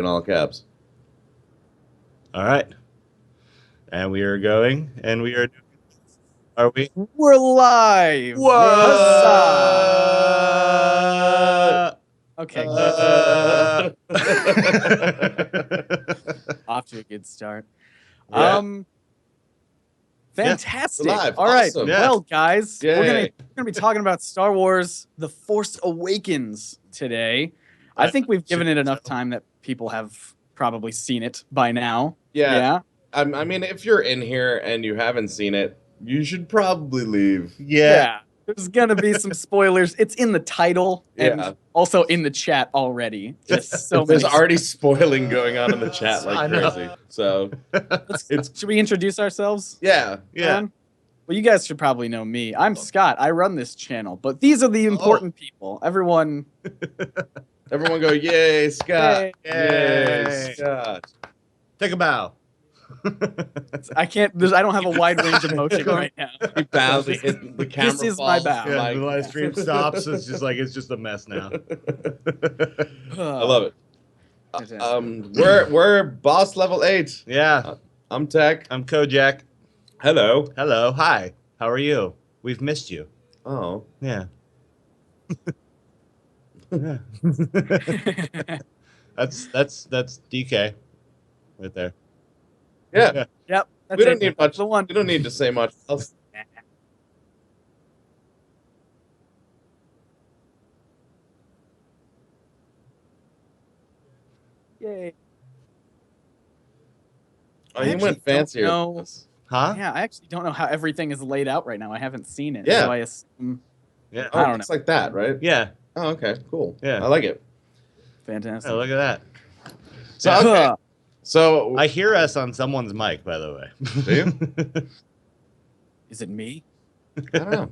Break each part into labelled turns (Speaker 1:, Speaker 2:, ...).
Speaker 1: in all caps.
Speaker 2: All right. And we are going, and we are we?
Speaker 3: We're live.
Speaker 2: What?
Speaker 3: Okay. Off to a good start.
Speaker 1: Yeah.
Speaker 3: Fantastic.
Speaker 1: We're live.
Speaker 3: All right.
Speaker 1: Awesome.
Speaker 2: Yeah.
Speaker 3: Well, guys,
Speaker 1: Yay.
Speaker 3: we're gonna be talking about Star Wars: The Force Awakens today. I think we've given it enough time that people have probably seen it by now.
Speaker 1: Yeah. I mean, if you're in here and you haven't seen it, you should probably leave.
Speaker 2: Yeah.
Speaker 3: There's gonna be some spoilers. It's in the title
Speaker 1: Yeah.
Speaker 3: and also in the chat already. Just so
Speaker 1: There's
Speaker 3: many.
Speaker 1: already spoiling going on in the chat
Speaker 2: I
Speaker 1: like
Speaker 2: know.
Speaker 1: crazy. So,
Speaker 3: Should we introduce ourselves?
Speaker 1: yeah.
Speaker 2: Yeah.
Speaker 3: Well, you guys should probably know me. I'm Scott. I run this channel, but these are the important people. Everyone.
Speaker 1: Everyone go, yay, Scott.
Speaker 2: Yay.
Speaker 1: Yay, Scott.
Speaker 2: Take a bow.
Speaker 3: I can't. I don't have a wide range of motion right now.
Speaker 1: He bows, the camera
Speaker 3: This is my
Speaker 1: falls.
Speaker 3: bow.
Speaker 2: Yeah,
Speaker 1: Like-
Speaker 2: the live stream stops. It's just a mess now.
Speaker 1: I love it.
Speaker 3: Fantastic.
Speaker 1: We're boss level 8.
Speaker 2: Yeah.
Speaker 1: I'm Tech.
Speaker 2: I'm Kojak.
Speaker 1: Hello.
Speaker 2: Hello. Hi. How are you? We've missed you.
Speaker 1: Oh.
Speaker 2: Yeah. Yeah. That's DK right there.
Speaker 1: Yeah.
Speaker 3: Yep. That's
Speaker 1: We don't
Speaker 3: it.
Speaker 1: need much.
Speaker 3: The one.
Speaker 1: We don't need to say much else.
Speaker 3: Yay.
Speaker 1: Oh,
Speaker 3: I
Speaker 1: you
Speaker 3: actually
Speaker 1: went fancier.
Speaker 3: don't
Speaker 1: than
Speaker 3: know.
Speaker 1: this.
Speaker 2: Huh?
Speaker 3: Yeah, I actually don't know how everything is laid out right now. I haven't seen it.
Speaker 1: Yeah.
Speaker 3: So I assume
Speaker 2: Yeah.
Speaker 1: Oh,
Speaker 3: I don't
Speaker 1: it's like that, right?
Speaker 2: Yeah.
Speaker 1: Oh, okay, cool.
Speaker 2: Yeah.
Speaker 1: I like it.
Speaker 3: fantastic.
Speaker 2: Oh, look at that.
Speaker 1: So, okay. So,
Speaker 2: I hear us on someone's mic, by the way.
Speaker 1: Do you?
Speaker 3: Is it me?
Speaker 1: I don't know.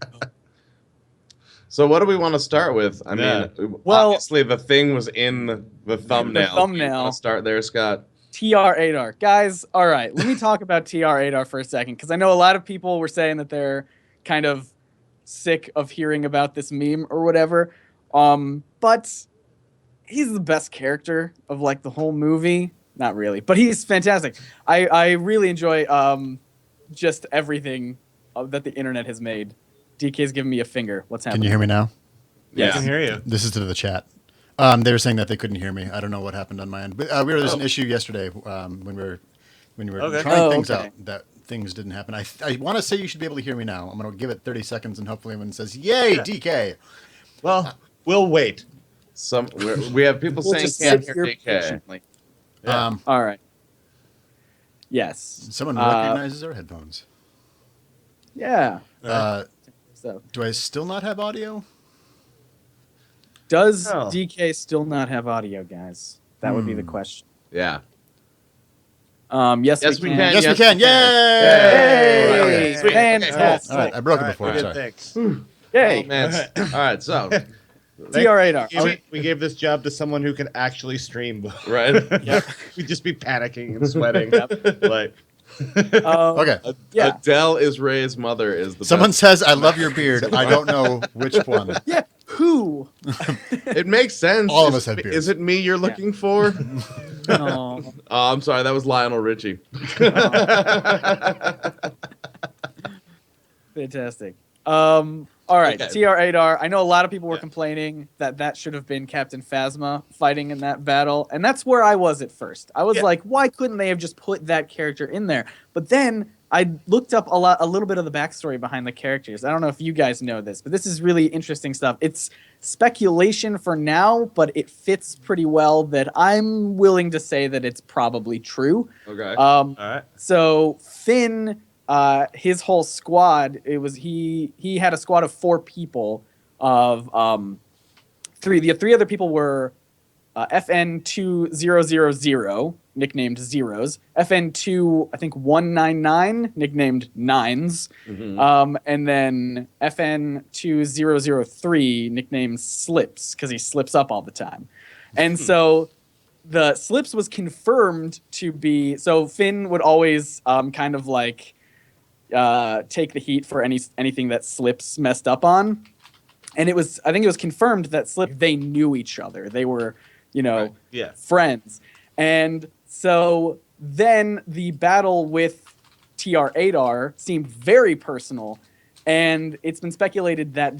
Speaker 1: So, what do we want to start with? I
Speaker 2: Yeah.
Speaker 1: mean,
Speaker 3: Well-
Speaker 1: obviously the thing was in the thumbnail.
Speaker 3: thumbnail.
Speaker 1: You want to start there, Scott?
Speaker 3: TR8R. Guys, all right, let me talk about TR8R for a second, because I know a lot of people were saying that they're kind of sick of hearing about this meme or whatever. But he's the best character of like the whole movie. Not really, but he's fantastic. I really enjoy just everything that the internet has made. DK's giving me a finger. What's happening?
Speaker 4: Can you hear me now?
Speaker 2: I can hear you.
Speaker 4: This is to the chat. They were saying that they couldn't hear me. I don't know what happened on my end. But there's an issue yesterday when we were
Speaker 2: Okay.
Speaker 4: trying things
Speaker 3: okay.
Speaker 4: out that things didn't happen. I want to say you should be able to hear me now. I'm going to give it 30 seconds and hopefully everyone says, "Yay, DK!"
Speaker 2: Well, we'll wait.
Speaker 1: We have people
Speaker 3: We'll
Speaker 1: saying
Speaker 3: just
Speaker 1: can't
Speaker 3: sit
Speaker 1: hear
Speaker 3: here
Speaker 1: DK.
Speaker 3: patiently.
Speaker 2: Yeah.
Speaker 3: All right. Yes.
Speaker 4: Someone recognizes our headphones.
Speaker 3: Yeah.
Speaker 4: Do
Speaker 3: So,
Speaker 4: I still not have audio?
Speaker 3: does
Speaker 2: No.
Speaker 3: DK still not have audio, guys? That would be the question.
Speaker 1: Yeah.
Speaker 3: Yes,
Speaker 1: Yes,
Speaker 3: we
Speaker 1: we
Speaker 3: can.
Speaker 1: can.
Speaker 4: Yes, we
Speaker 1: yes,
Speaker 4: can.
Speaker 1: we can.
Speaker 4: Yay!
Speaker 3: Yay!
Speaker 1: Sweet.
Speaker 3: Fantastic.
Speaker 4: All right, I broke it before.
Speaker 2: Good,
Speaker 4: Sorry.
Speaker 2: thanks.
Speaker 3: Yay.
Speaker 1: Oh, man. All right, so,
Speaker 3: TR8R.
Speaker 2: We gave this job to someone who can actually stream.
Speaker 1: right?
Speaker 3: Yep.
Speaker 2: We'd just be panicking and sweating.
Speaker 3: Yep.
Speaker 2: Like,
Speaker 4: Okay.
Speaker 3: Yeah.
Speaker 1: Adele is Ray's mother is the
Speaker 4: Someone
Speaker 1: best.
Speaker 4: says, "I love your beard." I don't know which one.
Speaker 3: Yeah. Who?
Speaker 1: It makes sense.
Speaker 4: All of us have beards.
Speaker 1: Is it me you're looking for?
Speaker 3: Oh.
Speaker 1: Oh, I'm sorry. That was Lionel Richie.
Speaker 3: Fantastic. All right,
Speaker 1: Okay.
Speaker 3: TR8R. I know a lot of people were
Speaker 2: Yeah.
Speaker 3: complaining that should have been Captain Phasma fighting in that battle, and that's where I was at first. I was
Speaker 2: Yeah.
Speaker 3: like, why couldn't they have just put that character in there? But then I looked up a little bit of the backstory behind the characters. I don't know if you guys know this, but this is really interesting stuff. It's speculation for now, but it fits pretty well that I'm willing to say that it's probably true.
Speaker 1: Okay.
Speaker 2: all right.
Speaker 3: So Finn, his whole squad, he had a squad of 4 people. Of the 3 other people were FN2000, nicknamed Zeros. FN2, I think 199, nicknamed Nines.
Speaker 1: Mhm.
Speaker 3: And then FN2003, nicknamed Slips, because he slips up all the time. And so the Slips was confirmed to be, so Finn would always kind of like take the heat for anything that Slips messed up on. And I think it was confirmed that they knew each other. They were,
Speaker 1: Right.
Speaker 2: Yeah.
Speaker 3: friends. And so then the battle with TR-8R seemed very personal, and it's been speculated that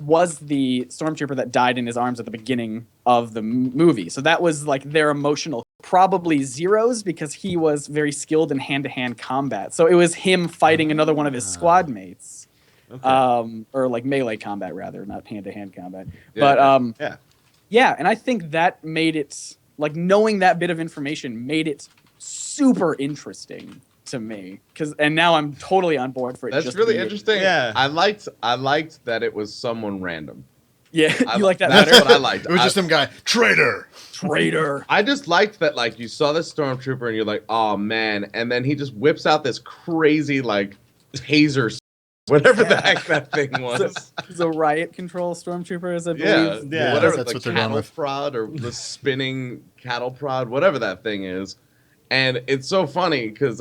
Speaker 3: was the stormtrooper that died in his arms at the beginning of the movie. So that was like their emotional, probably Zero's, because he was very skilled in hand-to-hand combat. So it was him fighting another one of his squad mates.
Speaker 2: Okay.
Speaker 3: Or like melee combat rather, not hand-to-hand combat.
Speaker 1: Yeah.
Speaker 3: But yeah, and I think that made it, like, knowing that bit of information made it super interesting to me, and now I'm totally on board for it.
Speaker 1: That's
Speaker 3: just
Speaker 1: really
Speaker 3: being-
Speaker 1: interesting.
Speaker 2: Yeah.
Speaker 1: I liked that it was someone random.
Speaker 3: Yeah, you like that
Speaker 1: That's
Speaker 3: better?
Speaker 1: what I liked.
Speaker 4: It was just some guy, traitor.
Speaker 3: Traitor.
Speaker 1: I just liked that, like, you saw this stormtrooper and you're like, oh man, and then he just whips out this crazy, like, taser, whatever the heck that thing was.
Speaker 3: He's a riot control stormtrooper, as I
Speaker 1: Yeah,
Speaker 3: believe.
Speaker 2: Yeah,
Speaker 1: whatever,
Speaker 4: that's
Speaker 1: the
Speaker 4: what they're going
Speaker 1: cattle
Speaker 4: with.
Speaker 1: prod or the spinning cattle prod, whatever that thing is. And it's so funny because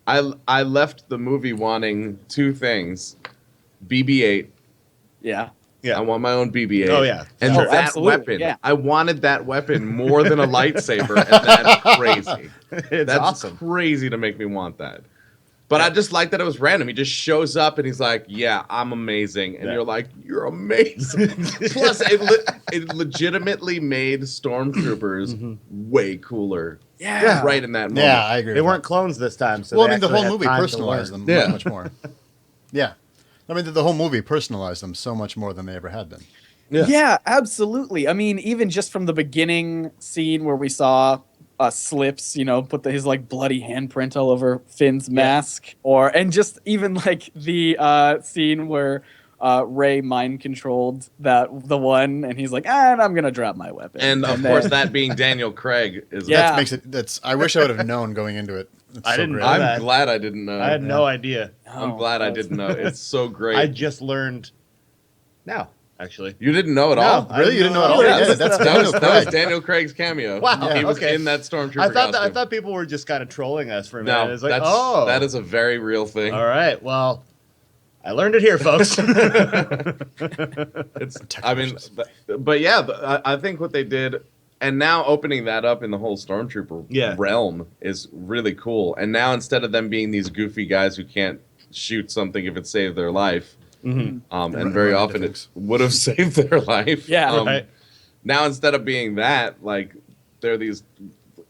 Speaker 1: I left the movie wanting two things: BB-8.
Speaker 3: Yeah.
Speaker 2: Yeah.
Speaker 1: I want my own BB-8.
Speaker 2: Oh, yeah.
Speaker 1: And
Speaker 3: Oh,
Speaker 1: that
Speaker 3: absolutely,
Speaker 1: weapon,
Speaker 3: yeah.
Speaker 1: I wanted that weapon more than a lightsaber, and that's crazy.
Speaker 2: It's
Speaker 1: That's
Speaker 2: awesome.
Speaker 1: crazy to make me want that. But I just like that it was random. He just shows up and he's like, "Yeah, I'm amazing," and
Speaker 2: Yeah.
Speaker 1: you're like, "You're amazing." Plus, it legitimately made stormtroopers way cooler.
Speaker 3: Yeah.
Speaker 1: Right in that moment.
Speaker 4: Yeah, I agree.
Speaker 2: They
Speaker 4: with
Speaker 2: weren't clones this time, so
Speaker 4: Well,
Speaker 2: they
Speaker 4: I mean, the
Speaker 2: actually
Speaker 4: whole
Speaker 2: had
Speaker 4: movie
Speaker 2: time to
Speaker 4: personalized
Speaker 2: learn.
Speaker 4: them
Speaker 1: Yeah.
Speaker 4: much more. Yeah. I mean, the whole movie personalized them so much more than they ever had been.
Speaker 3: Yeah, absolutely. I mean, even just from the beginning scene where we saw Slips, put his like bloody handprint all over Finn's mask, and just even like the scene where Rey mind controlled the one, and he's like, and I'm gonna drop my weapon.
Speaker 1: And of
Speaker 3: then-
Speaker 1: course, that being Daniel Craig is.
Speaker 3: Yeah.
Speaker 4: That makes it. That's. I wish I would have known going into it. It's
Speaker 2: I
Speaker 4: so
Speaker 2: didn't
Speaker 4: great.
Speaker 2: know
Speaker 1: I'm
Speaker 2: that.
Speaker 1: glad I didn't know.
Speaker 2: I had no idea.
Speaker 1: I'm
Speaker 3: Oh,
Speaker 1: glad I
Speaker 3: that's-
Speaker 1: didn't know. It's so great.
Speaker 2: I just learned now, actually.
Speaker 1: You didn't know at
Speaker 2: No,
Speaker 1: all.
Speaker 2: I
Speaker 4: Really, you didn't know at all?
Speaker 1: Yeah,
Speaker 4: Yeah, that's
Speaker 1: that
Speaker 4: Daniel
Speaker 1: was
Speaker 4: Craig.
Speaker 1: Daniel Craig's cameo.
Speaker 2: Wow,
Speaker 1: He was
Speaker 2: okay.
Speaker 1: in that stormtrooper
Speaker 2: I
Speaker 1: costume.
Speaker 2: thought people were just kind of trolling us for a minute.
Speaker 1: No,
Speaker 2: It's like,
Speaker 1: that's,
Speaker 2: oh,
Speaker 1: that is a very real thing.
Speaker 2: all right. Well, I learned it here, folks.
Speaker 1: It's, I mean, but yeah, I think what they did, and now opening that up in the whole stormtrooper realm is really cool. And now instead of them being these goofy guys who can't shoot something if it saved their life, and very
Speaker 4: run
Speaker 1: often
Speaker 4: into
Speaker 1: it would have saved their life.
Speaker 3: Yeah.
Speaker 2: Right.
Speaker 1: Now instead of being that, like they're these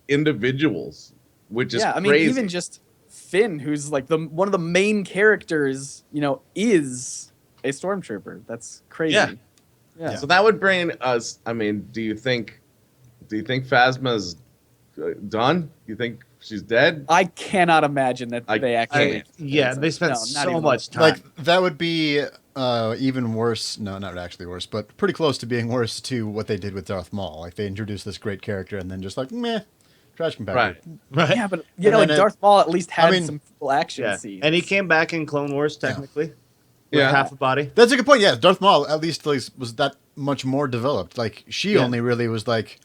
Speaker 1: individuals, which is
Speaker 3: I mean,
Speaker 1: crazy.
Speaker 3: even just Finn, who's like one of the main characters, is a stormtrooper. That's crazy.
Speaker 1: Yeah. So that would bring us. I mean, do you think Phasma's done? Do you think she's dead?
Speaker 3: I cannot imagine that
Speaker 1: I
Speaker 3: they actually.
Speaker 1: can't.
Speaker 2: They spent
Speaker 3: No, not
Speaker 2: so
Speaker 3: even
Speaker 2: much time.
Speaker 4: Like that would be even worse. No, not actually worse, but pretty close to being worse to what they did with Darth Maul. Like they introduced this great character and then just like meh, trash compactor.
Speaker 1: Right.
Speaker 2: right?
Speaker 3: Yeah, but
Speaker 4: And
Speaker 3: like
Speaker 4: then
Speaker 3: Darth Maul at least had
Speaker 4: mean,
Speaker 3: some cool action
Speaker 2: Yeah.
Speaker 3: scenes.
Speaker 2: And he came back in Clone Wars, technically.
Speaker 1: Yeah.
Speaker 2: With half a body.
Speaker 4: That's a good point. Yeah, Darth Maul at least was that much more developed. Like she only really was like,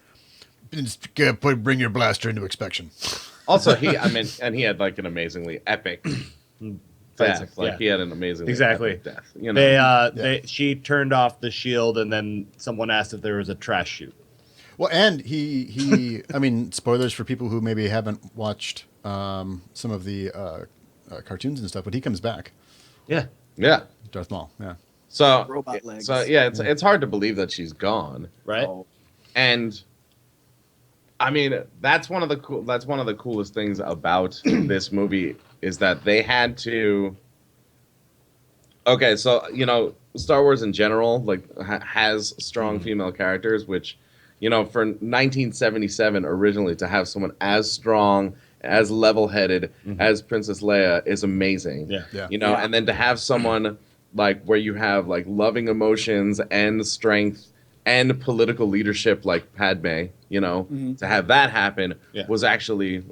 Speaker 4: bring your blaster into inspection.
Speaker 1: Also, he had like an amazingly epic death. Like
Speaker 2: Yeah.
Speaker 1: he had an amazingly
Speaker 2: Exactly.
Speaker 1: epic death.
Speaker 2: She turned off the shield, and then someone asked if there was a trash chute.
Speaker 4: Well, and he I mean, spoilers for people who maybe haven't watched some of the cartoons and stuff, but he comes back.
Speaker 2: Yeah.
Speaker 1: Yeah.
Speaker 4: Darth Maul. Yeah.
Speaker 1: So
Speaker 3: Robot legs.
Speaker 1: So yeah, it's hard to believe that she's gone.
Speaker 2: Right.
Speaker 3: Oh.
Speaker 1: And I mean, that's one of the coolest things about this movie is that they had to. Okay, so Star Wars in general has strong female characters, which for 1977 originally to have someone as strong, as level-headed as Princess Leia is amazing.
Speaker 2: Yeah.
Speaker 4: Yeah.
Speaker 3: Yeah.
Speaker 1: And then to have someone like where you have like loving emotions and strength and political leadership like Padme, to have that happen was actually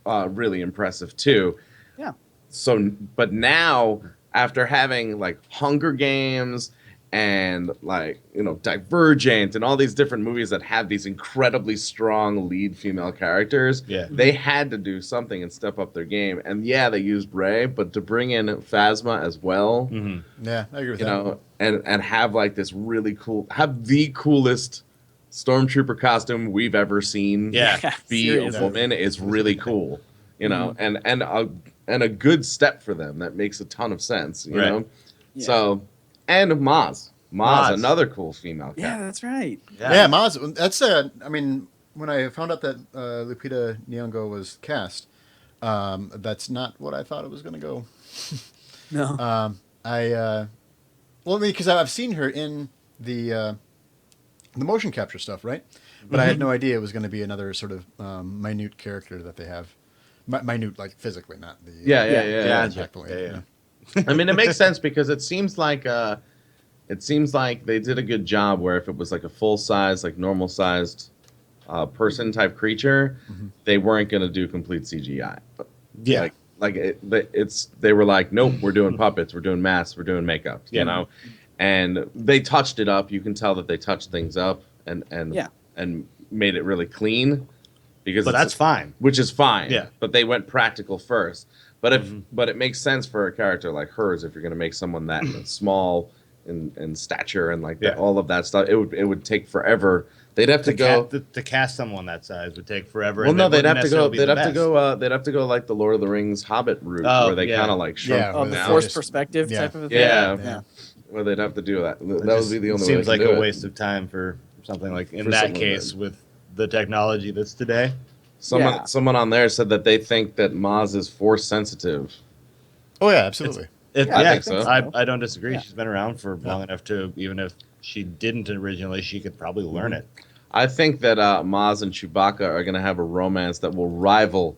Speaker 1: really impressive too.
Speaker 3: Yeah.
Speaker 1: So, but now after having like Hunger Games and like Divergent and all these different movies that have these incredibly strong lead female characters, they had to do something and step up their game. And yeah, they used Rey, but to bring in Phasma as well,
Speaker 4: Yeah, I agree with that.
Speaker 1: and have like this really cool, have the coolest stormtrooper costume we've ever seen
Speaker 2: Yeah.
Speaker 1: be
Speaker 3: Seriously.
Speaker 1: a woman is really cool, you know, and a good step for them. That makes a ton of sense, you
Speaker 2: Right.
Speaker 1: know.
Speaker 3: Yeah.
Speaker 1: So, and Maz, another cool female
Speaker 3: Yeah,
Speaker 1: character.
Speaker 3: that's right.
Speaker 4: Yeah, Maz. That's I mean, when I found out that Lupita Nyong'o was cast, that's not what I thought it was going to go.
Speaker 3: No.
Speaker 4: Well, I mean, because I've seen her in the motion capture stuff, right? But I had no idea it was going to be another sort of minute character that they have. Minute, like physically, not the
Speaker 1: Yeah.
Speaker 4: impactfully.
Speaker 2: Yeah.
Speaker 1: I mean, it makes sense because it seems like they did a good job where if it was like a full size, like normal sized person type creature, they weren't going to do complete CGI.
Speaker 2: Yeah.
Speaker 1: They were like, nope, we're doing puppets, we're doing masks, we're doing makeup, you know, and they touched it up. You can tell that they touched things up and made it really clean because
Speaker 2: that's fine.
Speaker 1: which is fine.
Speaker 2: Yeah.
Speaker 1: But they went practical first. But but it makes sense for a character like hers if you're going to make someone that small in stature and like that, all of that stuff. It would take forever. They'd have to go
Speaker 2: to cast someone that size would take forever.
Speaker 1: Well,
Speaker 2: and
Speaker 1: no,
Speaker 2: they
Speaker 1: they'd have to go.
Speaker 2: wouldn't
Speaker 1: They'd
Speaker 2: necessarily
Speaker 1: have to go. They'd have to go like the Lord of the Rings Hobbit route, where they kind of like shrunk
Speaker 4: Yeah,
Speaker 3: Oh, the
Speaker 1: down.
Speaker 3: forced perspective type of a thing.
Speaker 1: Yeah. Where they'd have to do that. That would be the only way.
Speaker 2: Seems
Speaker 1: they
Speaker 2: like
Speaker 1: can do
Speaker 2: a
Speaker 1: it.
Speaker 2: waste of time for something like in
Speaker 1: For
Speaker 2: that
Speaker 1: something like
Speaker 2: case
Speaker 1: that.
Speaker 2: with the technology that's today.
Speaker 1: Someone on there said that they think that Maz is force sensitive.
Speaker 4: Oh yeah, absolutely.
Speaker 1: I think so.
Speaker 2: I don't disagree.
Speaker 3: Yeah.
Speaker 2: She's been around for long enough to, even if she didn't originally, she could probably learn it.
Speaker 1: I think that Maz and Chewbacca are going to have a romance that will rival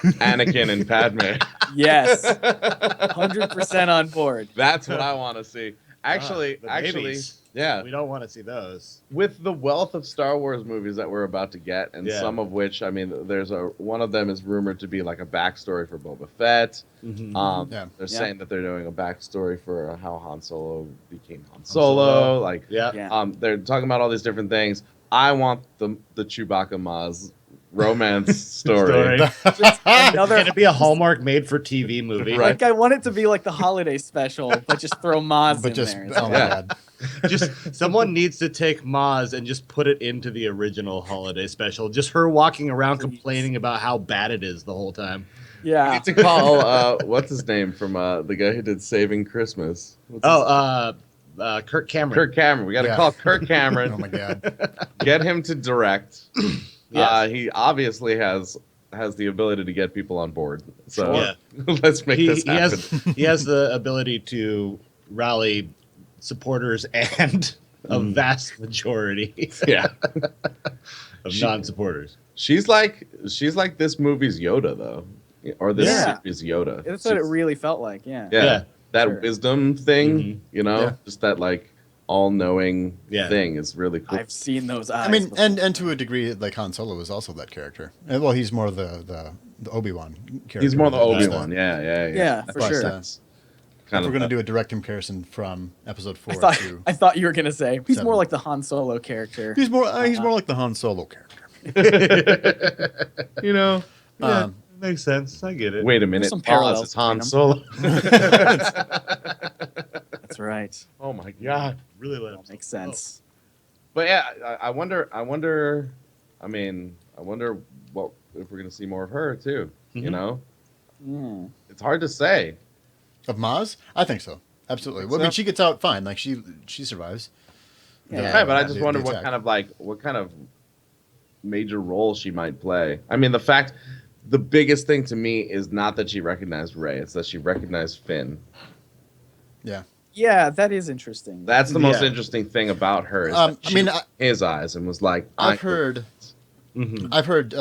Speaker 1: Anakin and Padme.
Speaker 3: Yes. 100% on board.
Speaker 1: That's what I want to see. Actually,
Speaker 2: the babies.
Speaker 1: yeah.
Speaker 2: We don't want to see those.
Speaker 1: With the wealth of Star Wars movies that we're about to get, and some of which, I mean, one of them is rumored to be like a backstory for Boba Fett. They're saying that they're doing a backstory for how Han Solo became Han Solo. Like, they're talking about all these different things. I want the Chewbacca Maz romance story.
Speaker 3: Just another.
Speaker 2: It's gonna be a Hallmark made-for-TV movie.
Speaker 1: Right.
Speaker 3: Like I want it to be like the holiday special, but just throw Maz in there.
Speaker 4: Oh my god.
Speaker 2: Just someone needs to take Maz and just put it into the original holiday special. Just her walking around complaining about how bad it is the whole time.
Speaker 1: We
Speaker 3: Yeah.
Speaker 1: need to call what's his name from the guy who did Saving Christmas.
Speaker 2: Kirk Cameron.
Speaker 1: Kirk Cameron. We got to call Kirk Cameron.
Speaker 4: Oh my god.
Speaker 1: Get him to direct.
Speaker 2: Yes.
Speaker 1: He obviously has the ability to get people on board. So
Speaker 2: Yeah.
Speaker 1: let's make this happen.
Speaker 2: He has the ability to rally supporters and a vast majority of non-supporters.
Speaker 1: She's like this movie's Yoda though, or this series Yoda.
Speaker 3: That's what it really felt like. Yeah.
Speaker 1: Yeah. That
Speaker 3: Sure.
Speaker 1: wisdom thing, you know,
Speaker 4: Yeah.
Speaker 1: just that like all-knowing thing is really cool.
Speaker 3: I've seen those eyes.
Speaker 4: I mean,
Speaker 3: before.
Speaker 4: and to a degree, like Han Solo is also that character. Well, he's more the Obi-Wan character.
Speaker 1: He's more the
Speaker 4: than
Speaker 1: Obi-Wan. Yeah,
Speaker 3: for
Speaker 4: But,
Speaker 3: sure.
Speaker 1: Kind
Speaker 4: if
Speaker 1: of
Speaker 4: we're going to do a direct comparison from Episode 4 to...
Speaker 3: I thought you were gonna say he's
Speaker 4: 7.
Speaker 3: more like the Han Solo character.
Speaker 4: He's more like the Han Solo character.
Speaker 2: You know, makes sense. I get it.
Speaker 1: Wait a minute.
Speaker 3: some parallels
Speaker 1: It's Han
Speaker 3: between
Speaker 1: Solo.
Speaker 3: That's right.
Speaker 1: Oh my god.
Speaker 2: Really let him
Speaker 3: That makes sense.
Speaker 1: But yeah, I wonder. I mean, I wonder what if we're gonna see more of her too. You know, it's hard to say.
Speaker 4: Of Maz? I think so. Absolutely. Well, I mean, she gets out fine. Like, she survives.
Speaker 3: Yeah.
Speaker 1: Right, but I just
Speaker 4: the
Speaker 1: wonder
Speaker 4: attack.
Speaker 1: what kind of major role she might play. I mean, the biggest thing to me is not that she recognized Rey; it's that she recognized Finn.
Speaker 4: Yeah.
Speaker 3: Yeah, that is interesting.
Speaker 1: That's the most interesting thing about her. Is that she looked in his eyes and was like,
Speaker 4: I've heard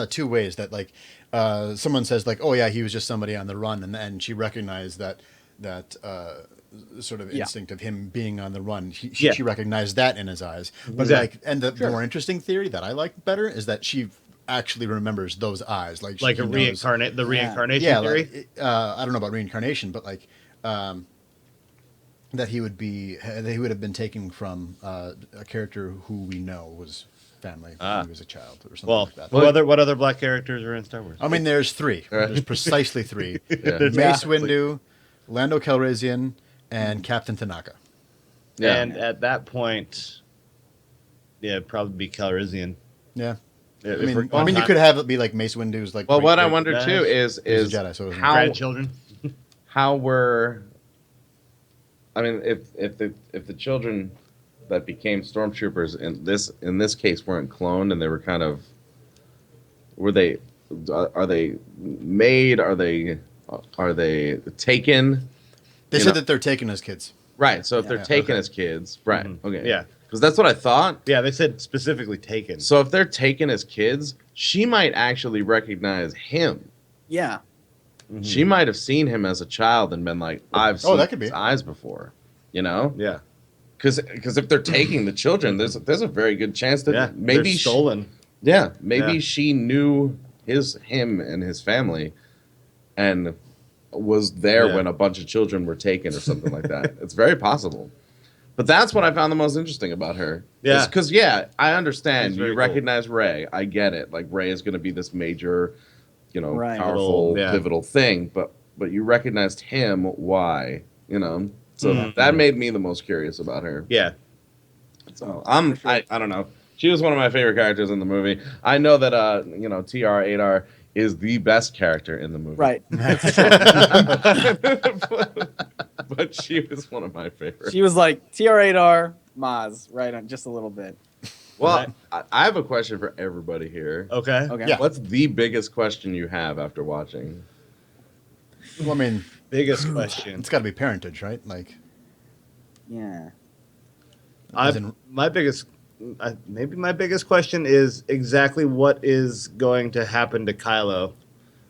Speaker 4: two ways that like someone says like, oh yeah, he was just somebody on the run, and then she recognized that sort of instinct of him being on the run. She recognized that in his eyes. But the more interesting theory that I like better is that she actually remembers those eyes, like
Speaker 2: a reincarnation theory.
Speaker 4: Like, I don't know about reincarnation, but like that he would have been taken from a character who we know was family when he was a child or something like that.
Speaker 2: What other black characters are in Star Wars?
Speaker 4: I mean, there's 3. There's precisely 3.
Speaker 1: Yeah.
Speaker 4: Mace Windu, Lando Calrissian, and Captain Tanaka.
Speaker 1: Yeah.
Speaker 2: And at that point, Yeah, it'd probably be Calrissian.
Speaker 4: Yeah.
Speaker 2: If
Speaker 4: I mean,
Speaker 2: we're going
Speaker 4: you
Speaker 2: time-
Speaker 4: could have it be like Mace Windu's like.
Speaker 1: Well,
Speaker 4: great-
Speaker 1: what I
Speaker 4: great-
Speaker 1: wonder
Speaker 2: guys.
Speaker 1: too is
Speaker 4: He was a Jedi, so it was
Speaker 1: how
Speaker 2: grandchildren.
Speaker 1: how were. I mean, if the children that became stormtroopers in this case weren't cloned and they were kind of, are they made? Are they taken?
Speaker 4: They
Speaker 1: You
Speaker 4: said
Speaker 1: know.
Speaker 4: that they're taken as kids.
Speaker 1: Right. So if they're
Speaker 4: Yeah,
Speaker 1: taken
Speaker 2: okay.
Speaker 1: as kids, right?
Speaker 2: Mhm.
Speaker 1: Okay.
Speaker 2: Yeah.
Speaker 1: Because that's what I thought.
Speaker 2: Yeah, they said specifically taken.
Speaker 1: So if they're taken as kids, she might actually recognize him.
Speaker 3: Yeah.
Speaker 2: Mhm.
Speaker 1: She might have seen him as a child and been like, "I've seen
Speaker 4: that could
Speaker 1: his
Speaker 4: be.
Speaker 1: eyes before," you know?
Speaker 2: Yeah.
Speaker 1: Because if they're taking the children, there's a very good chance that
Speaker 2: Yeah.
Speaker 1: maybe
Speaker 2: they're stolen.
Speaker 1: maybe
Speaker 2: Yeah.
Speaker 1: she knew him and his family, and was there
Speaker 2: Yeah.
Speaker 1: when a bunch of children were taken or something like that. It's very possible. But that's what I found the most interesting about her.
Speaker 2: Yeah.
Speaker 1: Because I understand
Speaker 2: It's very
Speaker 1: you
Speaker 2: cool.
Speaker 1: recognize Rey. I get it. Like Rey is going to be this major,
Speaker 3: Right.
Speaker 1: powerful,
Speaker 2: Yeah.
Speaker 1: pivotal thing. But you recognized him. Why? So
Speaker 2: Mhm.
Speaker 1: that made me the most curious about her.
Speaker 2: Yeah.
Speaker 1: So
Speaker 3: For sure.
Speaker 1: I don't know. She was one of my favorite characters in the movie. I know that TR-8R is the best character in the movie.
Speaker 3: Right.
Speaker 1: But she was one of my favorites.
Speaker 3: She was like TR8R Maz, right on just a little bit.
Speaker 1: Well, I have a question for everybody here.
Speaker 2: Okay.
Speaker 3: Okay.
Speaker 4: Yeah.
Speaker 1: What's the biggest question you have after watching?
Speaker 4: Well, I mean,
Speaker 2: Biggest question.
Speaker 4: it's got to be parentage, right? Like,
Speaker 3: Yeah.
Speaker 4: as in-
Speaker 2: My biggest question is exactly what is going to happen to Kylo.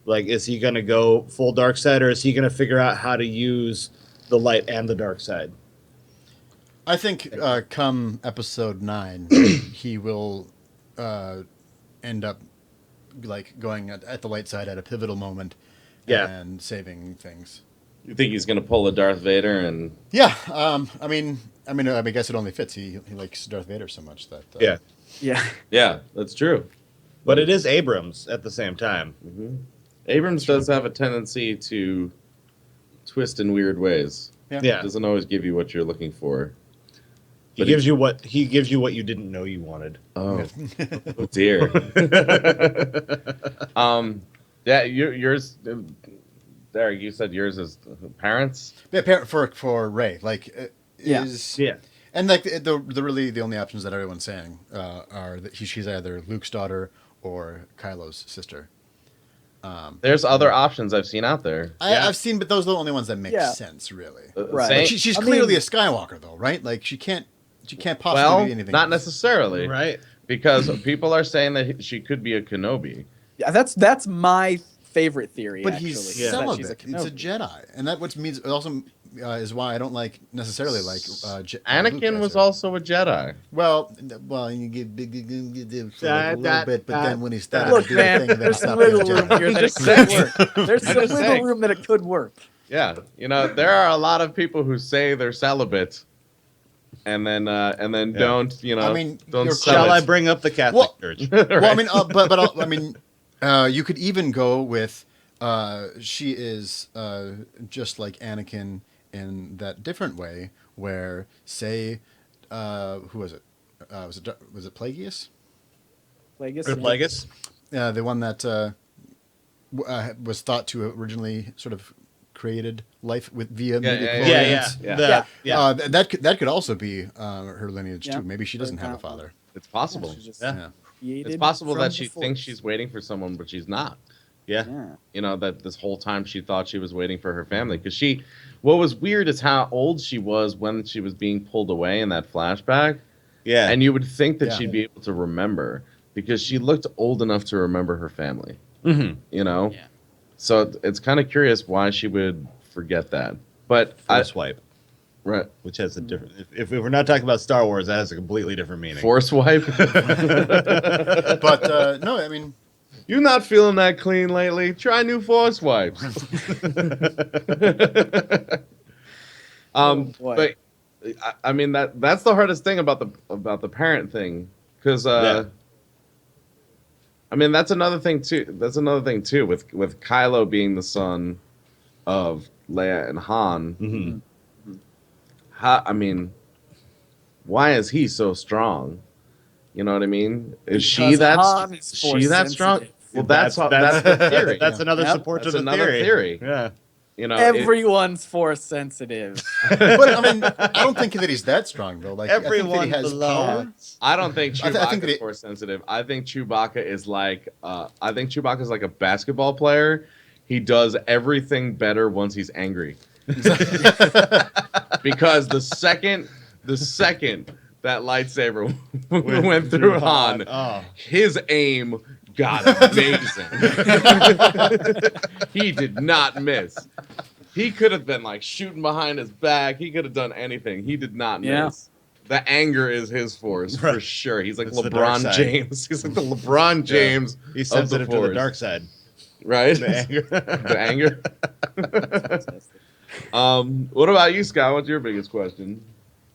Speaker 2: Like, is he going to go full dark side, or is he going to figure out how to use the light and the dark side?
Speaker 4: I think come episode 9, he will end up like going at the light side at a pivotal moment,
Speaker 2: Yeah.
Speaker 4: and saving things.
Speaker 1: You think he's gonna pull a Darth Vader and?
Speaker 4: Yeah, I guess it only fits. He likes Darth Vader so much that
Speaker 2: Yeah.
Speaker 3: Yeah.
Speaker 1: Yeah, that's true.
Speaker 2: But it is Abrams at the same time.
Speaker 1: Abrams does have a tendency to twist in weird ways.
Speaker 2: Yeah.
Speaker 1: Doesn't always give you what you're looking for.
Speaker 2: He
Speaker 1: But
Speaker 2: gives you what you didn't know you wanted.
Speaker 1: Oh, oh dear. Yeah, yours, Derek. You said yours is parents.
Speaker 4: Yeah, for Rey, like
Speaker 3: Yeah.
Speaker 2: Yeah.
Speaker 4: and like the only options that everyone's saying are that she's either Luke's daughter or Kylo's sister.
Speaker 1: There's other options I've seen out there.
Speaker 4: I've seen, but those are the only ones that make
Speaker 3: Yeah.
Speaker 4: sense, really.
Speaker 3: Right.
Speaker 1: Saying-
Speaker 4: She's
Speaker 3: I
Speaker 4: clearly
Speaker 3: mean-
Speaker 4: a Skywalker, though, right? Like she can't possibly
Speaker 1: well,
Speaker 4: be anything.
Speaker 1: not
Speaker 4: else.
Speaker 1: necessarily,
Speaker 2: Right.
Speaker 1: because people are saying that she could be a Kenobi.
Speaker 3: Yeah, that's my favorite theory.
Speaker 4: But
Speaker 3: actually,
Speaker 4: he's
Speaker 3: is that
Speaker 4: celibate.
Speaker 3: she's a
Speaker 4: It's a
Speaker 3: Kenobi.
Speaker 4: Jedi, and that what means also is why I don't like necessarily like Luke
Speaker 1: Anakin
Speaker 4: as
Speaker 1: was
Speaker 4: her.
Speaker 1: also a Jedi.
Speaker 4: Well, you get big a little bit, but then when he started
Speaker 3: Look,
Speaker 4: to do the
Speaker 3: man,
Speaker 4: thing, then
Speaker 3: there's
Speaker 4: it
Speaker 3: some
Speaker 4: stopped being a
Speaker 3: wiggle room
Speaker 4: Jedi.
Speaker 3: here that it
Speaker 1: Just
Speaker 3: could
Speaker 1: saying.
Speaker 3: work. There's some
Speaker 1: just
Speaker 3: wiggle
Speaker 1: saying.
Speaker 3: room that it could work.
Speaker 1: Yeah, there are a lot of people who say they're celibate, and then don't.
Speaker 4: I mean,
Speaker 1: don't
Speaker 4: you're
Speaker 1: sell
Speaker 2: Shall
Speaker 1: it.
Speaker 2: I bring up the Catholic
Speaker 4: Well-
Speaker 2: Church?
Speaker 4: Well, I mean, I mean, you could even go with she is just like Anakin in that different way, where say, who was it? Was it Plagueis?
Speaker 3: Plagueis.
Speaker 2: Plagueis?
Speaker 4: The one that was thought to have originally sort of created life via
Speaker 1: Yeah,
Speaker 4: midichlorians.
Speaker 2: Yeah.
Speaker 4: That could also be her lineage
Speaker 3: Yeah.
Speaker 4: too. Maybe she doesn't have a
Speaker 3: Exactly.
Speaker 4: father.
Speaker 1: It's possible.
Speaker 3: She's just
Speaker 2: Yeah.
Speaker 3: created
Speaker 1: It's possible
Speaker 3: from
Speaker 1: that
Speaker 3: the
Speaker 1: she
Speaker 3: Force.
Speaker 1: thinks she's waiting for someone, but she's not.
Speaker 2: Yeah.
Speaker 3: Yeah.
Speaker 1: That this whole time she thought she was waiting for her family. Because what was weird is how old she was when she was being pulled away in that flashback.
Speaker 2: Yeah.
Speaker 1: And you would think that
Speaker 4: Yeah.
Speaker 1: she'd be able to remember, because she looked old enough to remember her family.
Speaker 2: Mhm.
Speaker 3: Yeah.
Speaker 1: So it's kind of curious why she would forget that. But
Speaker 2: Force wipe,
Speaker 1: right,
Speaker 2: which has a different. If we're not talking about Star Wars, that has a completely different meaning.
Speaker 1: Force wipe.
Speaker 4: But no, I mean,
Speaker 1: You not feeling that clean lately? Try new Force wipes.
Speaker 3: boy.
Speaker 1: But I mean that's the hardest thing about the parent thing, because
Speaker 2: Yeah.
Speaker 1: I mean that's another thing too. That's another thing too with Kylo being the son of Leia and Han.
Speaker 2: Mhm.
Speaker 1: I mean, why is he so strong? You know what I mean? Is she
Speaker 3: Because
Speaker 1: that
Speaker 3: Han is
Speaker 1: she
Speaker 3: force
Speaker 1: that strong?
Speaker 3: sensitive.
Speaker 1: Well, that's the theory.
Speaker 2: That's another
Speaker 3: Yep.
Speaker 2: support
Speaker 1: That's
Speaker 2: to the
Speaker 1: another theory.
Speaker 2: Yeah.
Speaker 1: You know,
Speaker 3: Everyone's force sensitive.
Speaker 4: But I mean, I don't think that he's that strong though. Like
Speaker 2: Everyone
Speaker 4: I think that he has
Speaker 2: belongs.
Speaker 4: power.
Speaker 1: I don't think
Speaker 4: I
Speaker 1: Chewbacca
Speaker 4: think that
Speaker 1: is force sensitive. I think Chewbacca is like a basketball player. He does everything better once he's angry. Because the second that lightsaber went through Han, his aim got amazing. He did not miss. He could have been like shooting behind his back. He could have done anything. He did not miss. The anger is his force for sure. He's like
Speaker 2: It's the dark
Speaker 1: LeBron
Speaker 2: side.
Speaker 1: James. He's like the LeBron James.
Speaker 2: He's
Speaker 1: of the
Speaker 2: sensitive to the
Speaker 1: Force.
Speaker 2: dark side.
Speaker 1: Right?
Speaker 2: The anger.
Speaker 1: The anger. What about you, Scott? What's your biggest question?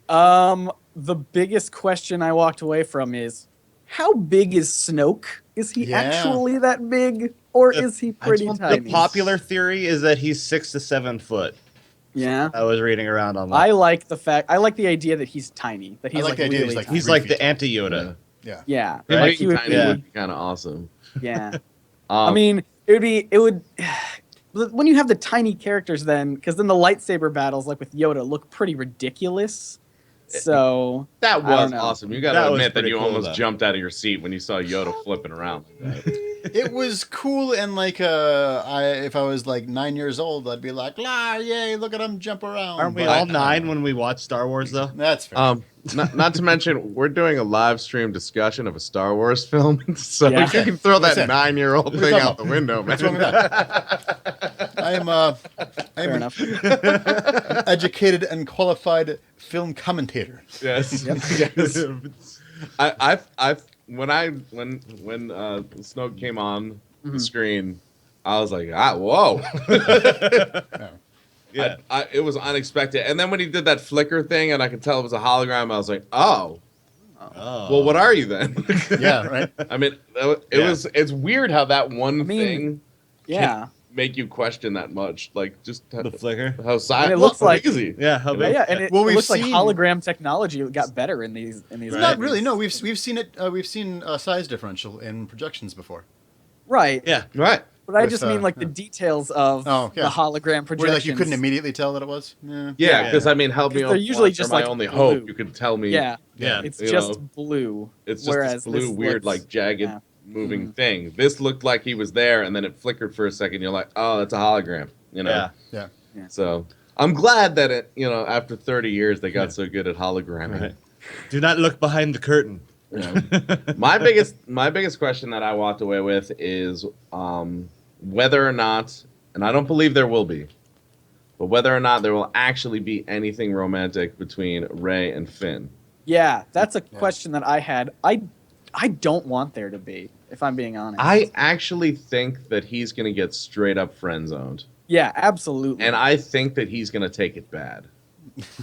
Speaker 3: The biggest question I walked away from is, how big is Snoke? Is he actually that big, or is he pretty tiny?
Speaker 2: The popular theory is that he's 6 to 7 foot.
Speaker 3: Yeah.
Speaker 2: I was reading around online.
Speaker 3: I like the idea that he's tiny. That he's
Speaker 4: I like the idea
Speaker 3: really
Speaker 4: he's like
Speaker 3: tiny.
Speaker 2: He's like the anti-Yoda.
Speaker 4: Yeah.
Speaker 3: Yeah.
Speaker 1: Him
Speaker 3: Like
Speaker 1: being
Speaker 3: he
Speaker 1: tiny
Speaker 3: would
Speaker 1: would
Speaker 3: be.
Speaker 1: be kind of awesome.
Speaker 3: Yeah. I mean, it would. When you have the tiny characters, because then the lightsaber battles, like with Yoda, look pretty ridiculous. So
Speaker 1: That
Speaker 3: I don't
Speaker 1: was
Speaker 3: know.
Speaker 1: awesome. You got
Speaker 2: That
Speaker 1: to
Speaker 2: was
Speaker 1: admit that
Speaker 2: pretty
Speaker 1: you
Speaker 2: cool,
Speaker 1: almost
Speaker 2: though.
Speaker 1: jumped out of your seat when you saw Yoda flipping around.
Speaker 4: It was cool, and like, if I was like 9 years old, I'd be like, "La, yay! Look at him jump around."
Speaker 2: Aren't we
Speaker 4: But-
Speaker 2: all 9 when we watch Star Wars, though?
Speaker 4: That's fair.
Speaker 1: Not to mention, we're doing a live stream discussion of a Star Wars film, so
Speaker 3: Yeah.
Speaker 1: you can throw that
Speaker 4: Listen,
Speaker 1: 9-year-old
Speaker 4: what are you
Speaker 1: thing
Speaker 4: talking
Speaker 1: out the window, man.
Speaker 4: What's wrong with that? I am
Speaker 3: fair
Speaker 4: an
Speaker 3: enough.
Speaker 4: educated and qualified film commentator.
Speaker 1: Yes.
Speaker 3: Yep.
Speaker 1: Yes. When Snoke came on the screen, I was like, whoa.
Speaker 2: Yeah.
Speaker 1: It was unexpected. And then when he did that flicker thing and I could tell it was a hologram, I was like, oh. Well, what are you then?
Speaker 4: Yeah, right.
Speaker 1: I mean, it's weird how that one thing
Speaker 3: Yeah.
Speaker 1: make you question that much. Like, just
Speaker 2: The flicker.
Speaker 1: how silent.
Speaker 3: And it looks like-
Speaker 1: easy.
Speaker 2: Yeah, how big?
Speaker 3: Yeah, and it,
Speaker 4: Well,
Speaker 3: it
Speaker 4: we've
Speaker 3: looks like
Speaker 4: seen-
Speaker 3: hologram technology got better in these.
Speaker 4: Not really. No, we've seen it. We've seen a size differential in projections before.
Speaker 3: Right.
Speaker 2: Yeah.
Speaker 1: Right.
Speaker 3: But I
Speaker 4: With,
Speaker 3: just mean like the details of
Speaker 4: Oh, yeah.
Speaker 3: the hologram projections.
Speaker 4: Where like you couldn't immediately tell that it was.
Speaker 1: Yeah,
Speaker 2: Yeah.
Speaker 1: because I mean, help me.
Speaker 3: Because they're usually
Speaker 1: Watch,
Speaker 3: just
Speaker 1: or my
Speaker 3: like
Speaker 1: only
Speaker 3: blue.
Speaker 1: hope. You could tell me.
Speaker 3: Yeah.
Speaker 2: Yeah.
Speaker 3: It's
Speaker 1: You
Speaker 3: just
Speaker 1: know,
Speaker 3: blue.
Speaker 1: It's just
Speaker 3: whereas
Speaker 1: this blue,
Speaker 3: this
Speaker 1: weird,
Speaker 3: looks-
Speaker 1: like jagged,
Speaker 3: yeah.
Speaker 1: moving thing. This looked like he was there, and then it flickered for a second. You're like, oh, that's a hologram. You know.
Speaker 2: Yeah.
Speaker 4: Yeah.
Speaker 1: So I'm glad that it. After 30 years, they got so good at hologramming.
Speaker 2: Right. Do not look behind the curtain.
Speaker 1: Yeah. my biggest question that I walked away with is whether or not, and I don't believe there will be, but whether or not there will actually be anything romantic between Rey and Finn.
Speaker 3: Yeah, that's a question that I had. I don't want there to be, if I'm being honest.
Speaker 1: I actually think that he's going to get straight up friend zoned.
Speaker 3: Yeah, absolutely.
Speaker 1: And I think that he's going to take it bad.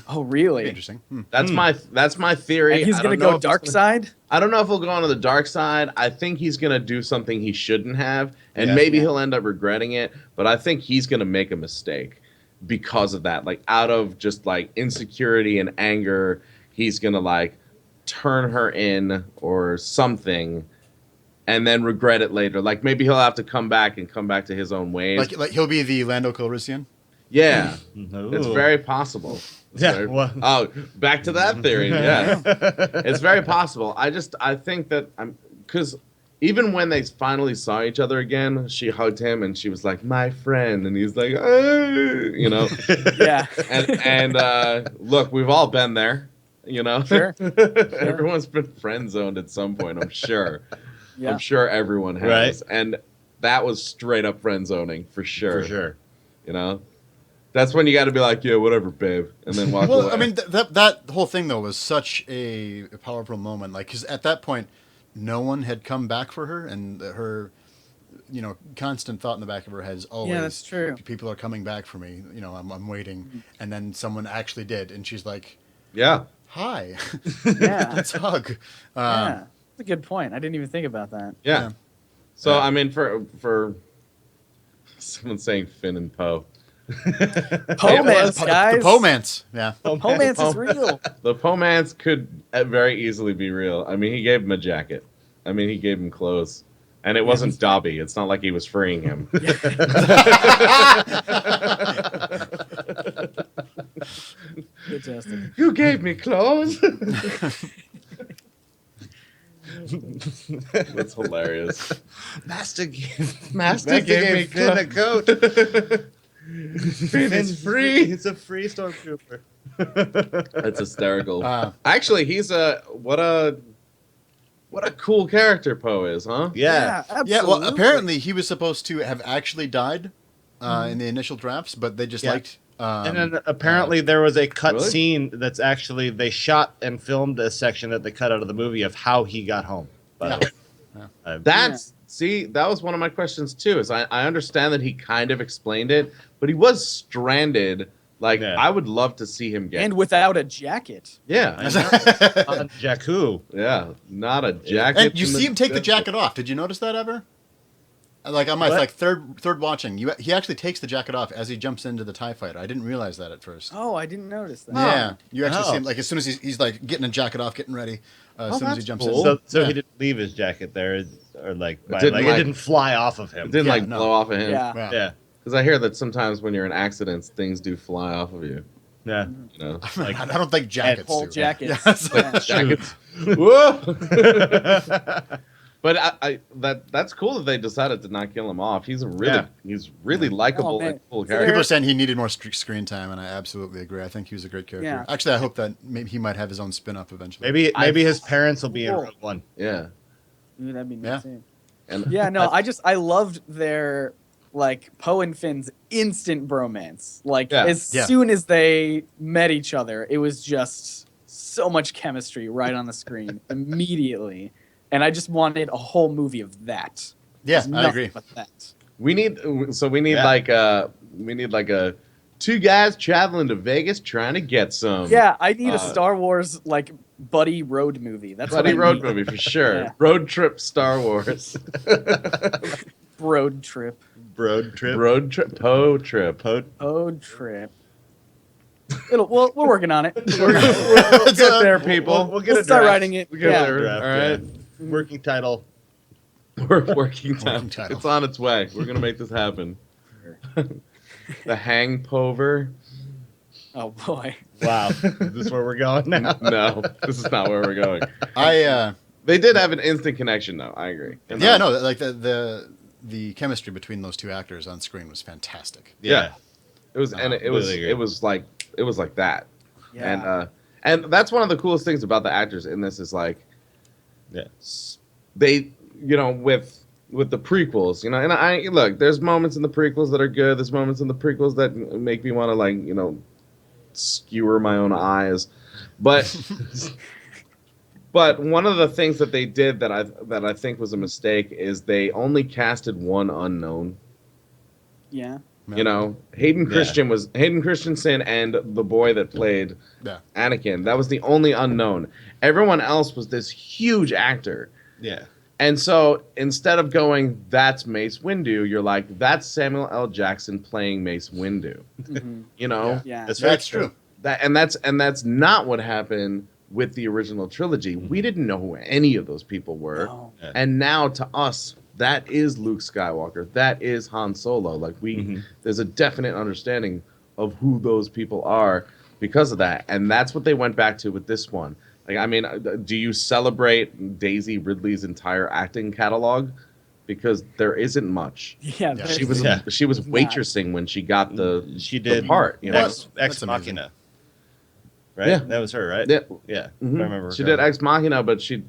Speaker 3: Oh, really?
Speaker 4: Interesting.
Speaker 1: That's my theory.
Speaker 3: And he's
Speaker 1: I
Speaker 3: gonna
Speaker 1: don't know
Speaker 3: go
Speaker 1: if
Speaker 3: dark
Speaker 1: it's
Speaker 3: side.
Speaker 1: I don't know if he'll go on to the dark side. I think he's going to do something he shouldn't have, and
Speaker 2: Yeah.
Speaker 1: maybe he'll end up regretting it. But I think he's going to make a mistake because of that. Like, out of just like insecurity and anger, he's going to like turn her in or something, and then regret it later. Like, maybe he'll have to come back to his own ways.
Speaker 4: Like he'll be the Lando Calrissian.
Speaker 1: Yeah,
Speaker 2: No.
Speaker 1: it's very possible. It's
Speaker 2: Yeah,
Speaker 1: very-
Speaker 2: well-
Speaker 1: Oh, back to that theory. Yeah, it's very possible. I think that because even when they finally saw each other again, she hugged him and she was like, "My friend," and he's like, you know.
Speaker 3: Yeah.
Speaker 1: and look, we've all been there, you know.
Speaker 3: Sure.
Speaker 1: Everyone's been friend zoned at some point. I'm sure.
Speaker 3: Yeah.
Speaker 1: I'm sure everyone has, and that was straight up friend zoning for sure.
Speaker 2: For sure.
Speaker 1: You know. That's when you got to be like, yeah, whatever, babe, and then walk
Speaker 4: Well,
Speaker 1: away.
Speaker 4: I mean, that whole thing though was such a powerful moment. Like, because at that point, no one had come back for her, and her, constant thought in the back of her head is always,
Speaker 3: Yeah, that's true.
Speaker 4: People are coming back for me. I'm waiting, and then someone actually did, and she's like,
Speaker 1: yeah.
Speaker 4: "Hi,
Speaker 3: Yeah.
Speaker 4: let's hug."
Speaker 3: Yeah. That's a good point. I didn't even think about that.
Speaker 1: Yeah.
Speaker 4: Yeah.
Speaker 1: So
Speaker 2: Yeah.
Speaker 1: I mean, for someone saying Finn and Poe,
Speaker 3: Pomance,
Speaker 4: The
Speaker 3: guys.
Speaker 4: Pomance. Yeah.
Speaker 3: Pomance is real.
Speaker 1: The Pomance could very easily be real. I mean, he gave him a jacket. I mean, he gave him clothes. And it wasn't Dobby. It's not like he was freeing him.
Speaker 3: Fantastic.
Speaker 1: You gave me clothes. That's hilarious.
Speaker 2: Master gave
Speaker 1: me
Speaker 2: Finn a coat.
Speaker 1: Finn's free.
Speaker 2: He's a free stormtrooper.
Speaker 1: That's hysterical. Actually, he's what a cool character Poe is, huh?
Speaker 2: Yeah.
Speaker 3: absolutely.
Speaker 4: Yeah, well, apparently he was supposed to have actually died in the initial drafts, but they just liked...
Speaker 2: and then apparently there was a cut
Speaker 1: Really?
Speaker 2: scene that's actually, they shot and filmed a section that they cut out of the movie of how he got home. By the way.
Speaker 1: See, that was one of my questions too. Is I understand that he kind of explained it, but he was stranded. Like I would love to see him get
Speaker 3: And without a jacket.
Speaker 1: yeah,
Speaker 2: on Jakku.
Speaker 1: yeah, not a jacket.
Speaker 4: And you see him take the jacket off. Did you notice that ever? Like on my like third watching, he actually takes the jacket off as he jumps into the TIE fighter. I didn't realize that at first.
Speaker 3: Oh, I didn't notice that.
Speaker 4: Yeah, you actually see him like as soon as he's like getting a jacket off, getting ready. As soon as he jumps in.
Speaker 2: So he didn't leave his jacket there, or like, it
Speaker 1: didn't,
Speaker 2: it didn't fly off of him.
Speaker 1: It didn't blow off of him.
Speaker 3: Yeah.
Speaker 2: Yeah.
Speaker 1: Because I hear that sometimes when you're in accidents, things do fly off of you.
Speaker 2: Yeah.
Speaker 1: You know,
Speaker 4: Like, I don't think jackets
Speaker 3: Whole
Speaker 4: do.
Speaker 3: jackets.
Speaker 4: Yeah.
Speaker 3: Yeah.
Speaker 1: jackets. Whoa! But that's cool that they decided to not kill him off. He's really likable
Speaker 3: man.
Speaker 1: and cool
Speaker 3: So
Speaker 1: character.
Speaker 4: People are saying he needed more screen time, and I absolutely agree. I think he was a great character.
Speaker 3: Yeah.
Speaker 4: Actually, I hope that maybe he might have his own spin-off eventually.
Speaker 2: Maybe his parents will be in Rogue One.
Speaker 1: Yeah.
Speaker 3: Ooh, that'd be
Speaker 4: Yeah.
Speaker 3: insane.
Speaker 1: And
Speaker 3: Yeah, no, I loved their like Poe and Finn's instant bromance. Like as soon as they met each other, it was just so much chemistry right on the screen immediately. And I just wanted a whole movie of that.
Speaker 4: Yeah,
Speaker 3: Just
Speaker 4: I agree.
Speaker 3: nothing but that.
Speaker 1: we need like a two guys traveling to Vegas trying to get some.
Speaker 3: Yeah, I need a Star Wars like buddy road movie. That's
Speaker 1: Buddy
Speaker 3: what I
Speaker 1: road
Speaker 3: need.
Speaker 1: movie for sure.
Speaker 3: Yeah.
Speaker 1: Road trip Star Wars.
Speaker 3: Road trip.
Speaker 2: Road trip.
Speaker 1: Road trip. Poe trip.
Speaker 3: Road trip. We're working on it.
Speaker 1: We'll get there, people.
Speaker 2: We'll get
Speaker 3: We'll
Speaker 2: a
Speaker 3: start
Speaker 2: draft.
Speaker 3: wring it.
Speaker 1: We'll get
Speaker 3: Yeah.
Speaker 1: there.
Speaker 2: Draft,
Speaker 1: All right.
Speaker 2: Working title.
Speaker 1: Working time.
Speaker 4: title.
Speaker 1: It's on its way. We're gonna make this happen. The Hangpover.
Speaker 3: Oh boy.
Speaker 2: Wow. Is this where we're going now?
Speaker 1: No, this is not where we're going. They did have an instant connection, though. I agree. And
Speaker 4: Yeah, no, like the chemistry between those two actors on screen was fantastic.
Speaker 1: Yeah. It was, and it was,
Speaker 2: agree.
Speaker 1: it was like that.
Speaker 3: Yeah.
Speaker 1: And that's one of the coolest things about the actors in this is like,
Speaker 2: Yeah.
Speaker 1: they, with the prequels, and I look, there's moments in the prequels that are good. There's moments in the prequels that make me want to skewer my own eyes, but but one of the things that they did that I think was a mistake is they only casted one unknown.
Speaker 3: Yeah.
Speaker 1: Hayden Christensen and the boy that played Anakin. That was the only unknown. Everyone else was this huge actor.
Speaker 2: Yeah.
Speaker 1: And so instead of going, that's Mace Windu, you're like, that's Samuel L. Jackson playing Mace Windu.
Speaker 3: Mhm. Yeah.
Speaker 2: That's true.
Speaker 1: That's not what happened with the original trilogy. We didn't know who any of those people were.
Speaker 3: No.
Speaker 2: Yeah.
Speaker 1: And now to us, that is Luke Skywalker. That is Han Solo. Like there's a definite understanding of who those people are because of that. And that's what they went back to with this one. Like, I mean, do you celebrate Daisy Ridley's entire acting catalog? Because there isn't much.
Speaker 3: Yeah.
Speaker 4: Yeah.
Speaker 1: She was waitressing when she got the part.
Speaker 2: Ex
Speaker 4: That's amazing.
Speaker 2: Machina. Right?
Speaker 1: Yeah.
Speaker 2: That was her, right?
Speaker 1: Yeah.
Speaker 2: Yeah.
Speaker 1: Mhm.
Speaker 2: If I remember.
Speaker 1: She did Ex Machina, but she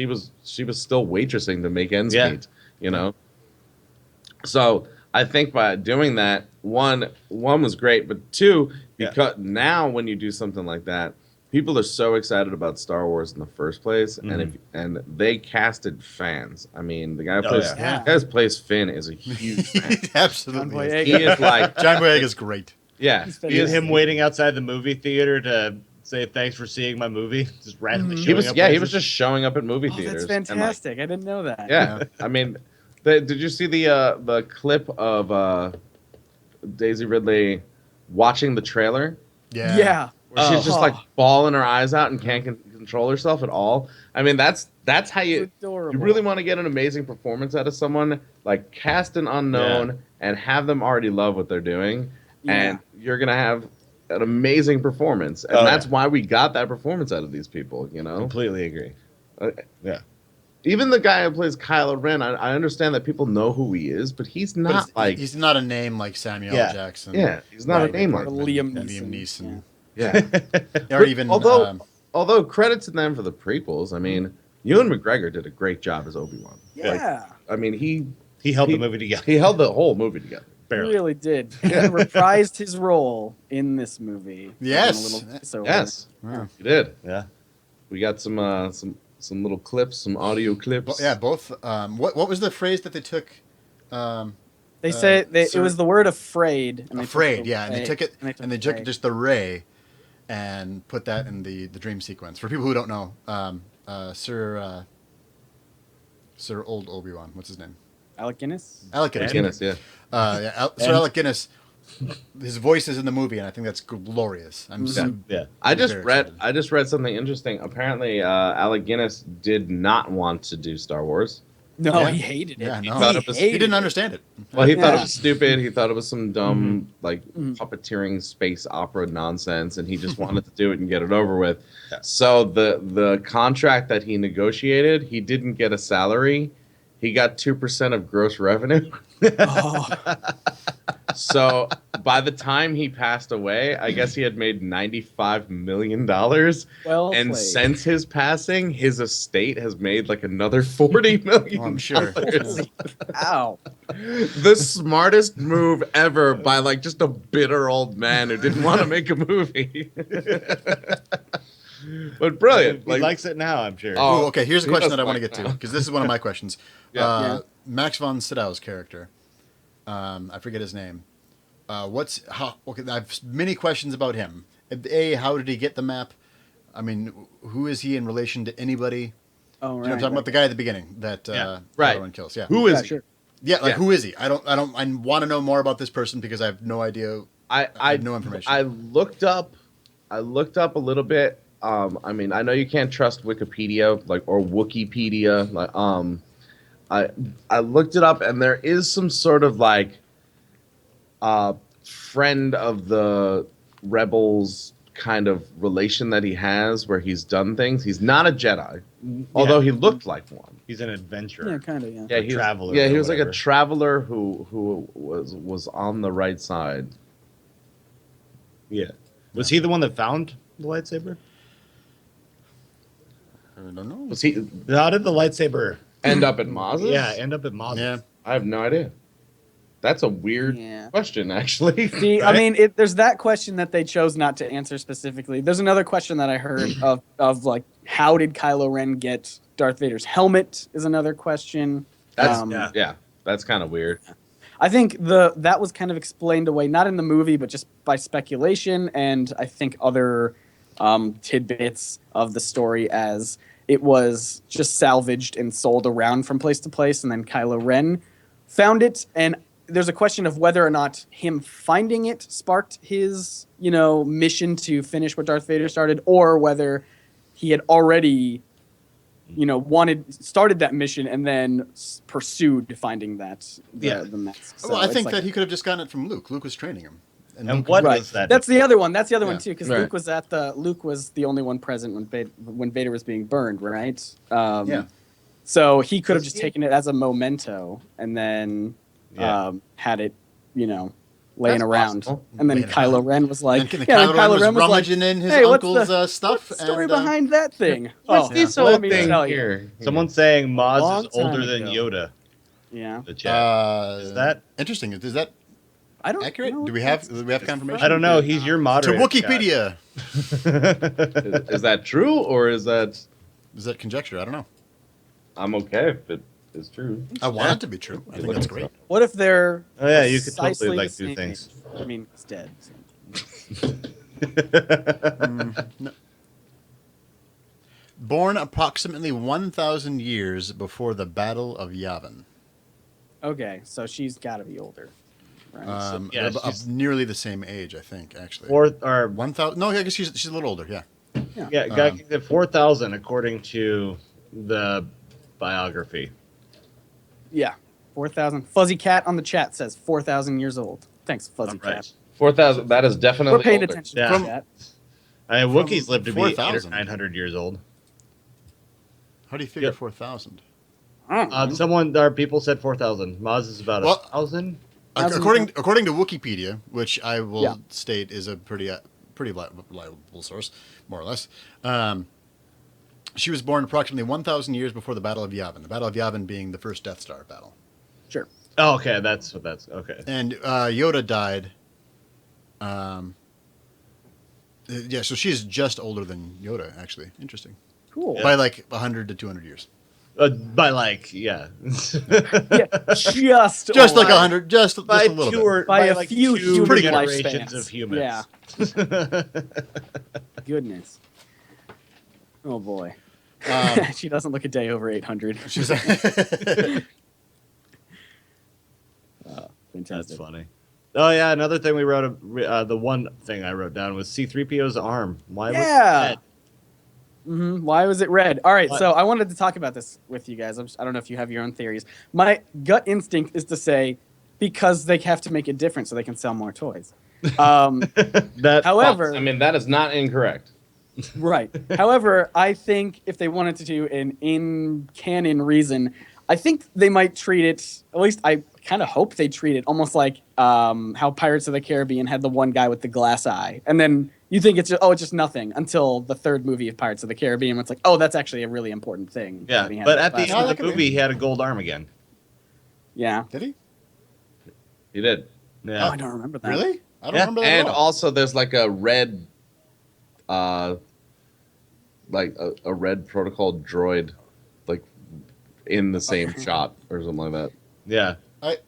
Speaker 1: was still waitressing to make ends meet. So I think by doing that, one was great, but two, because now when you do something like that, people are so excited about Star Wars in the first place, and they casted fans. I mean, the guy who plays Finn is a huge fan.
Speaker 4: Absolutely.
Speaker 3: John Boyega.
Speaker 1: He is like,
Speaker 4: John Boyega is great.
Speaker 1: yeah,
Speaker 3: He's
Speaker 1: he is,
Speaker 2: him waiting outside the movie theater to say thanks for seeing my movie, just randomly showing
Speaker 1: he was
Speaker 2: up.
Speaker 1: he
Speaker 2: places.
Speaker 1: was just showing up at movie
Speaker 3: Oh,
Speaker 1: theaters.
Speaker 3: that's
Speaker 1: and, like,
Speaker 3: fantastic. I didn't know that.
Speaker 1: yeah, I mean, did you see the clip of Daisy Ridley watching the trailer,
Speaker 3: Yeah.
Speaker 1: where she's just like
Speaker 3: Oh.
Speaker 1: bawling her eyes out and can't control herself at all. I mean, that's how you
Speaker 3: It's adorable.
Speaker 1: you really want to get an amazing performance out of someone. Like, cast an unknown and have them already love what they're doing, and you're gonna have an amazing performance. And that's why we got that performance out of these people. You know,
Speaker 2: Completely agree. Yeah.
Speaker 1: even the guy who plays Kylo Ren, I understand that people know who he is, but he's not
Speaker 4: he's not a name like Samuel L. Jackson.
Speaker 1: Yeah, he's not a name like
Speaker 3: Or
Speaker 1: that.
Speaker 3: Liam
Speaker 4: Neeson.
Speaker 1: Yeah.
Speaker 4: Or even
Speaker 1: Although credit to them for the prequels, I mean, Ewan McGregor did a great job as Obi-Wan.
Speaker 3: Yeah.
Speaker 1: I mean,
Speaker 2: He held the movie together.
Speaker 1: he held the whole movie together.
Speaker 3: He really did. He reprised his role in this movie.
Speaker 4: Yes.
Speaker 1: Yes,
Speaker 4: Wow.
Speaker 1: he did.
Speaker 2: Yeah.
Speaker 1: We got some little clips, some audio clips.
Speaker 4: Both. What was the phrase that they took?
Speaker 3: They say it was the word afraid. And
Speaker 4: Afraid, and they took it,
Speaker 3: and
Speaker 4: they took just the ray, and put that in the dream sequence. For people who don't know, Sir Old Obi-Wan, what's his name?
Speaker 3: Alec Guinness.
Speaker 4: Alec Guinness.
Speaker 1: Guinness, yeah.
Speaker 4: Sir Alec Guinness. His voice is in the movie, and I think that's glorious.
Speaker 1: I just read something interesting. Apparently, Alec Guinness did not want to do Star Wars.
Speaker 3: No, he hated it.
Speaker 4: Yeah, no. He didn't understand it.
Speaker 1: Well, he thought it was stupid. He thought it was some dumb, puppeteering space opera nonsense, and he just wanted to do it and get it over with. Yeah. So the contract that he negotiated, he didn't get a salary. He got 2% of gross revenue. So by the time he passed away, I guess he had made $95 million.
Speaker 3: Well
Speaker 1: and
Speaker 3: played.
Speaker 1: since his passing, his estate has made like another $40 million.
Speaker 4: I'm sure.
Speaker 3: Ow.
Speaker 1: The smartest move ever by like just a bitter old man who didn't want to make a movie. But brilliant.
Speaker 2: He likes it now, I'm sure.
Speaker 4: Oh, okay. Here's a
Speaker 1: He
Speaker 4: question
Speaker 1: does
Speaker 4: that I want to
Speaker 1: like
Speaker 4: get to,
Speaker 1: now.
Speaker 4: because this is one of my questions.
Speaker 1: Yeah.
Speaker 4: Max von Sydow's character, I forget his name. Okay, I have many questions about him. A, how did he get the map? I mean, who is he in relation to anybody?
Speaker 3: Oh, right.
Speaker 4: You know what I'm talking about? The guy at the beginning that everyone kills. Yeah.
Speaker 1: Who is he?
Speaker 3: Sure.
Speaker 4: Yeah, who is he? I want to know more about this person because I have no idea. I have no information.
Speaker 1: I looked up a little bit. I mean, I know you can't trust Wikipedia or Wikipedia. I looked it up, and there is some sort of friend of the rebels kind of relation that he has, where he's done things. He's not a Jedi, although he looked like one.
Speaker 2: He's an adventurer.
Speaker 3: Yeah, kind of.
Speaker 1: Yeah,
Speaker 2: a traveler.
Speaker 1: Yeah, he was
Speaker 2: whatever.
Speaker 1: like a traveler who was on the right side.
Speaker 2: Yeah. Was he the one that found the lightsaber?
Speaker 4: I don't know.
Speaker 1: Was he
Speaker 2: How did the lightsaber
Speaker 1: end up at Maz's?
Speaker 2: Yeah, end up at Maz?
Speaker 4: Yeah.
Speaker 1: I have no idea. That's a weird question, actually.
Speaker 3: See,
Speaker 1: Right?
Speaker 3: I mean, there's that question that they chose not to answer specifically. There's another question that I heard of like, how did Kylo Ren get Darth Vader's helmet? Is another question.
Speaker 1: That's that's kind of weird.
Speaker 3: I think that was kind of explained away, not in the movie, but just by speculation, and I think other tidbits of the story, as it was just salvaged and sold around from place to place, and then Kylo Ren found it. And there's a question of whether or not him finding it sparked his, mission to finish what Darth Vader started, or whether he had already, started that mission and then pursued finding the mask. So
Speaker 4: Well, I think that he could have just gotten it from Luke. Luke was training him.
Speaker 2: And what was that?
Speaker 3: That's the other one. That's the other one too, because
Speaker 1: Right.
Speaker 3: Luke was the only one present when Vader was being burned, right?
Speaker 4: Yeah.
Speaker 3: So he could have just taken it as a memento and then had it, laying
Speaker 1: That's
Speaker 3: around.
Speaker 1: possible.
Speaker 3: And then
Speaker 4: Laying
Speaker 3: Kylo
Speaker 4: around.
Speaker 3: Ren was like,
Speaker 4: And Kylo Ren was rummaging in his
Speaker 3: "Hey, what's
Speaker 4: uncle's
Speaker 3: the-
Speaker 4: stuff.
Speaker 3: What's the story
Speaker 4: and,
Speaker 3: behind that thing?
Speaker 1: What's this
Speaker 3: let
Speaker 1: old
Speaker 3: me
Speaker 1: thing
Speaker 3: tell you.
Speaker 1: here?
Speaker 2: Someone's saying Maz
Speaker 3: Long
Speaker 2: is older
Speaker 3: time
Speaker 2: than
Speaker 3: ago.
Speaker 2: Yoda.
Speaker 3: Yeah.
Speaker 2: The chat. Is that
Speaker 4: interesting? Is that
Speaker 3: I don't
Speaker 4: accurate?
Speaker 3: know
Speaker 4: Do
Speaker 3: if
Speaker 4: we have
Speaker 3: that's-
Speaker 4: confirmation?
Speaker 2: I don't know. He's your
Speaker 4: To
Speaker 2: moderator.
Speaker 4: Wikipedia.
Speaker 1: Is that true, or is that?
Speaker 4: Is that conjecture? I don't know.
Speaker 1: I'm okay if it is true.
Speaker 4: I want it to be true. I think that's great.
Speaker 3: What if they're
Speaker 2: Oh yeah, you could
Speaker 3: precisely
Speaker 2: totally
Speaker 3: the
Speaker 2: do
Speaker 3: same
Speaker 2: things.
Speaker 3: age? I mean, he's dead. So.
Speaker 4: No. Born approximately 1,000 years before the Battle of Yavin.
Speaker 3: Okay, so she's got to be older. Right.
Speaker 2: Yeah,
Speaker 4: they're
Speaker 2: she's-
Speaker 4: nearly the same age, I think. Actually,
Speaker 2: Fourth or
Speaker 4: 1,000. No, I guess she's a little older. Yeah.
Speaker 2: yeah, got 4,000 according to the biography.
Speaker 3: Yeah, 4,000. Fuzzy Cat on the chat says 4,000 years old. Thanks, Fuzzy
Speaker 2: All right.
Speaker 3: Cat.
Speaker 1: 4,000. That is definitely
Speaker 3: We're paying
Speaker 1: older.
Speaker 3: attention
Speaker 2: Yeah.
Speaker 3: to the chat.
Speaker 2: I mean, Wookiees live to be
Speaker 4: 4,000.
Speaker 2: 900 years old.
Speaker 4: How do you figure
Speaker 2: Yep.
Speaker 4: 4,000?
Speaker 3: I don't know.
Speaker 2: Our people said 4,000. Maz is about
Speaker 4: Well-
Speaker 2: 1,000.
Speaker 4: According to Wikipedia, which I will
Speaker 3: Yeah.
Speaker 4: state is a pretty reliable source, more or less. She was born approximately 1,000 years before the Battle of Yavin. The Battle of Yavin being the first Death Star battle.
Speaker 3: Sure.
Speaker 2: Oh, okay, that's okay.
Speaker 4: And Yoda died. Yeah, so she's just older than Yoda, actually. Interesting.
Speaker 3: Cool.
Speaker 4: By like 100 to 200 years.
Speaker 2: By like, yeah,
Speaker 3: Yeah, just
Speaker 4: Just like
Speaker 3: over.
Speaker 4: 100, just a
Speaker 2: by
Speaker 4: little
Speaker 2: two
Speaker 4: bit.
Speaker 2: or
Speaker 3: By a
Speaker 2: like
Speaker 3: few
Speaker 2: two
Speaker 3: human
Speaker 4: Pretty
Speaker 2: generations
Speaker 3: lifespans.
Speaker 2: of humans.
Speaker 3: Yeah. Goodness. Oh boy. She doesn't look a day over 800.
Speaker 4: She's
Speaker 3: Fantastic.
Speaker 2: That's funny. Oh yeah, another thing we wrote. The one thing I wrote down was C-3PO's arm. Why? Was it
Speaker 3: Yeah.
Speaker 2: red?
Speaker 3: Why was it red? All right,
Speaker 2: What?
Speaker 3: so I wanted to talk about this with you guys. I don't know if you have your own theories. My gut instinct is to say because they have to make it different so they can sell more toys.
Speaker 2: That
Speaker 3: However,
Speaker 1: I mean, that is not incorrect.
Speaker 3: right. However, I think if they wanted to do an in-canon reason, I think they might treat it, at least I kind of hope they treat it almost like how Pirates of the Caribbean had the one guy with the glass eye. And then you think it's just nothing until the third movie of Pirates of the Caribbean when it's like, oh, that's actually a really important thing.
Speaker 2: yeah,
Speaker 3: that he had
Speaker 2: but
Speaker 3: the
Speaker 2: at the
Speaker 3: glass
Speaker 2: end
Speaker 3: eye.
Speaker 2: of
Speaker 4: that
Speaker 2: the
Speaker 4: could be.
Speaker 2: movie, he had a gold arm again.
Speaker 3: Yeah.
Speaker 4: Did he?
Speaker 1: He did.
Speaker 2: Yeah.
Speaker 3: Oh, I don't remember that.
Speaker 4: Really? I don't
Speaker 2: Yeah,
Speaker 4: remember that
Speaker 1: And
Speaker 4: at all.
Speaker 1: also, there's like a red, like a red protocol droid, like in the same shot or something like that.
Speaker 2: Yeah.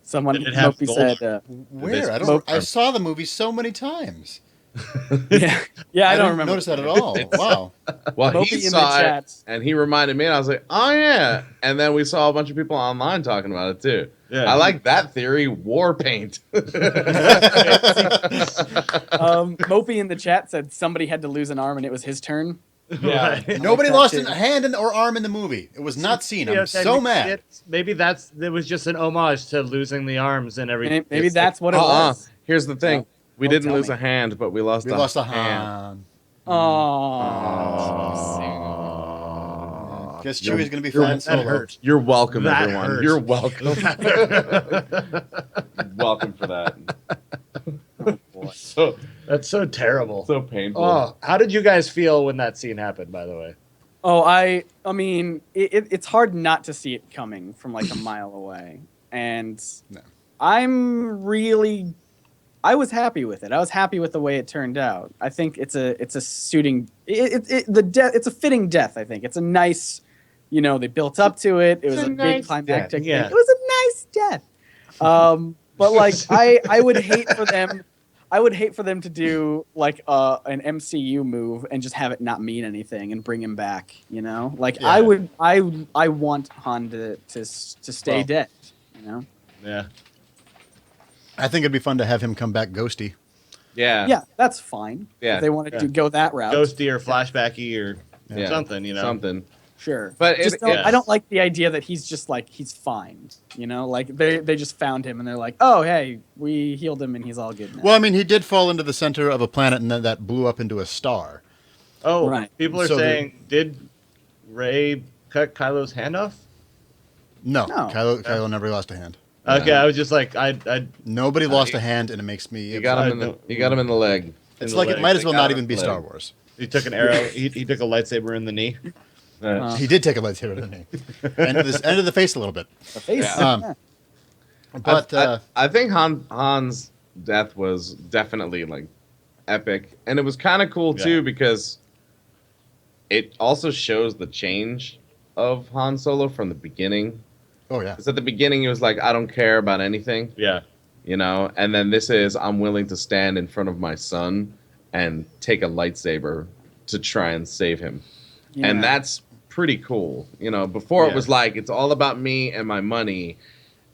Speaker 3: Someone
Speaker 2: Did it have
Speaker 3: Mopey
Speaker 2: gold?
Speaker 3: said,
Speaker 4: Where?
Speaker 3: Smoke
Speaker 4: I saw the movie so many times.
Speaker 3: yeah, I don't
Speaker 4: didn't
Speaker 3: remember.
Speaker 4: notice that at all. Wow.
Speaker 1: Well,
Speaker 3: Mopey
Speaker 1: he
Speaker 3: in the
Speaker 1: saw it,
Speaker 3: chat.
Speaker 1: and he reminded me, and I was like, "Oh yeah!" And then we saw a bunch of people online talking about it too.
Speaker 2: Yeah.
Speaker 1: I like that theory. War paint.
Speaker 3: Mopey in the chat said somebody had to lose an arm and it was his turn.
Speaker 1: Yeah.
Speaker 2: Right.
Speaker 4: Nobody
Speaker 3: that
Speaker 4: lost
Speaker 3: too.
Speaker 4: a hand or arm in the movie. It was not seen. I'm
Speaker 2: Yeah,
Speaker 4: so mad.
Speaker 2: Maybe it was just an homage to losing the arms and everything.
Speaker 3: Maybe
Speaker 2: It's
Speaker 3: that's what it
Speaker 1: Uh-uh.
Speaker 3: was.
Speaker 1: Here's the thing: we
Speaker 3: Don't
Speaker 1: didn't
Speaker 3: tell
Speaker 1: lose
Speaker 3: me.
Speaker 1: a hand, but we lost.
Speaker 4: We lost a hand.
Speaker 3: Oh.
Speaker 4: Guess Chewie's going to be
Speaker 1: You're-
Speaker 4: flying
Speaker 2: that
Speaker 4: solo.
Speaker 2: hurt.
Speaker 1: You're welcome,
Speaker 2: That
Speaker 1: everyone.
Speaker 2: hurts.
Speaker 1: You're welcome. Welcome for that. So
Speaker 2: That's so terrible.
Speaker 1: so painful.
Speaker 2: Oh, how did you guys feel when that scene happened? By the way.
Speaker 3: Oh, I mean, it's hard not to see it coming from like a mile away, and
Speaker 4: No.
Speaker 3: I was happy with it. I was happy with the way it turned out. I think it's a suiting. It's a fitting death. I think it's a nice. They built up to it. It was
Speaker 2: It's
Speaker 3: a
Speaker 2: a
Speaker 3: big
Speaker 2: nice
Speaker 3: climactic
Speaker 2: death, yeah.
Speaker 3: thing. It was a nice death. But like I would hate for them. I would hate for them to do like an MCU move and just have it not mean anything and bring him back. Like
Speaker 4: Yeah.
Speaker 3: I want Han to stay
Speaker 2: Well.
Speaker 3: dead.
Speaker 2: Yeah.
Speaker 4: I think it'd be fun to have him come back ghosty.
Speaker 1: Yeah.
Speaker 3: Yeah, that's fine.
Speaker 1: Yeah.
Speaker 3: If they wanted to go that route,
Speaker 2: Ghosty or flashbacky or
Speaker 1: Yeah.
Speaker 2: something.
Speaker 1: Something.
Speaker 3: sure.
Speaker 1: But
Speaker 3: Just
Speaker 1: it-
Speaker 3: don't-
Speaker 1: yeah.
Speaker 3: I don't like the idea that he's just like he's fine. Like they just found him and they're like, oh hey, we healed him and he's all good now.
Speaker 4: Well, I mean, he did fall into the center of a planet and then that blew up into a star.
Speaker 2: Oh,
Speaker 3: Right.
Speaker 2: people are
Speaker 4: So
Speaker 2: saying, did Ray cut Kylo's hand off?
Speaker 4: No,
Speaker 3: No.
Speaker 4: Kylo never lost a hand.
Speaker 2: Okay, I was just like, I
Speaker 4: Nobody lost a hand, and it makes me.
Speaker 1: You got him in the. You got him in the leg.
Speaker 4: It's
Speaker 2: in
Speaker 4: like
Speaker 2: the
Speaker 4: it
Speaker 2: leg.
Speaker 4: might as well
Speaker 1: They got
Speaker 4: not
Speaker 1: him
Speaker 4: even be
Speaker 1: in the
Speaker 4: Star
Speaker 1: leg.
Speaker 4: Wars.
Speaker 2: he took an arrow. he took a lightsaber in the knee.
Speaker 4: He did take a lightsaber, didn't he? End of the face a little bit.
Speaker 3: the face.
Speaker 1: Yeah.
Speaker 3: Yeah.
Speaker 4: But
Speaker 1: I think Han's death was definitely like epic, and it was kind of cool
Speaker 2: Yeah.
Speaker 1: too because it also shows the change of Han Solo from the beginning.
Speaker 4: oh yeah,
Speaker 1: Because at the beginning, he was like, "I don't care about anything,"
Speaker 2: Yeah.
Speaker 1: and then this is, "I'm willing to stand in front of my son and take a lightsaber to try and save him," and
Speaker 3: Yeah.
Speaker 1: that's pretty cool. Before it
Speaker 2: Yeah.
Speaker 1: was like, "It's all about me and my money."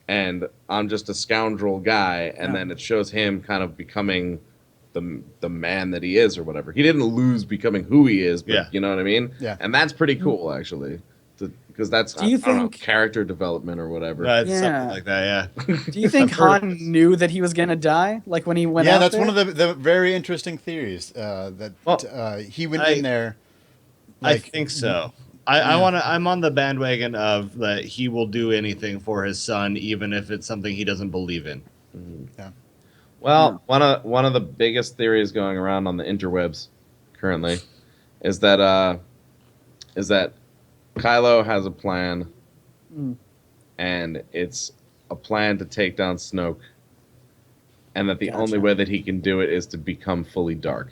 Speaker 1: and I'm just a scoundrel guy, and then it shows him kind of becoming the man that he is or whatever. He didn't lose becoming who he is, but you know what I mean?
Speaker 4: Yeah.
Speaker 1: And that's pretty cool, actually, because that's
Speaker 3: Do you
Speaker 1: I don't know,
Speaker 3: think
Speaker 1: character development or whatever.
Speaker 2: Something like that, yeah.
Speaker 3: Do you think Han knew that he was gonna die? Like when he went out
Speaker 4: Yeah, that's
Speaker 3: there?
Speaker 4: one of the very interesting theories. He went in there.
Speaker 2: I think so. I'm on the bandwagon of that he will do anything for his son, even if it's something he doesn't believe in.
Speaker 4: Yeah.
Speaker 1: Well, one of the biggest theories going around on the interwebs currently is that Kylo has a plan, and it's a plan to take down Snoke, and that the only way that he can do it is to become fully dark.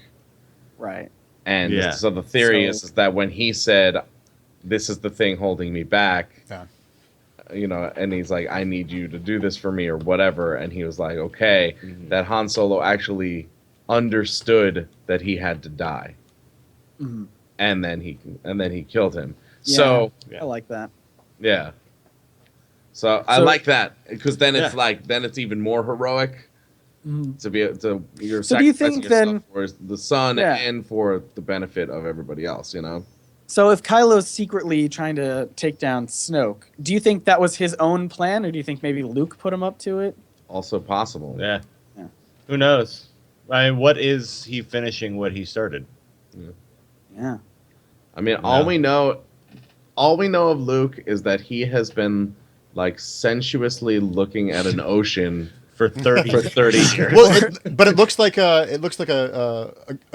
Speaker 3: Right.
Speaker 1: And so the theory is that when he said, "This is the thing holding me back," and he's like, "I need you to do this for me," or whatever, and he was like, "Okay," that Han Solo actually understood that he had to die, and then he killed him.
Speaker 3: Yeah,
Speaker 1: So
Speaker 3: I like that.
Speaker 1: yeah. So I like that because then it's then it's even more heroic to be you're
Speaker 3: So do you
Speaker 1: sacrificing
Speaker 3: think
Speaker 1: yourself
Speaker 3: then
Speaker 1: for the son and for the benefit of everybody else, you know?
Speaker 3: So if Kylo's secretly trying to take down Snoke, do you think that was his own plan, or do you think maybe Luke put him up to it?
Speaker 1: Also possible.
Speaker 2: Yeah. Who knows? I mean, what is he finishing what he started?
Speaker 3: Yeah.
Speaker 1: I mean, all we know of Luke is that he has been like sensuously looking at an ocean
Speaker 2: For 30
Speaker 1: years.
Speaker 4: Well, but it looks like a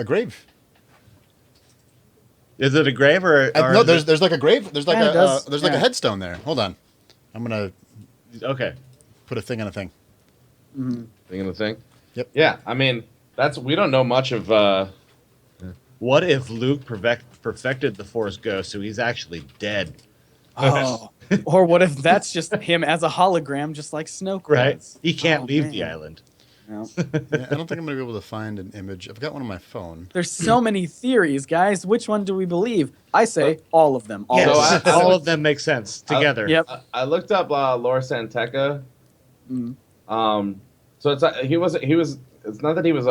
Speaker 4: grave.
Speaker 2: Is it a grave or
Speaker 4: No, there's like a grave. There's like
Speaker 3: a
Speaker 4: a headstone there. Hold on, I'm gonna put a thing on a thing.
Speaker 1: Thing of the thing.
Speaker 4: Yep.
Speaker 1: Yeah, I mean we don't know much of.
Speaker 2: What if Luke perfected the Force Ghost, so he's actually dead?
Speaker 3: Oh. Or what if that's just him as a hologram, just like Snoke was?
Speaker 2: He can't leave the island.
Speaker 3: No.
Speaker 4: Yeah, I don't think I'm gonna be able to find an image. I've got one on my phone.
Speaker 3: There's so many theories, guys. Which one do we believe? I say all of them.
Speaker 2: Yes,
Speaker 1: So
Speaker 2: all of them make sense together.
Speaker 3: Yep.
Speaker 1: I looked up Lor Santeca. So he was. It's not that he was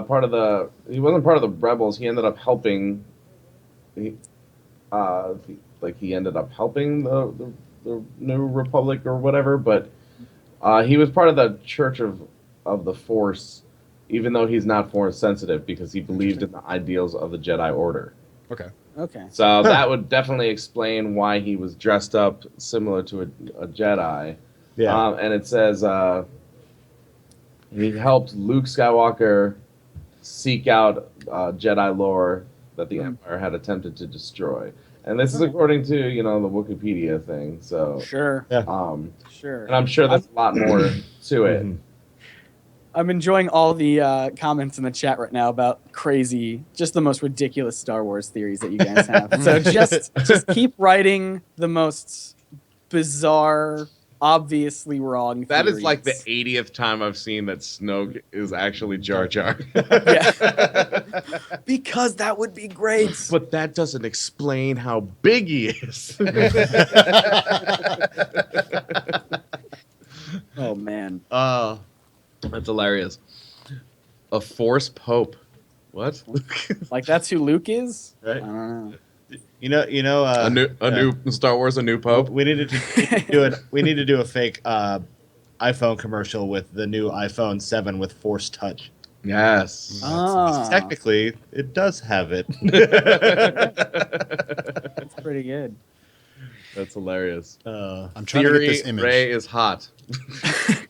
Speaker 1: part of the. He wasn't part of the rebels. He ended up helping. He ended up helping the New Republic or whatever. But he was part of the Church of the Force, even though he's not Force sensitive because he believed in the ideals of the Jedi Order.
Speaker 4: Okay.
Speaker 1: So that would definitely explain why he was dressed up similar to a Jedi.
Speaker 2: Yeah.
Speaker 1: And it says he helped Luke Skywalker seek out Jedi lore that the Empire had attempted to destroy. And this is according to, the Wikipedia thing. So
Speaker 3: Sure.
Speaker 1: Sure. And I'm sure there's a lot more to it.
Speaker 3: I'm enjoying all the comments in the chat right now about just the most ridiculous Star Wars theories that you guys have. So just keep writing the most bizarre, obviously wrong
Speaker 1: That
Speaker 3: theories.
Speaker 1: is like the 80th time I've seen that Snoke is actually Jar Jar.
Speaker 3: Yeah. Because that would be great.
Speaker 1: But that doesn't explain how big he is.
Speaker 3: Oh, man.
Speaker 1: That's hilarious. A Force Pope. What?
Speaker 3: Like that's who Luke is?
Speaker 2: Right.
Speaker 3: I don't know.
Speaker 1: A new Star Wars, a new Pope.
Speaker 2: We needed to do it. We need to do a fake iPhone commercial with the new iPhone 7 with Force Touch.
Speaker 1: Yes.
Speaker 2: Technically, it does have it.
Speaker 3: That's pretty good.
Speaker 1: That's hilarious.
Speaker 4: I'm trying to get this image.
Speaker 1: Ray is hot.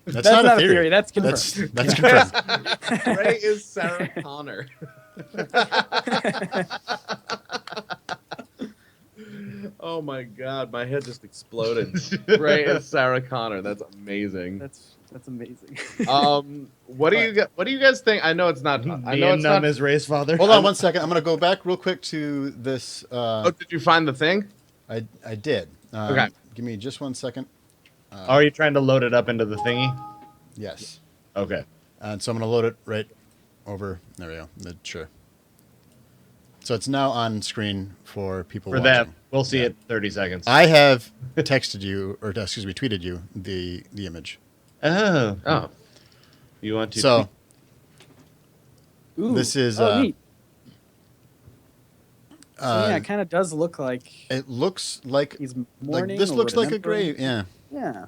Speaker 4: That's not a theory.
Speaker 3: That's confirmed.
Speaker 4: That's confirmed.
Speaker 1: Ray is Sarah Connor. Oh my god, my head just exploded. Ray is Sarah Connor. That's amazing.
Speaker 3: That's amazing.
Speaker 1: What do you guys think? I know it's not. I know it's not
Speaker 2: as Ray's father.
Speaker 4: Hold on 1 second. I'm gonna go back real quick to this.
Speaker 1: Did you find the thing?
Speaker 4: I did.
Speaker 1: Okay.
Speaker 4: Give me just 1 second.
Speaker 2: Are you trying to load it up into the thingy?
Speaker 4: Yes.
Speaker 2: Okay.
Speaker 4: And so I'm gonna load it right over. There we go. Sure. So it's now on screen for people
Speaker 2: For
Speaker 4: watching.
Speaker 2: them, we'll see it in 30 seconds.
Speaker 4: I have texted you, or excuse me, tweeted you the image.
Speaker 2: Oh.
Speaker 1: Oh,
Speaker 2: You want to?
Speaker 4: So
Speaker 3: Ooh.
Speaker 4: this is
Speaker 3: neat. So yeah,
Speaker 4: uh,
Speaker 3: it kind of does look like
Speaker 4: it looks like
Speaker 3: he's mourning.
Speaker 4: this
Speaker 3: or
Speaker 4: looks like a
Speaker 3: remembering.
Speaker 4: grave. Yeah.
Speaker 3: Yeah.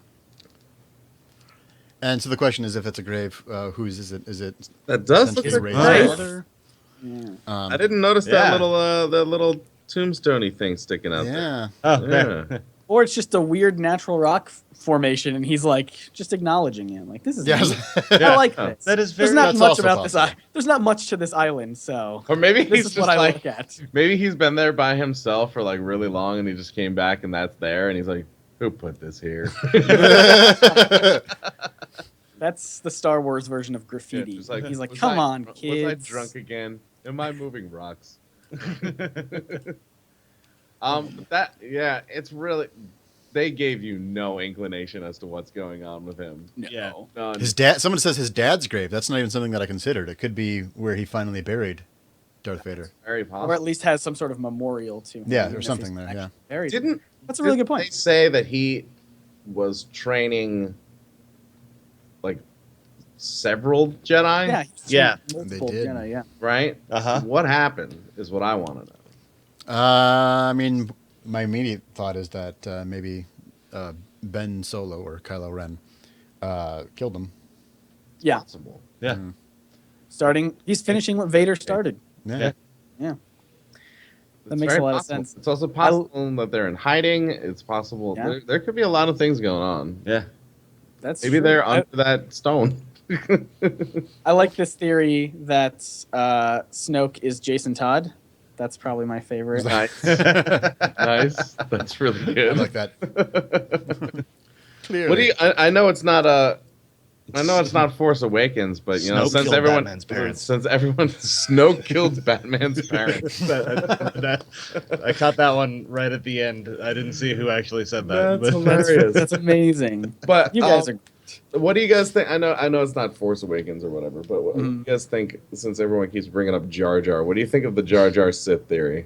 Speaker 4: And so the question is, if it's a grave, whose is it? Is it
Speaker 1: that does look
Speaker 4: essentially
Speaker 1: like
Speaker 4: Ray's
Speaker 2: Ray.
Speaker 4: father?
Speaker 3: Yeah.
Speaker 1: I didn't notice
Speaker 2: Yeah.
Speaker 1: that little tombstone-y thing sticking out there.
Speaker 4: Yeah.
Speaker 2: Oh,
Speaker 1: Yeah.
Speaker 2: yeah.
Speaker 3: Or it's just a weird natural rock formation, and he's like just acknowledging it. Like, this is
Speaker 4: Yes.
Speaker 3: neat. I like
Speaker 1: Yeah.
Speaker 3: this.
Speaker 2: That is very.
Speaker 3: There's not
Speaker 4: That's
Speaker 3: much
Speaker 4: also
Speaker 3: about this.
Speaker 4: possible.
Speaker 3: There's not much to this island, so
Speaker 1: Or maybe
Speaker 3: this
Speaker 1: he's
Speaker 3: is
Speaker 1: just
Speaker 3: what I
Speaker 1: like,
Speaker 3: look at.
Speaker 1: maybe he's been there by himself for like really long, and he just came back, and that's there, and he's like, "Who put this here?"
Speaker 3: That's the Star Wars version of graffiti.
Speaker 1: Yeah, just
Speaker 3: He's like,
Speaker 1: "Was
Speaker 3: come
Speaker 1: I-
Speaker 3: on, kids.
Speaker 1: Was I drunk again? Am I moving rocks? It's really. They gave you no inclination as to what's going on with him.
Speaker 3: No.
Speaker 2: Yeah.
Speaker 1: None.
Speaker 4: His dad. Someone says his dad's grave. That's not even something that I considered. It could be where he finally buried Darth Vader.
Speaker 1: Very
Speaker 3: Or
Speaker 1: possible.
Speaker 3: at least has some sort of memorial to him.
Speaker 4: Yeah,
Speaker 3: even
Speaker 4: or
Speaker 3: if
Speaker 4: something
Speaker 3: he's
Speaker 4: there,
Speaker 3: actually
Speaker 4: yeah.
Speaker 3: buried.
Speaker 1: Didn't
Speaker 3: That's a really good
Speaker 1: They
Speaker 3: point.
Speaker 1: say that he was training like several Jedi,
Speaker 3: Yeah. he's
Speaker 2: Yeah.
Speaker 3: multiple
Speaker 4: They did.
Speaker 3: Jedi, yeah.
Speaker 1: right?
Speaker 2: Uh-huh.
Speaker 1: What happened is what I want to know.
Speaker 4: I mean, my immediate thought is that maybe Ben Solo or Kylo Ren killed him.
Speaker 3: Yeah.
Speaker 1: Possible.
Speaker 2: Yeah.
Speaker 3: He's finishing what Vader started.
Speaker 4: Yeah.
Speaker 3: Yeah. That
Speaker 1: It's
Speaker 3: makes
Speaker 1: very
Speaker 3: a lot of
Speaker 1: possible.
Speaker 3: sense.
Speaker 1: It's also possible that they're in hiding. It's possible
Speaker 3: Yeah.
Speaker 1: there could be a lot of things going on.
Speaker 2: Yeah.
Speaker 3: That's
Speaker 1: Maybe
Speaker 3: true.
Speaker 1: they're under that stone.
Speaker 3: I like this theory that Snoke is Jason Todd. That's probably my favorite.
Speaker 1: Nice. Nice. That's really
Speaker 4: I
Speaker 1: good.
Speaker 4: like that. Clearly.
Speaker 1: What do you? I know it's not I know it's not Force Awakens, but you know,
Speaker 2: Snoke
Speaker 1: since
Speaker 2: killed
Speaker 1: everyone,
Speaker 2: Batman's parents.
Speaker 1: Snoke killed Batman's parents.
Speaker 2: I caught that one right at the end. I didn't see who actually said that.
Speaker 1: That's
Speaker 2: but-
Speaker 1: hilarious.
Speaker 3: That's amazing.
Speaker 1: But
Speaker 3: You guys are.
Speaker 1: what do you guys think? I know it's not Force Awakens or whatever, but what do you
Speaker 3: Mhm.
Speaker 1: guys think? Since everyone keeps bringing up Jar Jar, what do you think of the Jar Jar Sith theory?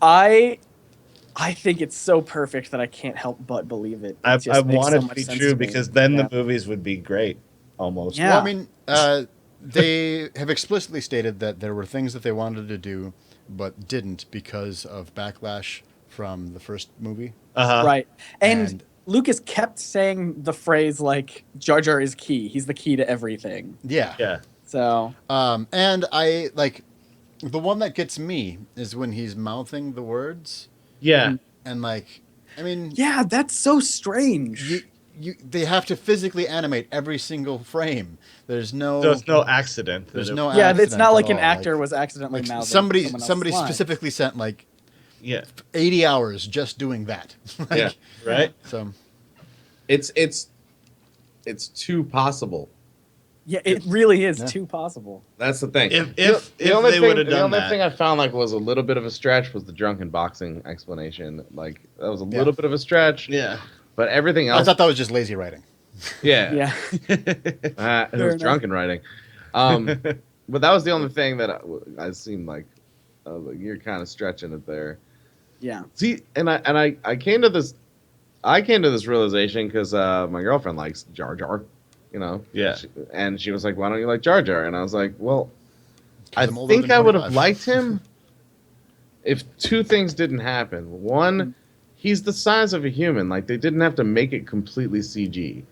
Speaker 3: I think it's so perfect that I can't help but believe it.
Speaker 2: I
Speaker 3: It just makes
Speaker 2: want
Speaker 3: so
Speaker 2: it to
Speaker 3: much
Speaker 2: be
Speaker 3: sense
Speaker 2: true
Speaker 3: me.
Speaker 2: because then
Speaker 3: Yeah.
Speaker 2: the movies would be great. Almost.
Speaker 3: Yeah.
Speaker 4: Well, I mean, they have explicitly stated that there were things that they wanted to do, but didn't because of backlash from the first movie.
Speaker 2: Uh-huh.
Speaker 3: Right. And,
Speaker 4: And-
Speaker 3: Lucas kept saying the phrase like Jar Jar is key. He's the key to everything.
Speaker 4: Yeah.
Speaker 2: Yeah.
Speaker 3: So
Speaker 4: And I like the one that gets me is when he's mouthing the words
Speaker 2: Yeah.
Speaker 4: and like, I mean,
Speaker 3: yeah, that's so strange.
Speaker 4: they have to physically animate every single frame. There's no.
Speaker 2: So it's no accident.
Speaker 4: There's
Speaker 2: that it-
Speaker 4: no.
Speaker 3: Yeah, it's
Speaker 4: accident
Speaker 3: not
Speaker 4: at
Speaker 3: like an
Speaker 4: all.
Speaker 3: actor was accidentally
Speaker 4: Like,
Speaker 3: mouthing
Speaker 4: somebody
Speaker 3: someone else's
Speaker 4: somebody
Speaker 3: line.
Speaker 4: specifically sent like
Speaker 2: Yeah.
Speaker 4: 80 hours just doing that. Like,
Speaker 1: Yeah.
Speaker 2: Right.
Speaker 4: So
Speaker 1: It's too possible.
Speaker 3: Yeah, it really is
Speaker 4: Yeah.
Speaker 3: too possible.
Speaker 1: That's the thing.
Speaker 2: If
Speaker 1: The only
Speaker 2: they
Speaker 1: thing-
Speaker 2: would have
Speaker 1: the
Speaker 2: done
Speaker 1: only
Speaker 2: that.
Speaker 1: thing I found like was a little bit of a stretch was the drunken boxing explanation. Like that was a
Speaker 4: Yeah.
Speaker 1: little bit of a stretch.
Speaker 2: Yeah.
Speaker 1: But everything
Speaker 4: I
Speaker 1: else,
Speaker 4: thought that was just lazy writing.
Speaker 1: yeah,
Speaker 3: Yeah.
Speaker 1: it
Speaker 3: Fair
Speaker 1: was
Speaker 3: enough.
Speaker 1: drunken writing. But that was the only thing that I seemed like, I was like, you're kind of stretching it there.
Speaker 3: Yeah.
Speaker 1: See, and I came to this realization because my girlfriend likes Jar Jar, you know.
Speaker 2: Yeah.
Speaker 1: And she was like, "Why don't you like Jar Jar?" And I was like, "Well, I
Speaker 4: I'm older
Speaker 1: think
Speaker 4: than
Speaker 1: I would have
Speaker 4: 25.
Speaker 1: liked him if two things didn't happen. One, he's the size of a human. Like they didn't have to make it completely CG,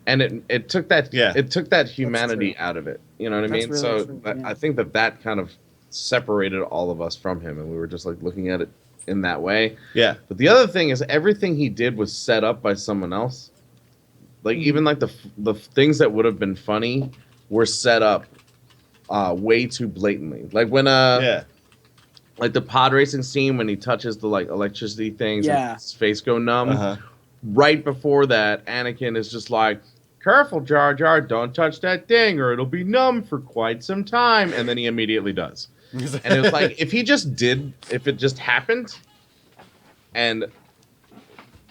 Speaker 1: and it took that humanity
Speaker 3: true.
Speaker 1: out of it. You know what I
Speaker 3: That's
Speaker 1: mean?
Speaker 3: really
Speaker 1: So
Speaker 3: true,
Speaker 1: I
Speaker 3: yeah.
Speaker 1: think that kind of separated all of us from him, and we were just like looking at it in that way.
Speaker 2: Yeah.
Speaker 1: But the other thing is everything he did was set up by someone else. Like even like the things that would have been funny were set up way too blatantly. Like when
Speaker 2: Yeah.
Speaker 1: like the pod racing scene when he touches the like electricity things
Speaker 3: Yeah.
Speaker 1: and his face go numb.
Speaker 2: Uh-huh.
Speaker 1: Right before that, Anakin is just like, "Careful, Jar Jar, don't touch that thing or it'll be numb for quite some time." And then he immediately does. And it was like if it just happened and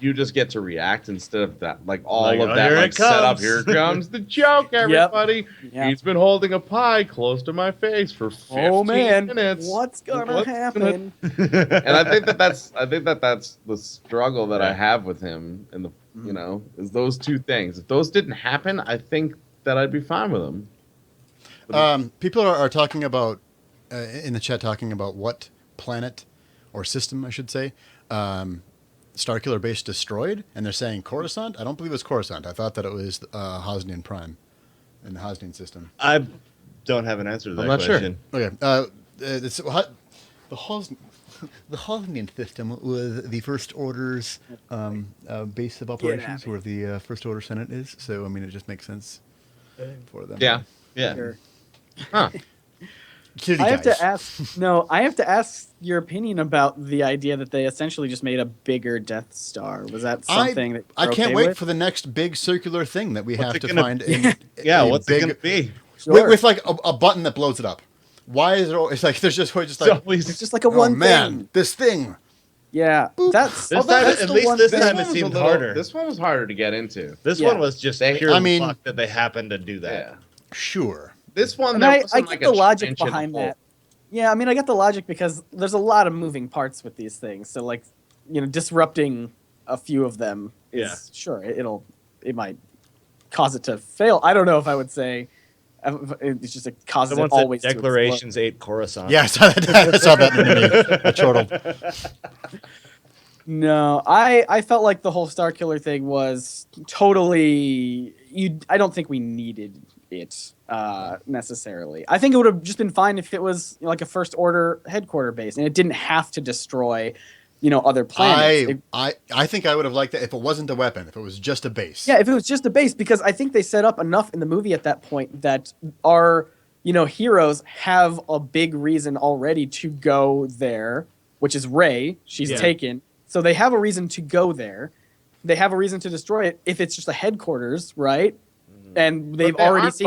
Speaker 1: you just get to react instead of that, like all
Speaker 2: Like,
Speaker 1: of
Speaker 2: oh,
Speaker 1: that
Speaker 2: here
Speaker 1: like
Speaker 2: it
Speaker 1: set up.
Speaker 2: comes.
Speaker 1: Here comes the joke, everybody.
Speaker 3: Yeah.
Speaker 1: He's been holding a pie close to my face for 15
Speaker 3: Oh man,
Speaker 1: minutes.
Speaker 3: what's gonna
Speaker 1: What's
Speaker 3: happen?
Speaker 1: And I think that's the struggle that I have with him You know, is those two things. If those didn't happen, I think that I'd be fine with them.
Speaker 4: People are talking about in the chat talking about what planet or system I should say Starkiller Base destroyed, and they're saying Coruscant. I don't believe it's Coruscant. I thought that it was Hosnian Prime in the Hosnian system.
Speaker 2: I don't have an answer to that
Speaker 1: I'm not
Speaker 2: question.
Speaker 1: sure.
Speaker 4: Okay, the Hosnian system was the First Order's base of operations, where the First Order Senate is. So I mean, it just makes sense for them.
Speaker 1: Yeah.
Speaker 3: Sure.
Speaker 1: Huh.
Speaker 3: I have to ask. No, I have to ask your opinion about the idea that they essentially just made a bigger Death Star. Was that something that
Speaker 4: I
Speaker 3: you're
Speaker 4: can't
Speaker 3: okay
Speaker 4: wait
Speaker 3: with?
Speaker 4: for the next big circular thing that we
Speaker 2: What's
Speaker 4: have
Speaker 2: it
Speaker 4: to
Speaker 2: gonna
Speaker 4: find.
Speaker 2: What's it gonna be?
Speaker 3: Sure.
Speaker 4: With like a button that blows it up. Why is there? It's like there's just like
Speaker 3: It's just like a
Speaker 4: oh
Speaker 3: one
Speaker 4: man,
Speaker 3: thing.
Speaker 4: this thing.
Speaker 3: Yeah, that's
Speaker 2: This
Speaker 3: although
Speaker 2: time,
Speaker 3: that's
Speaker 2: at
Speaker 3: the
Speaker 2: least
Speaker 3: one
Speaker 2: this
Speaker 3: thing-
Speaker 2: time it seemed harder.
Speaker 1: This one was harder to get into.
Speaker 2: This
Speaker 3: Yeah.
Speaker 2: one was just
Speaker 1: They-
Speaker 2: pure
Speaker 4: I mean-
Speaker 2: luck that they happened to do that.
Speaker 1: Yeah.
Speaker 4: Sure.
Speaker 1: This one,
Speaker 3: And
Speaker 1: there
Speaker 3: I
Speaker 1: wasn't
Speaker 3: get
Speaker 1: like
Speaker 3: the
Speaker 1: a
Speaker 3: logic
Speaker 1: trench in a
Speaker 3: behind
Speaker 1: hole.
Speaker 3: that. Yeah, I mean, I get the logic because there's a lot of moving parts with these things. So, like, you know, disrupting a few of them is sure it might cause it to fail. I don't know if I would say it's just it causes
Speaker 2: Someone
Speaker 3: it always
Speaker 2: said
Speaker 3: to explode.
Speaker 2: Declarations 8 Coruscant.
Speaker 4: Yeah, I saw that in the meme. I chortled.
Speaker 3: No, I felt like the whole Star Killer thing was totally. I don't think we needed it necessarily. I think it would have just been fine if it was like a First Order headquarter base and it didn't have to destroy, other planets.
Speaker 4: I think I would have liked that if it wasn't a weapon, if it was just a base.
Speaker 3: Yeah, if it was just a base, because I think they set up enough in the movie at that point that our heroes have a big reason already to go there, which is Rey. She's taken. So they have a reason to go there. They have a reason to destroy it if it's just a headquarters, right? And they've already seen.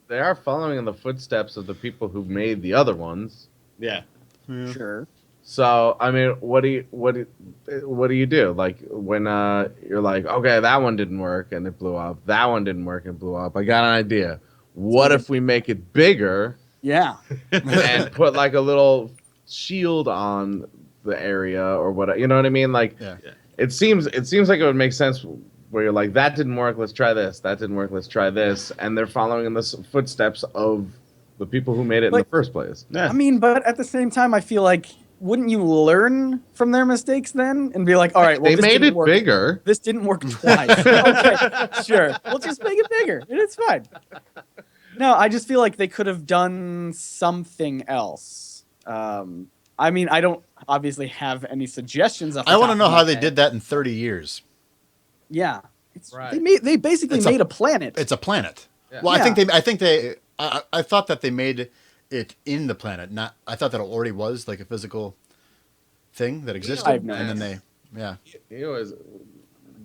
Speaker 1: They are following in the footsteps of the people who made the other ones.
Speaker 2: Yeah.
Speaker 3: Sure.
Speaker 1: So I mean, what do you do? Like when you're like, okay, that one didn't work and it blew up. That one didn't work and blew up. I got an idea. What if we make it bigger?
Speaker 3: Yeah.
Speaker 1: And put like a little shield on the area or what? You know what I mean? Like, it seems like it would make sense. Where you're like, that didn't work, let's try this. That didn't work, let's try this. And they're following in the footsteps of the people who made it in the first place.
Speaker 2: Yeah.
Speaker 3: I mean, but at the same time, I feel like, wouldn't you learn from their mistakes then? And be like, all right, well,
Speaker 1: they
Speaker 3: this
Speaker 1: made
Speaker 3: didn't
Speaker 1: it
Speaker 3: work.
Speaker 1: bigger.
Speaker 3: This didn't work twice. Okay, sure. We'll just make it bigger. And it's fine. No, I just feel like they could have done something else. I mean, I don't obviously have any suggestions.
Speaker 4: I want to know how they did that in 30 years.
Speaker 3: Yeah,
Speaker 1: Right.
Speaker 3: They basically made a planet.
Speaker 4: It's a planet.
Speaker 1: Yeah.
Speaker 4: Well,
Speaker 3: Yeah.
Speaker 4: I thought that they made it in the planet. Not. I thought that it already was like a physical thing that existed.
Speaker 3: I've
Speaker 4: and then
Speaker 1: You always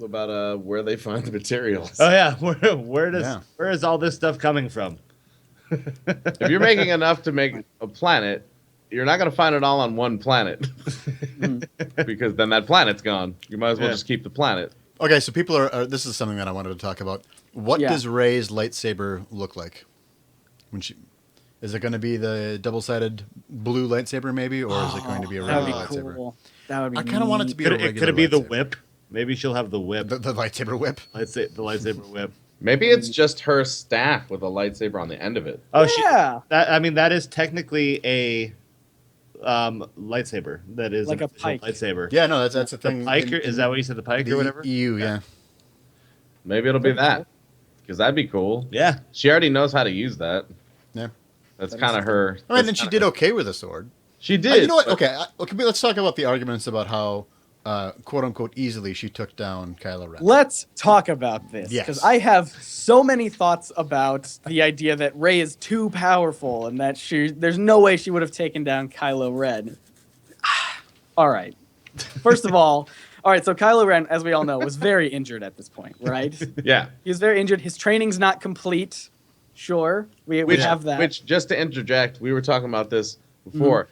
Speaker 1: about where they find the materials.
Speaker 2: Oh yeah. Where is all this stuff coming from?
Speaker 1: If you're making enough to make a planet, you're not going to find it all on one planet. Because then that planet's gone. You might as well just keep the planet.
Speaker 4: Okay, so people are. This is something that I wanted to talk about. What does Rey's lightsaber look like? Is it going to be the double-sided blue lightsaber, maybe, or is it going to be a
Speaker 3: That
Speaker 4: regular
Speaker 3: would be
Speaker 4: lightsaber?
Speaker 3: cool. That would be.
Speaker 4: I kind of want it to be a regular
Speaker 2: Could it be the
Speaker 4: lightsaber.
Speaker 2: whip? Maybe she'll have the whip.
Speaker 4: The lightsaber whip.
Speaker 2: The lightsaber whip.
Speaker 1: Maybe it's just her staff with a lightsaber on the end of it.
Speaker 2: Oh,
Speaker 3: Yeah.
Speaker 2: that is technically a lightsaber. That is
Speaker 3: Like
Speaker 2: an
Speaker 3: a
Speaker 2: official
Speaker 3: pike.
Speaker 2: lightsaber.
Speaker 4: Yeah, no, that's a
Speaker 2: The
Speaker 4: thing.
Speaker 2: pike, is that what you said? The pike or whatever?
Speaker 4: EU, yeah.
Speaker 1: Maybe it'll be that. Because that'd be cool.
Speaker 2: Yeah.
Speaker 1: She already knows how to use that.
Speaker 4: Yeah.
Speaker 1: That's kind of her.
Speaker 4: I mean, and she did okay with the sword.
Speaker 1: She did.
Speaker 4: You know what? Okay, let's talk about the arguments about how, quote unquote, easily she took down Kylo Ren.
Speaker 3: Let's talk about this
Speaker 4: Yes.
Speaker 3: because I have so many thoughts about the idea that Rey is too powerful and that there's no way she would have taken down Kylo Ren. All right. First of all right, so Kylo Ren, as we all know, was very injured at this point, right?
Speaker 1: Yeah.
Speaker 3: He was very injured. His training's not complete. Sure, we have that.
Speaker 1: Which, just to interject, we were talking about this before.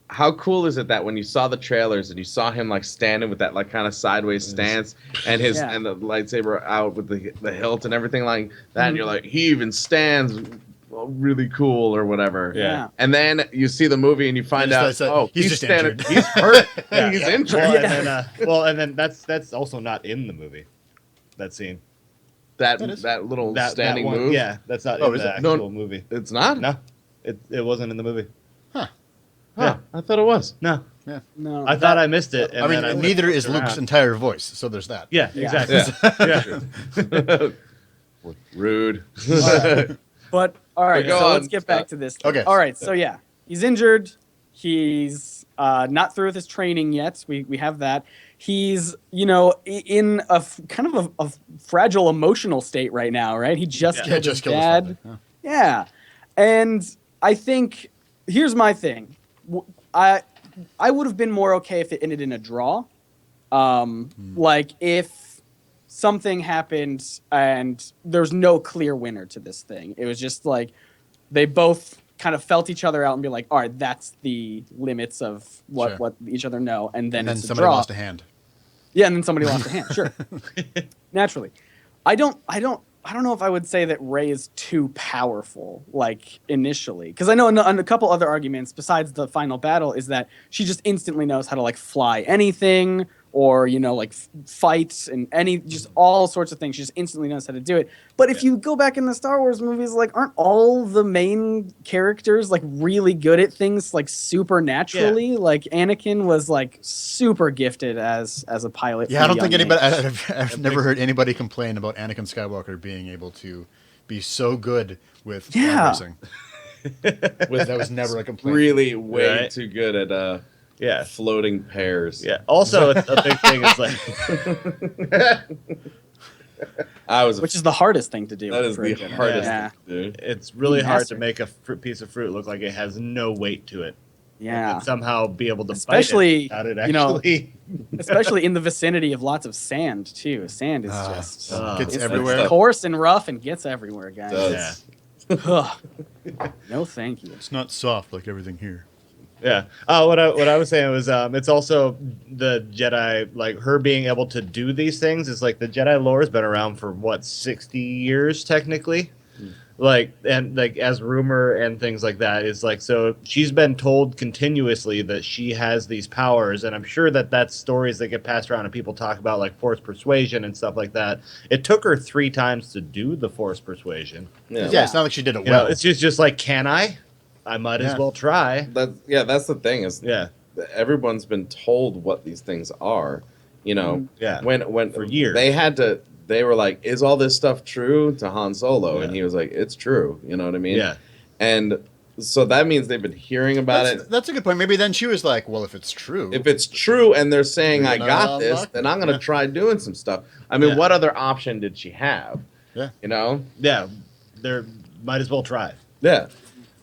Speaker 1: How cool is it that when you saw the trailers and you saw him like standing with that like kind of sideways stance and and the lightsaber out with the hilt and everything like that, and you're like, he even stands really cool or whatever.
Speaker 3: Yeah.
Speaker 1: And then you see the movie and you find out,
Speaker 4: he's just
Speaker 1: standing,
Speaker 4: injured.
Speaker 1: he's hurt,
Speaker 2: Yeah.
Speaker 1: he's injured.
Speaker 2: And then that's also not in the movie. That scene.
Speaker 1: That little standing
Speaker 2: one,
Speaker 1: move.
Speaker 2: Yeah, that's not in the actual movie.
Speaker 1: It's not.
Speaker 2: No, it wasn't in the movie.
Speaker 1: Huh. I thought it was.
Speaker 2: No.
Speaker 4: Yeah.
Speaker 3: No.
Speaker 2: I thought I missed it. And
Speaker 4: I mean,
Speaker 2: then
Speaker 4: neither is
Speaker 2: around.
Speaker 4: Luke's entire voice, so there's that.
Speaker 2: Yeah, exactly.
Speaker 1: Yeah. Rude.
Speaker 3: But all right,
Speaker 1: Go
Speaker 3: so
Speaker 1: on,
Speaker 3: let's get back to this.
Speaker 4: Okay.
Speaker 3: All right, so yeah, he's injured. He's not through with his training yet. We have that. He's in a kind of a fragile emotional state right now, right? He just killed his dad.
Speaker 4: His father.
Speaker 3: Yeah, and I think here's my thing. I would have been more okay if it ended in a draw. Like if something happened and there's no clear winner to this thing. It was just like they both kind of felt each other out and be like, all right, that's the limits of what each other know, and then it's
Speaker 4: somebody
Speaker 3: a draw.
Speaker 4: lost a hand.
Speaker 3: Yeah, and then somebody lost a hand. Sure, naturally. I don't know if I would say that Rey is too powerful, like initially, because I know on a couple other arguments besides the final battle is that she just instantly knows how to like fly anything or like fight and just all sorts of things. She just instantly knows how to do it. But if you go back in the Star Wars movies, like aren't all the main characters like really good at things like supernaturally? Yeah. Like Anakin was like super gifted as a pilot.
Speaker 4: Yeah, I don't think anybody. I've never heard anybody complain about Anakin Skywalker being able to be so good with racing. That was never a complaint.
Speaker 1: Really way too good at floating pairs.
Speaker 2: Yeah. Also, it's a big thing is like
Speaker 3: which is the hardest thing to do.
Speaker 1: That is the hardest thing to do.
Speaker 2: It's really hard to make a piece of fruit look like it has no weight to it.
Speaker 3: Yeah.
Speaker 2: And somehow be able to
Speaker 3: especially
Speaker 2: bite it actually.
Speaker 3: Especially in the vicinity of lots of sand too. Sand is just
Speaker 4: gets everywhere.
Speaker 3: Coarse and rough and gets everywhere, guys.
Speaker 2: Yeah.
Speaker 3: No, thank you.
Speaker 4: It's not soft like everything here.
Speaker 2: Yeah. What I was saying was it's also the Jedi, like her being able to do these things is like the Jedi lore has been around for 60 years technically. Like and like as rumor and things like that is like so she's been told continuously that she has these powers, and I'm sure that that's stories that get passed around and people talk about like Force persuasion and stuff like that. It took her 3 times to do the Force persuasion.
Speaker 4: Yeah, it's not like she did it well.
Speaker 2: It's just like, can I might as well try.
Speaker 1: That's the thing is everyone's been told what these things are. When for years they were like, is all this stuff true to Han Solo? And he was like, it's true. You know what I mean?
Speaker 2: Yeah.
Speaker 1: And so that means they've been hearing about it.
Speaker 4: That's a good point. Maybe then she was like, well, if it's true.
Speaker 1: If it's true and they're saying I got this, then I'm going to try doing some stuff. I mean, what other option did she have?
Speaker 2: Yeah.
Speaker 1: Yeah.
Speaker 2: There might as well try.
Speaker 1: Yeah.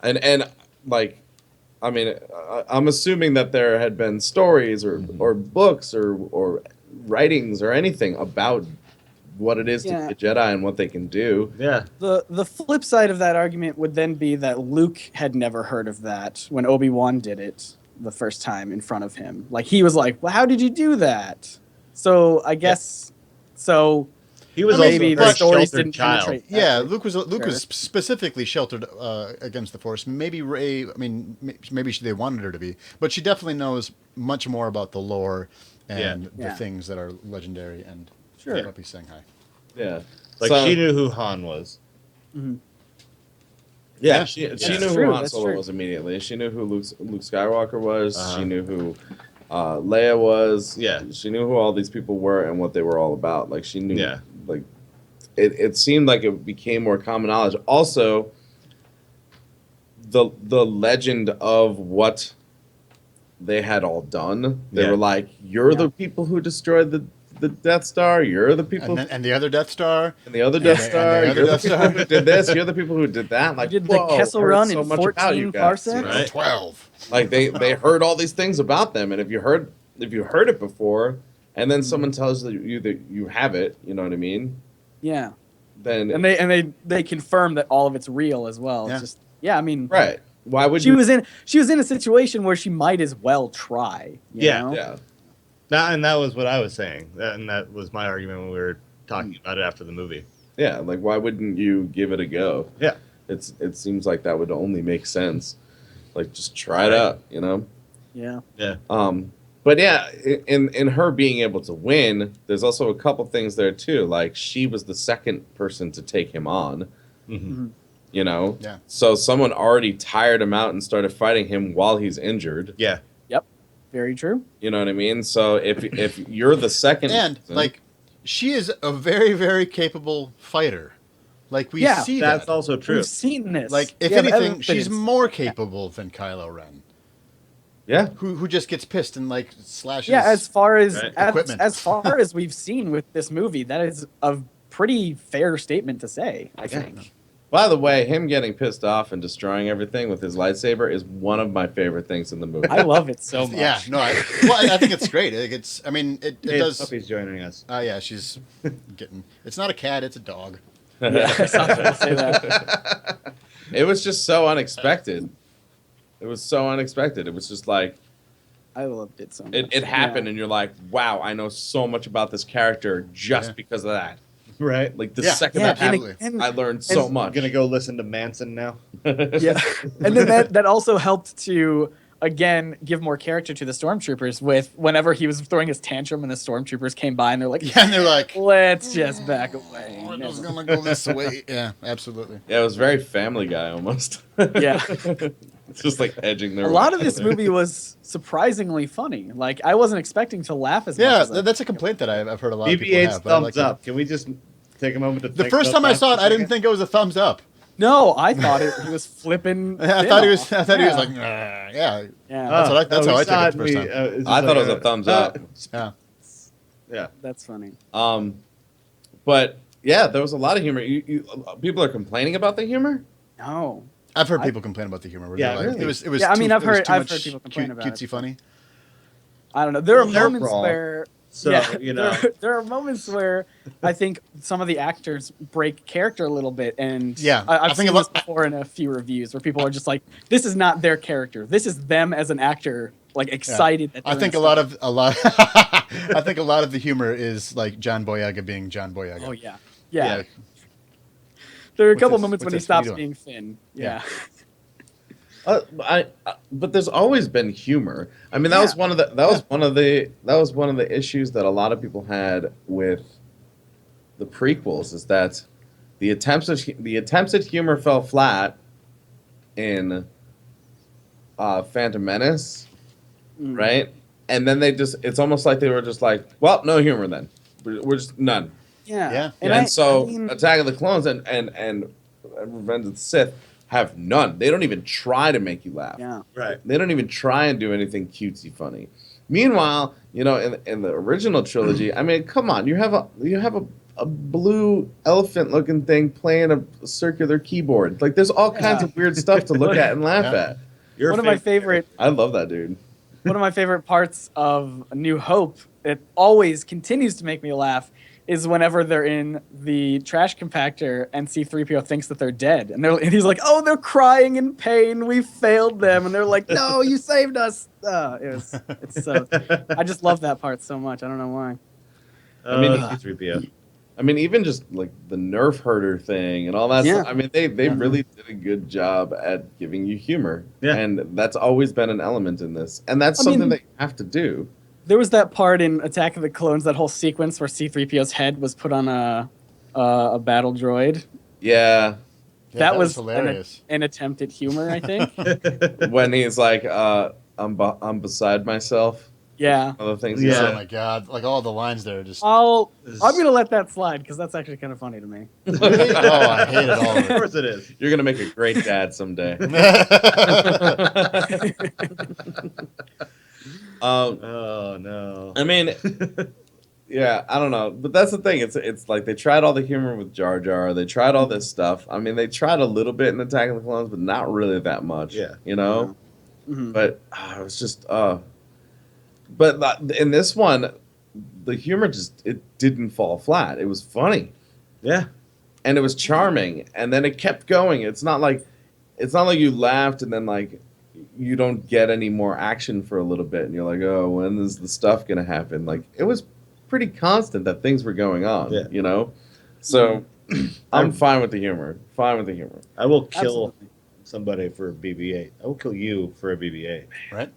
Speaker 1: And like, I mean, I'm assuming that there had been stories or books or writings or anything about what it is to be a Jedi and what they can do.
Speaker 2: Yeah.
Speaker 3: The flip side of that argument would then be that Luke had never heard of that when Obi-Wan did it the first time in front of him. Like he was like, well, how did you do that? So I guess
Speaker 2: he was
Speaker 3: maybe
Speaker 2: also
Speaker 3: the stories didn't
Speaker 2: child.
Speaker 3: penetrate.
Speaker 4: Yeah, Luke was specifically sheltered against the Force. Maybe Rey. I mean, maybe they wanted her to be, but she definitely knows much more about the lore and the things that are legendary and puppy saying hi.
Speaker 1: Yeah,
Speaker 2: like she knew who Han was.
Speaker 3: Mm-hmm.
Speaker 1: Yeah, she knew who Han Solo was immediately. She knew who Luke Skywalker was. She knew who Leia was.
Speaker 2: Yeah,
Speaker 1: she knew who all these people were and what they were all about. Like she knew. Yeah, like it seemed like it became more common knowledge. Also, the legend of what they had all done. They were like, "You're the people who destroyed the Death Star. You're the people,
Speaker 4: and the other Death Star,
Speaker 1: and the other Death Star. You're the people who did this. You're the people who did that. Like,
Speaker 3: did the Kessel Run in 14 parsecs?
Speaker 4: Right? 12.
Speaker 1: Like they heard all these things about them, and if you heard it before, and then someone tells you that you have it, you know what I mean?
Speaker 3: Yeah.
Speaker 1: Then
Speaker 3: they confirm that all of it's real as well. It's just I mean,
Speaker 1: right. Why would
Speaker 3: she was in a situation where she might as well try. You know?
Speaker 1: Yeah.
Speaker 2: And that was what I was saying, and that was my argument when we were talking about it after the movie.
Speaker 1: Yeah, like why wouldn't you give it a go?
Speaker 2: Yeah,
Speaker 1: it seems like that would only make sense. Like, just try it out, you know?
Speaker 3: Yeah.
Speaker 2: Yeah.
Speaker 1: But yeah, in her being able to win, there's also a couple things there too. Like, she was the second person to take him on, you know?
Speaker 4: Yeah.
Speaker 1: So someone already tired him out and started fighting him while he's injured.
Speaker 2: Yeah.
Speaker 3: Yep. Very true.
Speaker 1: You know what I mean? So if you're the second
Speaker 4: And
Speaker 1: person,
Speaker 4: like, she is a very, very capable fighter. Like, we
Speaker 3: Yeah,
Speaker 4: see
Speaker 2: That's
Speaker 4: that.
Speaker 2: also true.
Speaker 3: We've seen this.
Speaker 4: Like, if
Speaker 3: Yeah, the
Speaker 4: anything,
Speaker 3: evidence
Speaker 4: she's
Speaker 3: is-
Speaker 4: more capable than Kylo Ren,
Speaker 1: yeah.
Speaker 4: who just gets pissed and like slashes.
Speaker 3: Yeah, as far as
Speaker 2: Right.
Speaker 4: Equipment.
Speaker 3: as far as we've seen with this movie, that is a pretty fair statement to say, I think.
Speaker 1: By the way, him getting pissed off and destroying everything with his lightsaber is one of my favorite things in the movie.
Speaker 3: I love it so much.
Speaker 4: Yeah, no, I think it's great. It's, I mean, it
Speaker 2: Hey,
Speaker 4: does.
Speaker 2: Sophie's joining us.
Speaker 4: Yeah, she's getting. It's not a cat; it's a dog.
Speaker 3: Yeah, I saw people say that.
Speaker 1: It was just so unexpected. It was so unexpected. It was just like
Speaker 3: I loved it so much.
Speaker 1: it happened,
Speaker 3: Yeah.
Speaker 1: and you're like, wow, I know so much about this character just
Speaker 4: Yeah.
Speaker 1: because of that.
Speaker 2: Right.
Speaker 1: Like the
Speaker 4: Yeah.
Speaker 1: second
Speaker 3: Yeah,
Speaker 1: that happened,
Speaker 3: and
Speaker 1: I learned so
Speaker 3: and-
Speaker 1: much.
Speaker 2: I'm gonna go listen to Manson now.
Speaker 3: Yeah, and then that also helped to again give more character to the stormtroopers. With whenever he was throwing his tantrum and the stormtroopers came by and they're like,
Speaker 4: Yeah, and they're like,
Speaker 3: let's just back away.
Speaker 4: "We're just gonna go this way." Yeah, absolutely.
Speaker 1: Yeah, it was very Family Guy almost.
Speaker 3: Yeah.
Speaker 1: It's just like edging their.
Speaker 3: A lot
Speaker 1: way
Speaker 3: of this
Speaker 1: together.
Speaker 3: movie was surprisingly funny. Like I wasn't expecting to laugh as
Speaker 4: Yeah,
Speaker 3: much. As
Speaker 4: that's a complaint that I've heard a lot of people
Speaker 2: BB-8's
Speaker 4: have. But I
Speaker 2: thumbs
Speaker 4: like it.
Speaker 2: up. Can we just take a moment to
Speaker 4: The
Speaker 2: think
Speaker 4: first
Speaker 2: about
Speaker 4: time I
Speaker 2: that
Speaker 4: saw it,
Speaker 2: for a
Speaker 4: I didn't
Speaker 2: second?
Speaker 4: think it was a thumbs up.
Speaker 3: No, I thought he was flipping.
Speaker 4: I
Speaker 3: Finn
Speaker 4: thought he was.
Speaker 3: off.
Speaker 4: I thought he was
Speaker 3: Yeah.
Speaker 4: like, "Nah." Yeah,
Speaker 3: Yeah.
Speaker 4: That's how
Speaker 2: we
Speaker 4: I
Speaker 2: saw
Speaker 4: took it the first time.
Speaker 2: it's just
Speaker 1: I thought it was
Speaker 2: like
Speaker 1: a thumbs up.
Speaker 4: yeah.
Speaker 2: Yeah.
Speaker 3: That's funny.
Speaker 1: But yeah, there was a lot of humor. People are complaining about the humor.
Speaker 3: No.
Speaker 4: I've heard people complain about the humor. Where
Speaker 2: Yeah,
Speaker 4: they're like,
Speaker 2: really?
Speaker 4: it was.
Speaker 3: Yeah, I mean, I've
Speaker 4: it was
Speaker 3: heard-
Speaker 4: too
Speaker 3: I've
Speaker 4: much
Speaker 3: heard people complain about it.
Speaker 4: cutesy funny.
Speaker 3: I don't know. There are
Speaker 2: Well, they're
Speaker 3: moments
Speaker 2: wrong.
Speaker 3: where.
Speaker 2: So, you know.
Speaker 3: there are moments where I think some of the actors break character a little bit, and
Speaker 4: Yeah,
Speaker 3: I've
Speaker 4: I think
Speaker 3: seen
Speaker 4: a
Speaker 3: this
Speaker 4: lot-
Speaker 3: before in a few reviews where people are just like, "This is not their character. This is them as an actor, like excited." That
Speaker 4: I
Speaker 3: they're
Speaker 4: think
Speaker 3: in
Speaker 4: a lot. I think a lot of the humor is like John Boyega being John Boyega.
Speaker 3: Oh yeah.
Speaker 4: Like,
Speaker 3: There are a
Speaker 4: What's
Speaker 3: couple
Speaker 4: this?
Speaker 3: moments
Speaker 4: What's
Speaker 3: when he
Speaker 4: this? What are you
Speaker 3: stops
Speaker 4: doing?
Speaker 3: being Finn. Yeah.
Speaker 1: But there's always been humor. I mean, that was one of the issues that a lot of people had with the prequels, is that the attempts at humor fell flat in Phantom Menace,
Speaker 3: Mm.
Speaker 1: right? And then it's almost like they were just like, well, no humor then. We're just none.
Speaker 3: Yeah.
Speaker 4: Yeah.
Speaker 1: And so
Speaker 3: I mean,
Speaker 1: Attack of the Clones and Revenge of the Sith have none. They don't even try to make you laugh.
Speaker 3: yeah.
Speaker 2: Right.
Speaker 1: They don't even try and do anything cutesy funny. Meanwhile, you know, in the original trilogy, I mean, come on, you have a blue elephant looking thing playing a circular keyboard. Like, there's all kinds of weird stuff to look at and laugh
Speaker 4: Yeah.
Speaker 1: at.
Speaker 2: Your
Speaker 3: One of my favorite
Speaker 1: I love that dude.
Speaker 3: one of my favorite parts of A New Hope, it always continues to make me laugh, is whenever they're in the trash compactor and C-3PO thinks that they're dead. And he's like, oh, they're crying in pain. We failed them. And they're like, no, you saved us. It's so, I just love that part so much. I don't know why.
Speaker 1: I mean,
Speaker 2: C-3PO.
Speaker 1: I mean, even just like the Nerf herder thing and all that
Speaker 3: Yeah.
Speaker 1: stuff. I mean, they really did a good job at giving you humor.
Speaker 2: Yeah.
Speaker 1: And that's always been an element in this. And that's
Speaker 3: I
Speaker 1: something
Speaker 3: mean-
Speaker 1: that you have to do.
Speaker 3: There was that part in Attack of the Clones, that whole sequence where C-3PO's head was put on a battle droid.
Speaker 1: Yeah.
Speaker 4: Yeah,
Speaker 3: that was
Speaker 4: hilarious.
Speaker 3: an attempt at humor, I think.
Speaker 1: When he's like, I'm beside myself.
Speaker 3: Yeah.
Speaker 1: Other things he
Speaker 2: Yeah.
Speaker 4: Oh
Speaker 1: said.
Speaker 4: my god! Like all the lines there, are just.
Speaker 3: I'm gonna let that slide because that's actually kind of funny to me.
Speaker 4: Oh, I hated all
Speaker 2: Of
Speaker 4: of it.
Speaker 2: course it is.
Speaker 1: You're gonna make a great dad someday.
Speaker 2: Oh no.
Speaker 1: I mean, yeah, I don't know, but that's the thing. It's like they tried all the humor with Jar Jar. They tried all this stuff. I mean, they tried a little bit in Attack of the Clones, but not really that much.
Speaker 2: Yeah.
Speaker 1: you know.
Speaker 3: Mhm.
Speaker 1: But it was just. But in this one, the humor it didn't fall flat. It was funny.
Speaker 2: Yeah.
Speaker 1: And it was charming, and then it kept going. It's not like you laughed and then like you don't get any more action for a little bit, and you're like, oh, when is the stuff gonna happen? Like, it was pretty constant that things were going on.
Speaker 2: Yeah.
Speaker 1: You know, so I'm fine with the humor. Fine with the humor.
Speaker 2: I will kill
Speaker 3: Absolutely.
Speaker 2: somebody for a BB-8. I will kill you for a BB-8.
Speaker 4: Right?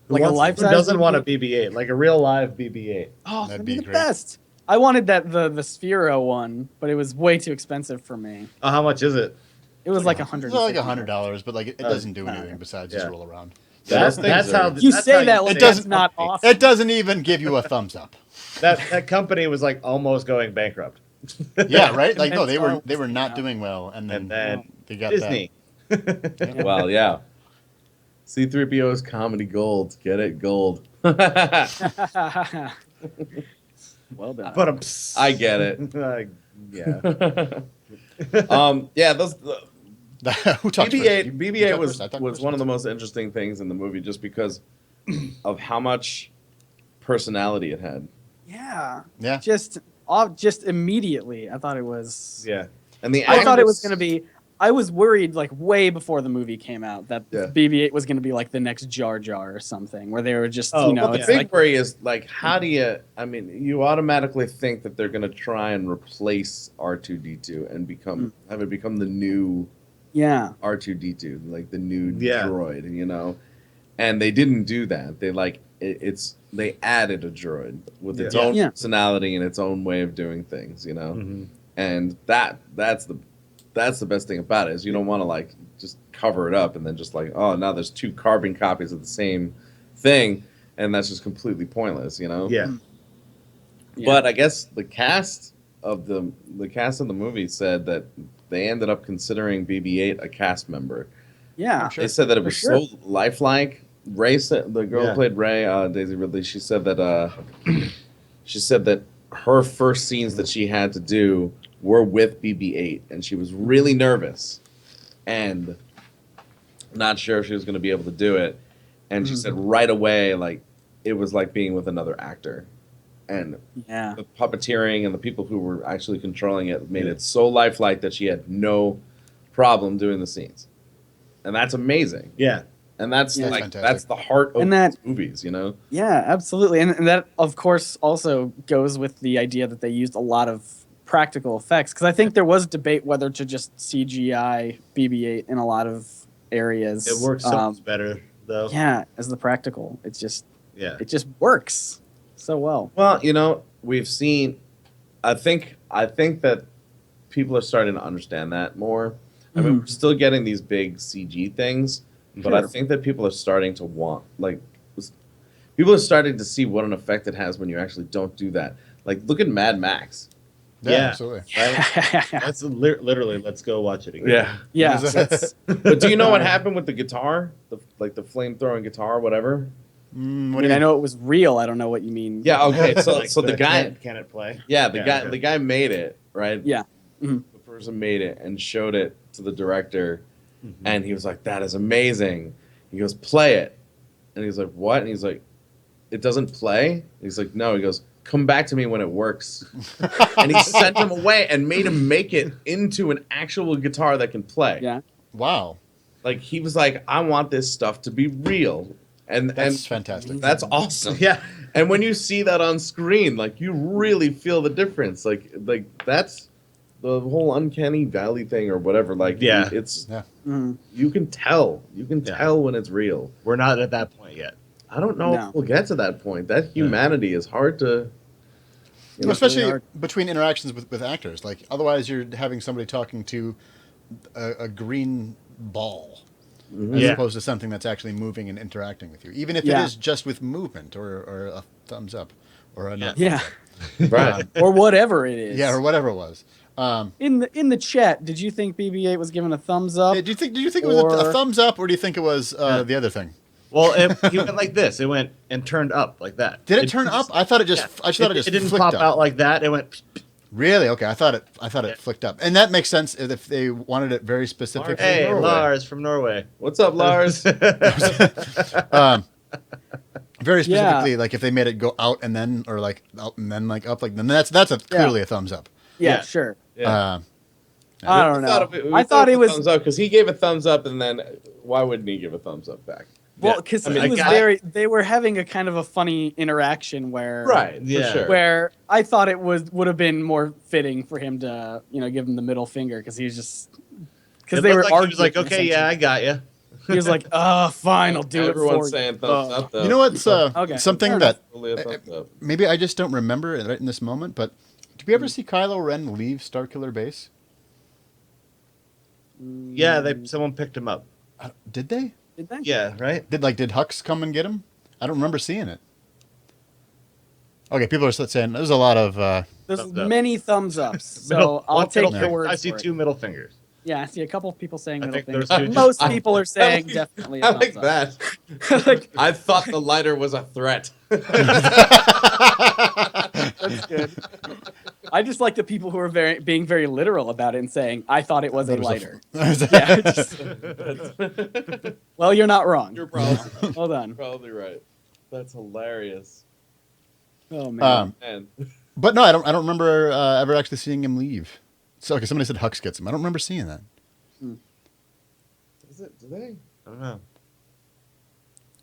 Speaker 3: Like a
Speaker 2: Who
Speaker 3: life-size
Speaker 2: doesn't want a
Speaker 3: BB-8?
Speaker 2: BB-8? Like a real live BB-8.
Speaker 3: Oh,
Speaker 4: That'd
Speaker 3: that'd
Speaker 4: be
Speaker 3: be the
Speaker 4: great.
Speaker 3: best. I wanted the Sphero one, but it was way too expensive for me.
Speaker 2: Oh, how much is it?
Speaker 3: It was like
Speaker 4: It's
Speaker 3: $100.
Speaker 4: like $100, but like it doesn't do anything besides just
Speaker 2: yeah.
Speaker 4: roll around.
Speaker 1: Those things
Speaker 2: That's how
Speaker 3: You
Speaker 2: that's
Speaker 3: say
Speaker 2: how
Speaker 3: that like
Speaker 4: It
Speaker 3: that's
Speaker 4: doesn't-
Speaker 3: not awesome.
Speaker 4: It doesn't even give you a thumbs up.
Speaker 2: that company was like almost going bankrupt.
Speaker 4: Yeah, right? Like no, they
Speaker 3: And
Speaker 4: were not
Speaker 3: yeah.
Speaker 4: doing well, and
Speaker 2: And
Speaker 4: then
Speaker 2: then
Speaker 4: they got
Speaker 2: Disney.
Speaker 1: Well, yeah. C-3PO is comedy gold. Get it? Gold.
Speaker 3: Well done.
Speaker 2: But I'm.
Speaker 1: I get it.
Speaker 2: Yeah.
Speaker 1: Yeah, those
Speaker 4: That. Who talked
Speaker 1: BB-8
Speaker 4: first? You
Speaker 1: BB-8
Speaker 4: talked
Speaker 1: was
Speaker 4: first? I talked
Speaker 1: was
Speaker 4: first.
Speaker 1: one of the most interesting things in the movie just because of how much personality it had.
Speaker 3: Yeah.
Speaker 4: Yeah.
Speaker 3: Just immediately, I thought it was.
Speaker 2: Yeah.
Speaker 1: And the
Speaker 3: I thought it was
Speaker 1: actors-
Speaker 3: going to be. I was worried, like way before the movie came out, that
Speaker 1: Yeah.
Speaker 3: BB-8 was going to be like the next Jar Jar or something, where they were just,
Speaker 2: Oh,
Speaker 3: you know,
Speaker 2: well,
Speaker 1: the
Speaker 3: it's
Speaker 1: big
Speaker 3: like,
Speaker 1: worry is like, how do you? I mean, you automatically think that they're going to try and replace R2D2 and have it become the new
Speaker 3: yeah,
Speaker 1: R2D2, like the new
Speaker 2: Yeah.
Speaker 1: droid, you know. And they didn't do that. They they added a droid with its
Speaker 2: Yeah.
Speaker 1: own
Speaker 3: Yeah.
Speaker 1: personality and its own way of doing things, you know.
Speaker 2: Mhm.
Speaker 1: And that's the best thing about it is you don't want to like just cover it up and then just like, oh, now there's two carbon copies of the same thing, and that's just completely pointless, you know.
Speaker 2: Yeah.
Speaker 3: Yeah.
Speaker 1: But I guess the cast of the movie said that they ended up considering BB-8 a cast member.
Speaker 3: yeah.
Speaker 1: They said that it
Speaker 3: For
Speaker 1: was
Speaker 3: sure.
Speaker 1: so lifelike. Ray said, the girl
Speaker 2: Yeah.
Speaker 1: who played Ray, Daisy Ridley, she said that her first scenes that she had to do were with BB-8, and she was really nervous and not sure if she was going to be able to do it. And she said right away, like, it was like being with another actor. And
Speaker 3: Yeah.
Speaker 1: the puppeteering and the people who were actually controlling it made it so lifelike that she had no problem doing the scenes. And that's amazing.
Speaker 2: Yeah.
Speaker 1: And that's
Speaker 3: Yeah.
Speaker 1: like
Speaker 4: Fantastic.
Speaker 1: that's the heart of
Speaker 3: And that-
Speaker 1: these movies, you know?
Speaker 3: Yeah, absolutely. And that, of course, also goes with the idea that they used a lot of practical effects. Because I think there was debate whether to just CGI BB-8 in a lot of areas.
Speaker 2: It works so much better though.
Speaker 3: Yeah, as the practical. It just works so well.
Speaker 1: Well, you know, we've seen I think that people are starting to understand that more. I mean, we're still getting these big CG things, but I
Speaker 3: Sure.
Speaker 1: think that people are starting to people are starting to see what an effect it has when you actually don't do that. Like, look at Mad Max.
Speaker 4: Yeah,
Speaker 2: Yeah.
Speaker 4: absolutely.
Speaker 2: That's literally. Let's go watch it again.
Speaker 3: Yeah.
Speaker 4: That's-
Speaker 1: But do you know what happened with the guitar? The flame-throwing guitar, whatever?
Speaker 4: What
Speaker 3: I
Speaker 4: do
Speaker 3: mean,
Speaker 4: you
Speaker 3: I
Speaker 4: mean?
Speaker 3: know it was real. I don't know what you mean.
Speaker 1: Yeah, okay. So
Speaker 2: Like,
Speaker 1: so the
Speaker 2: but
Speaker 1: guy
Speaker 2: can it play?
Speaker 1: the guy made it, right?
Speaker 3: Yeah. Mhm.
Speaker 1: The person made it and showed it to the director,
Speaker 2: Mm-hmm.
Speaker 1: and he was like, "That is amazing." He goes, "Play it," and he's like, "What?" And he's like, "It doesn't play." And he's like, "No." He goes, "Come back to me when it works." And he sent him away and made him make it into an actual guitar that can play.
Speaker 3: Yeah.
Speaker 4: Wow.
Speaker 1: Like, he was like, "I want this stuff to be real," and
Speaker 4: That's fantastic.
Speaker 1: that's awesome.
Speaker 2: Yeah.
Speaker 1: And when you see that on screen, like, you really feel the difference. Like that's the whole uncanny valley thing or whatever. Like,
Speaker 2: Yeah.
Speaker 1: it's
Speaker 4: Yeah.
Speaker 3: Mhm.
Speaker 1: you can tell tell when it's real.
Speaker 2: We're not at that point yet.
Speaker 1: I don't know
Speaker 3: No.
Speaker 1: if we'll get to that point. That humanity is hard to. You know,
Speaker 4: Especially
Speaker 3: really hard.
Speaker 4: between interactions with actors. Like, otherwise, you're having somebody talking to a green ball as
Speaker 2: Yeah.
Speaker 4: opposed to something that's actually moving and interacting with you. Even if
Speaker 3: Yeah.
Speaker 4: it is just with movement or a thumbs up or a no
Speaker 3: Yeah.
Speaker 1: right.
Speaker 3: Or whatever it is.
Speaker 4: yeah, or whatever it was.
Speaker 3: In the chat, did you think BB-8 was given a thumbs up?
Speaker 4: Did you think it was a
Speaker 3: Or-
Speaker 4: thumbs up, or do you think it was the other thing?
Speaker 2: Well, he went like this. It went and turned up like that.
Speaker 4: Did it turn up? I thought it just. I just thought it just
Speaker 2: didn't
Speaker 4: flicked
Speaker 2: pop
Speaker 4: up.
Speaker 2: out like that. It went.
Speaker 4: Really? Okay. I thought it flicked up, and that makes sense if they wanted it very specific.
Speaker 2: Hey,
Speaker 1: Norway.
Speaker 2: Lars from Norway.
Speaker 1: What's up, Lars?
Speaker 4: Very specifically, like if they made it go out and then, or like out and then like up, like then that's clearly a thumbs up.
Speaker 3: yeah,
Speaker 2: Yeah.
Speaker 3: sure.
Speaker 1: Yeah.
Speaker 3: I don't know. I thought it was.
Speaker 1: thumbs up because he gave a thumbs up, and then why wouldn't he give a thumbs up back?
Speaker 3: Well, because
Speaker 1: I mean,
Speaker 3: he was they were having a kind of a funny interaction where,
Speaker 1: right,
Speaker 2: Yeah.
Speaker 1: for sure.
Speaker 3: where I thought it would have been more fitting for him to, give him the middle finger because he was they were
Speaker 2: like
Speaker 3: arguing.
Speaker 2: he was like, okay, yeah, I got you.
Speaker 3: He was like, fine, I'll do it for
Speaker 1: Everyone's
Speaker 3: you.
Speaker 1: saying thumbs up, though.
Speaker 4: You know what's
Speaker 3: Okay.
Speaker 4: something
Speaker 3: Fair
Speaker 4: that
Speaker 1: Totally a thumbs up.
Speaker 4: maybe I just don't remember it right in this moment, but did we ever see Kylo Ren leave Starkiller Base?
Speaker 2: Yeah, someone picked him up.
Speaker 4: Did they?
Speaker 3: Did they?
Speaker 2: Yeah, right.
Speaker 4: Did Hux come and get him? I don't remember seeing it. Okay, people are saying there's a lot of.
Speaker 3: There's
Speaker 2: Thumbs up.
Speaker 3: many thumbs ups, so I'll take your word.
Speaker 2: I see
Speaker 3: for it.
Speaker 2: 2 middle fingers.
Speaker 3: Yeah, I see a couple of people saying
Speaker 2: I
Speaker 3: middle
Speaker 2: think
Speaker 3: fingers.
Speaker 2: there's two-
Speaker 3: Most people are saying
Speaker 1: like-
Speaker 3: definitely.
Speaker 1: I
Speaker 3: A
Speaker 1: like
Speaker 3: thumbs up.
Speaker 1: that.
Speaker 3: Like,
Speaker 1: I thought the lighter was a threat.
Speaker 3: that's good. I just like the people who are being very literal about it and saying, "I thought it was a lighter." Yeah. Well, you're not wrong.
Speaker 1: You're probably,
Speaker 3: Well done.
Speaker 1: probably right. That's hilarious.
Speaker 3: Oh man.
Speaker 1: Man.
Speaker 4: But no, I don't remember ever actually seeing him leave. So, okay, somebody said Hux gets him. I don't remember seeing that.
Speaker 1: Is it? Do they?
Speaker 2: I don't know.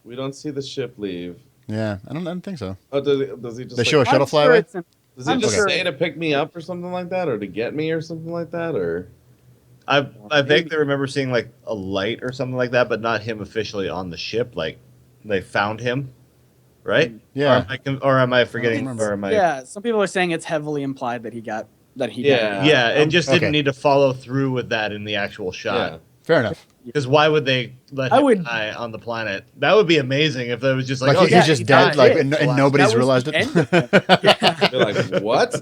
Speaker 1: We don't see the ship leave.
Speaker 4: Yeah, I don't think so.
Speaker 1: Oh, does he just?
Speaker 4: They
Speaker 1: like,
Speaker 4: show a shuttle
Speaker 3: I'm sure
Speaker 4: fly away?
Speaker 3: it's in-
Speaker 1: Does he
Speaker 3: I'm
Speaker 1: just
Speaker 3: sure-
Speaker 1: say to pick me up or something like that, or to get me or something like that, or?
Speaker 2: I vaguely remember seeing like a light or something like that, but not him officially on the ship. Like they found him, right?
Speaker 4: Yeah.
Speaker 2: Or am I forgetting?
Speaker 4: remember.
Speaker 2: Or am I?
Speaker 3: Yeah, some people are saying it's heavily implied that he got
Speaker 1: Yeah.
Speaker 2: Yeah, it just didn't
Speaker 4: Okay.
Speaker 2: need to follow through with that in the actual
Speaker 1: Yeah.
Speaker 2: shot.
Speaker 4: Fair enough.
Speaker 2: Because why would they let
Speaker 3: I
Speaker 2: him
Speaker 3: would-
Speaker 2: die on the planet? That would be amazing if there was just like,
Speaker 4: Like,
Speaker 2: oh,
Speaker 4: he's
Speaker 3: yeah,
Speaker 4: just
Speaker 3: he
Speaker 4: dead,
Speaker 3: died.
Speaker 4: like,
Speaker 3: Yeah.
Speaker 4: and
Speaker 3: That
Speaker 4: nobody's
Speaker 3: was
Speaker 4: realized
Speaker 3: the
Speaker 4: it.
Speaker 3: end of it. Yeah.
Speaker 1: You're like, what?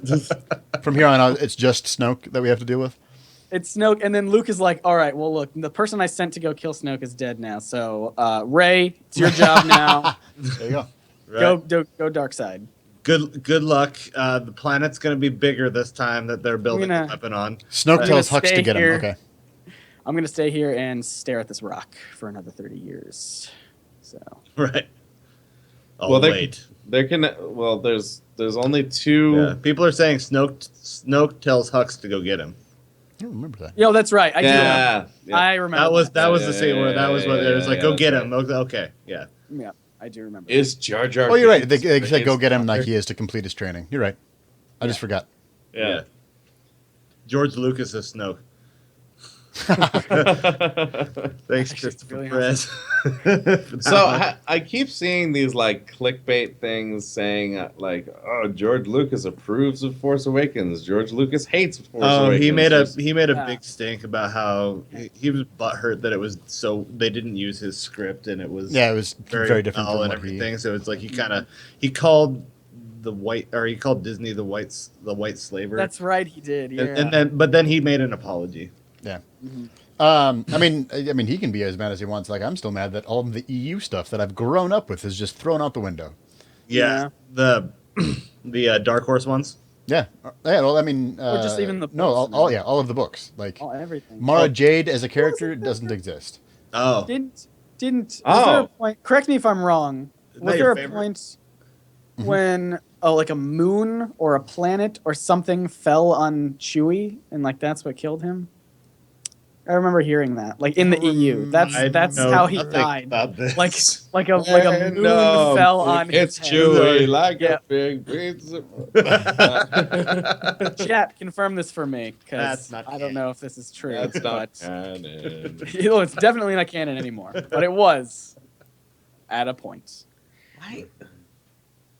Speaker 4: From here on out, it's just Snoke that we have to deal with.
Speaker 3: It's Snoke, and then Luke is like, "All right, well, look, the person I sent to go kill Snoke is dead now. So, Rey, it's your job now.
Speaker 4: There you go.
Speaker 2: right.
Speaker 3: Go dark side."
Speaker 2: Good luck. The planet's going to be bigger this time that they're building
Speaker 3: gonna-
Speaker 2: the weapon on.
Speaker 4: Snoke
Speaker 3: I'm
Speaker 4: tells
Speaker 3: gonna
Speaker 4: Hux to
Speaker 3: stay
Speaker 4: get
Speaker 3: here.
Speaker 4: him. Okay.
Speaker 3: I'm gonna stay here and stare at this rock for another 30 years. So
Speaker 2: Right. Oh,
Speaker 1: Well, they-
Speaker 2: wait.
Speaker 1: There can. Well, there's only two.
Speaker 2: Yeah. People are saying Snoke tells Hux to go get him.
Speaker 4: I don't remember that.
Speaker 3: that's right. I do remember.
Speaker 1: Yeah.
Speaker 3: I remember.
Speaker 2: That was
Speaker 1: Yeah,
Speaker 2: the scene where that was what it was like.
Speaker 1: yeah,
Speaker 2: Go
Speaker 1: that's
Speaker 2: get
Speaker 1: right.
Speaker 2: him. Okay. Yeah.
Speaker 3: Yeah, I do remember.
Speaker 1: Is Jar Jar?
Speaker 4: Oh, you're right. They
Speaker 1: Binks
Speaker 4: said go get him
Speaker 1: Father?
Speaker 4: like he is to complete his training. You're right. I just forgot.
Speaker 1: Yeah.
Speaker 2: George Lucas is Snoke. Thanks,
Speaker 3: Actually,
Speaker 2: Christopher
Speaker 3: really
Speaker 2: Perez.
Speaker 1: So I keep seeing these like clickbait things saying like, "Oh, George Lucas approves of Force Awakens. George Lucas hates Force Awakens."
Speaker 2: he made a
Speaker 3: Yeah.
Speaker 2: big stink about how he was butthurt that it was so they didn't use his script and it was
Speaker 4: Yeah, it was very different
Speaker 2: dull
Speaker 4: from
Speaker 2: and
Speaker 4: what he.
Speaker 2: everything. So it's like he called he called Disney the white slaver.
Speaker 3: That's right. He did. Yeah.
Speaker 2: and then he made an apology.
Speaker 4: Yeah.
Speaker 3: Mhm.
Speaker 4: I mean, he can be as mad as he wants. Like, I'm still mad that all of the EU stuff that I've grown up with is just thrown out the window.
Speaker 2: Yeah, the Dark Horse ones.
Speaker 4: Yeah. Yeah. Well, I mean,
Speaker 3: Or just even the
Speaker 4: no,
Speaker 3: books,
Speaker 4: all
Speaker 3: man.
Speaker 4: all of the books. Like
Speaker 3: Everything.
Speaker 4: Mara Jade as a character doesn't exist.
Speaker 2: Oh,
Speaker 3: Didn't was
Speaker 1: Oh.
Speaker 3: there a point? Correct me if I'm wrong.
Speaker 2: Isn't
Speaker 3: Was
Speaker 2: that
Speaker 3: there
Speaker 2: your
Speaker 3: a
Speaker 2: favorite?
Speaker 3: point when like a moon or a planet or something fell on Chewie and like that's what killed him? I remember hearing that, like in the EU. That's
Speaker 2: know
Speaker 3: how he
Speaker 2: nothing
Speaker 3: died.
Speaker 2: about this.
Speaker 3: Like a moon
Speaker 1: No,
Speaker 3: fell on
Speaker 1: It's
Speaker 3: his
Speaker 1: chewy
Speaker 3: head.
Speaker 1: like
Speaker 3: Yeah.
Speaker 1: a big pizza.
Speaker 3: Chat, confirm this for me, because
Speaker 2: That's not
Speaker 3: I don't know if this is true.
Speaker 1: That's not
Speaker 3: but
Speaker 1: canon.
Speaker 3: it's definitely not canon anymore. But it was at a point.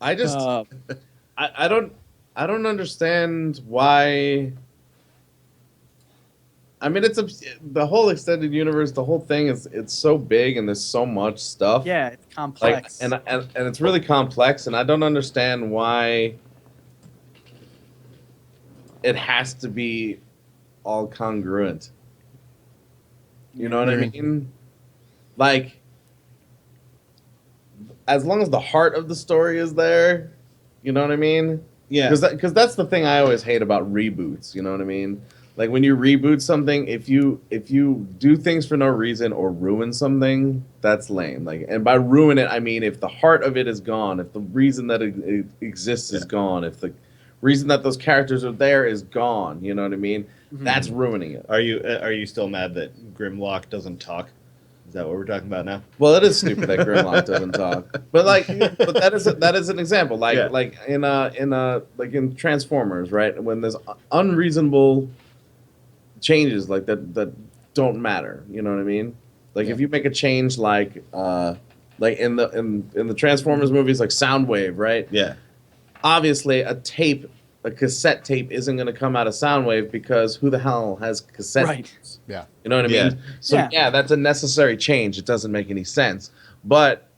Speaker 1: I just
Speaker 3: Uh,
Speaker 1: I don't understand why. I mean, the whole extended universe. The whole thing it's so big and there's so much stuff.
Speaker 3: yeah, it's
Speaker 1: Like
Speaker 3: complex.
Speaker 1: and it's really complex, and I don't understand why it has to be all congruent. You know what I mean? Like, as long as the heart of the story is there, you know what I mean?
Speaker 2: yeah,
Speaker 1: Because that's the thing I always hate about reboots. You know what I mean? Like when you reboot something, if you do things for no reason or ruin something, that's lame. Like, and by ruin it, I mean if the heart of it is gone, if the reason that it exists is gone, if the reason that those characters are there is gone, you know what I mean?
Speaker 3: Mhm.
Speaker 1: That's ruining it.
Speaker 2: Are you still mad that Grimlock doesn't talk? that what we're talking about now?
Speaker 1: Well, it is stupid that Grimlock doesn't talk, but that is an example. Like in Transformers, right? When there's unreasonable changes that don't matter. You know what I mean? Like if you make a change like in the Transformers movies, like Soundwave, right?
Speaker 2: Yeah.
Speaker 1: Obviously, a cassette tape isn't going to come out of Soundwave because who the hell has cassette tapes?
Speaker 4: Yeah.
Speaker 1: You know what I mean? So yeah, that's a necessary change. It doesn't make any sense. But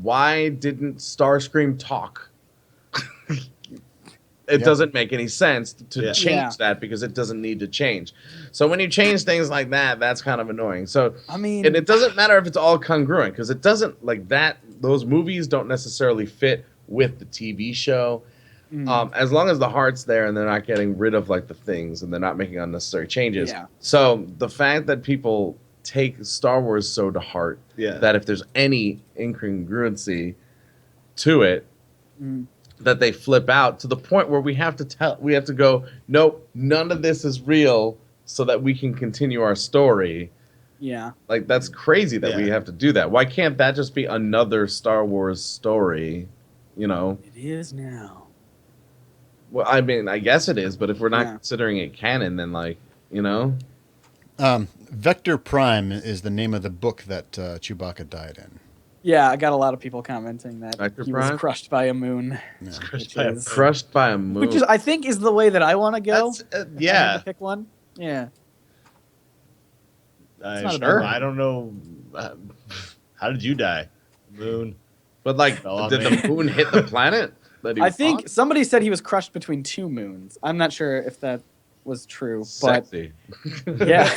Speaker 1: why didn't Starscream talk? It doesn't make any sense to change that because it doesn't need to change. So when you change things like that, that's kind of annoying. So
Speaker 3: I mean,
Speaker 1: and it doesn't matter if it's all congruent because it doesn't like that. Those movies don't necessarily fit with the TV show. As long as the heart's there and they're not getting rid of like the things and they're not making unnecessary changes. Yeah. So the fact that people take Star Wars so to heart that if there's any incongruency to it, that they flip out to the point where we have to go, nope, none of this is real so that we can continue our story.
Speaker 3: Yeah.
Speaker 1: Like that's crazy that we have to do that. Why can't that just be another Star Wars story? You know?
Speaker 3: It is now.
Speaker 1: Well, I mean, I guess it is, but if we're not considering it canon, then like, you know?
Speaker 4: Vector Prime is the name of the book that Chewbacca died in.
Speaker 3: Yeah, I got a lot of people commenting that
Speaker 1: Vector
Speaker 3: he
Speaker 1: Prime?
Speaker 3: was crushed by a moon.
Speaker 4: Yeah.
Speaker 1: Crushed by a moon.
Speaker 3: Which is, I think, is the way that I want to go.
Speaker 2: Yeah.
Speaker 3: I had to pick one. Yeah.
Speaker 2: I don't know. How did you die? Moon.
Speaker 1: But like, did the moon hit the planet?
Speaker 3: I think somebody said he was crushed between two moons. I'm not sure if that was true.
Speaker 1: Sexy.
Speaker 3: But yeah.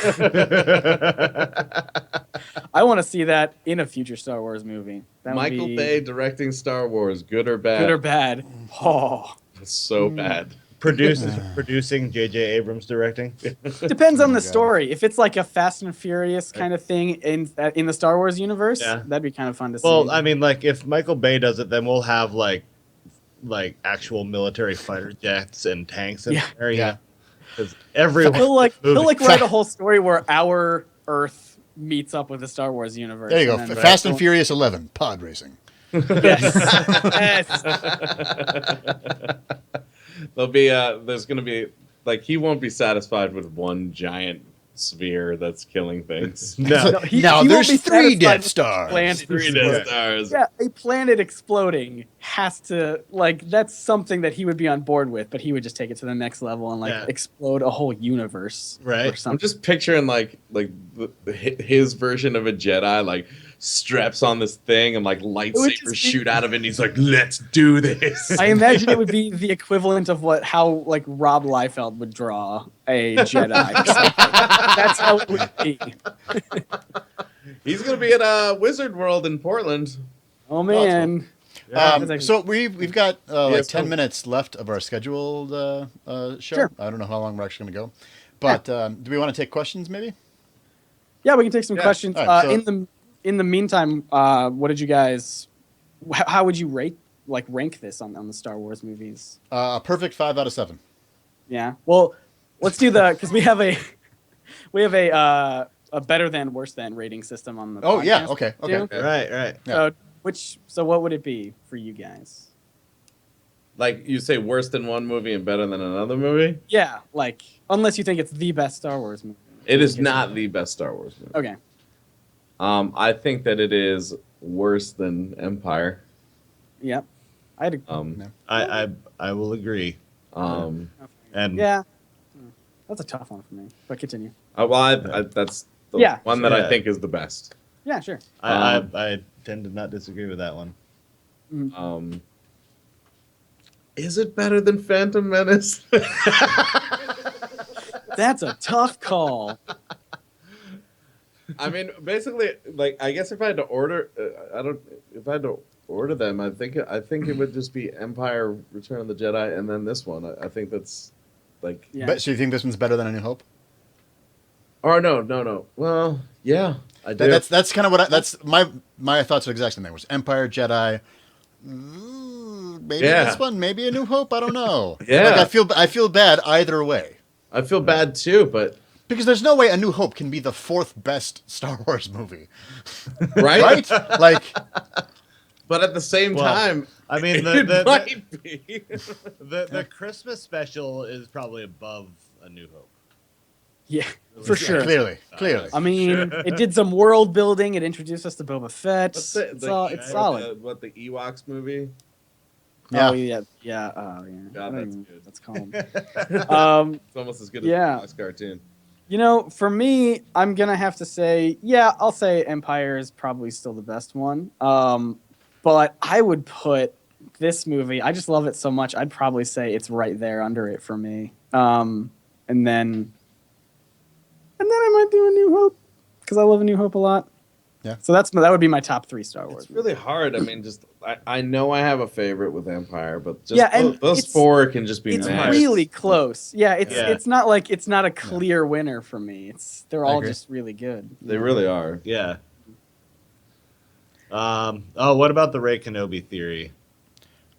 Speaker 3: I want to see that in a future Star Wars movie.
Speaker 1: Michael Bay directing Star Wars, good or bad?
Speaker 3: Good or bad? Oh.
Speaker 1: It's so bad.
Speaker 2: Producing, J.J. Abrams directing.
Speaker 3: Depends on the story. If it's like a Fast and Furious kind of thing in the Star Wars universe, that'd be kind of fun to see.
Speaker 2: Well, I mean, like if Michael Bay does it, then we'll have like actual military fighter jets and tanks in there. Yeah. Because everyone
Speaker 3: he'll write a whole story where our Earth meets up with the Star Wars universe.
Speaker 4: There you go. Fast and Furious 11, pod racing.
Speaker 3: Yes.
Speaker 1: There's gonna be like he won't be satisfied with one giant sphere that's killing things.
Speaker 3: No, he
Speaker 4: there's 3 Death Stars.
Speaker 1: 3 Death Stars.
Speaker 3: Yeah, a planet exploding has to that's something that he would be on board with, but he would just take it to the next level and explode a whole universe.
Speaker 2: Right.
Speaker 3: Or something.
Speaker 1: I'm just picturing like his version of a Jedi like straps on this thing and like lightsabers shoot out of it and he's like, let's do this.
Speaker 3: I imagine it would be the equivalent of how like Rob Liefeld would draw a Jedi. That's how it would be.
Speaker 1: He's gonna be at Wizard World in Portland.
Speaker 3: Oh man.
Speaker 4: So we've got 10 minutes left of our scheduled show.
Speaker 3: Sure.
Speaker 4: I don't know how long we're actually going to go, but do we want to take questions maybe?
Speaker 3: Yeah, we can take some questions.
Speaker 4: Right, so
Speaker 3: in the meantime, what did you guys? How would you rank this on the Star Wars movies?
Speaker 4: A perfect 5 out of 7.
Speaker 3: Yeah. Well, let's do because we have a better than worse than rating system on the.
Speaker 4: Oh yeah.
Speaker 3: podcast
Speaker 4: Okay.
Speaker 3: too.
Speaker 2: Right.
Speaker 4: Yeah.
Speaker 3: So what would it be for you guys?
Speaker 1: Like you say, worse than one movie and better than another movie?
Speaker 3: Yeah, unless you think it's the best Star Wars movie.
Speaker 1: It is not the best Star Wars movie.
Speaker 3: Okay.
Speaker 1: I think that it is worse than Empire.
Speaker 3: Yep. I
Speaker 2: will agree.
Speaker 1: And
Speaker 3: yeah, that's a tough one for me. But continue.
Speaker 1: That's the one that I think is the best.
Speaker 3: Yeah, sure.
Speaker 2: I tend to not disagree with that one.
Speaker 1: Is it better than Phantom Menace?
Speaker 3: That's a tough call.
Speaker 1: I mean, basically, I guess if I had to order, if I had to order them, I think it would just be Empire, Return of the Jedi, and then this one. I think that's
Speaker 3: Yeah.
Speaker 4: But so you think this one's better than A New Hope?
Speaker 1: Oh no. Well, yeah, I do.
Speaker 4: That's kind of what that's my thoughts are exactly the same. Was Empire, Jedi. Maybe this one, maybe A New Hope. I don't know.
Speaker 1: Yeah,
Speaker 4: I feel bad either way.
Speaker 1: I feel bad too, but
Speaker 4: Because there's no way A New Hope can be the 4th best Star Wars movie.
Speaker 1: Right?
Speaker 4: Right? Like,
Speaker 1: But at the same time,
Speaker 2: I mean,
Speaker 1: it might be.
Speaker 2: the Christmas special is probably above A New Hope.
Speaker 3: Yeah, for sure.
Speaker 4: clearly.
Speaker 3: I mean, it did some world building. It introduced us to Boba Fett.
Speaker 1: What's
Speaker 3: It's solid.
Speaker 1: What the Ewoks movie?
Speaker 4: Yeah.
Speaker 3: Oh yeah. Oh yeah.
Speaker 1: God,
Speaker 3: I don't
Speaker 1: that's
Speaker 3: even know
Speaker 1: good.
Speaker 3: what that's called.
Speaker 1: It's almost as good as
Speaker 3: Yeah.
Speaker 1: the Ewoks cartoon.
Speaker 3: For me, I'm gonna have to say, I'll say Empire is probably still the best one. But I would put this movie. I just love it so much. I'd probably say it's right there under it for me. And then I might do A New Hope because I love A New Hope a lot.
Speaker 4: Yeah.
Speaker 3: So that would be my top 3 Star Wars.
Speaker 1: It's really hard. I mean, I know I have a favorite with Empire, but just
Speaker 3: and
Speaker 1: those 4 can just be
Speaker 3: It's
Speaker 1: mashed.
Speaker 3: really close. Yeah,
Speaker 2: Yeah.
Speaker 3: it's not like it's not a clear winner for me. They're all
Speaker 4: agree.
Speaker 3: just really good.
Speaker 1: They really are.
Speaker 2: Yeah. What about the Rey Kenobi theory?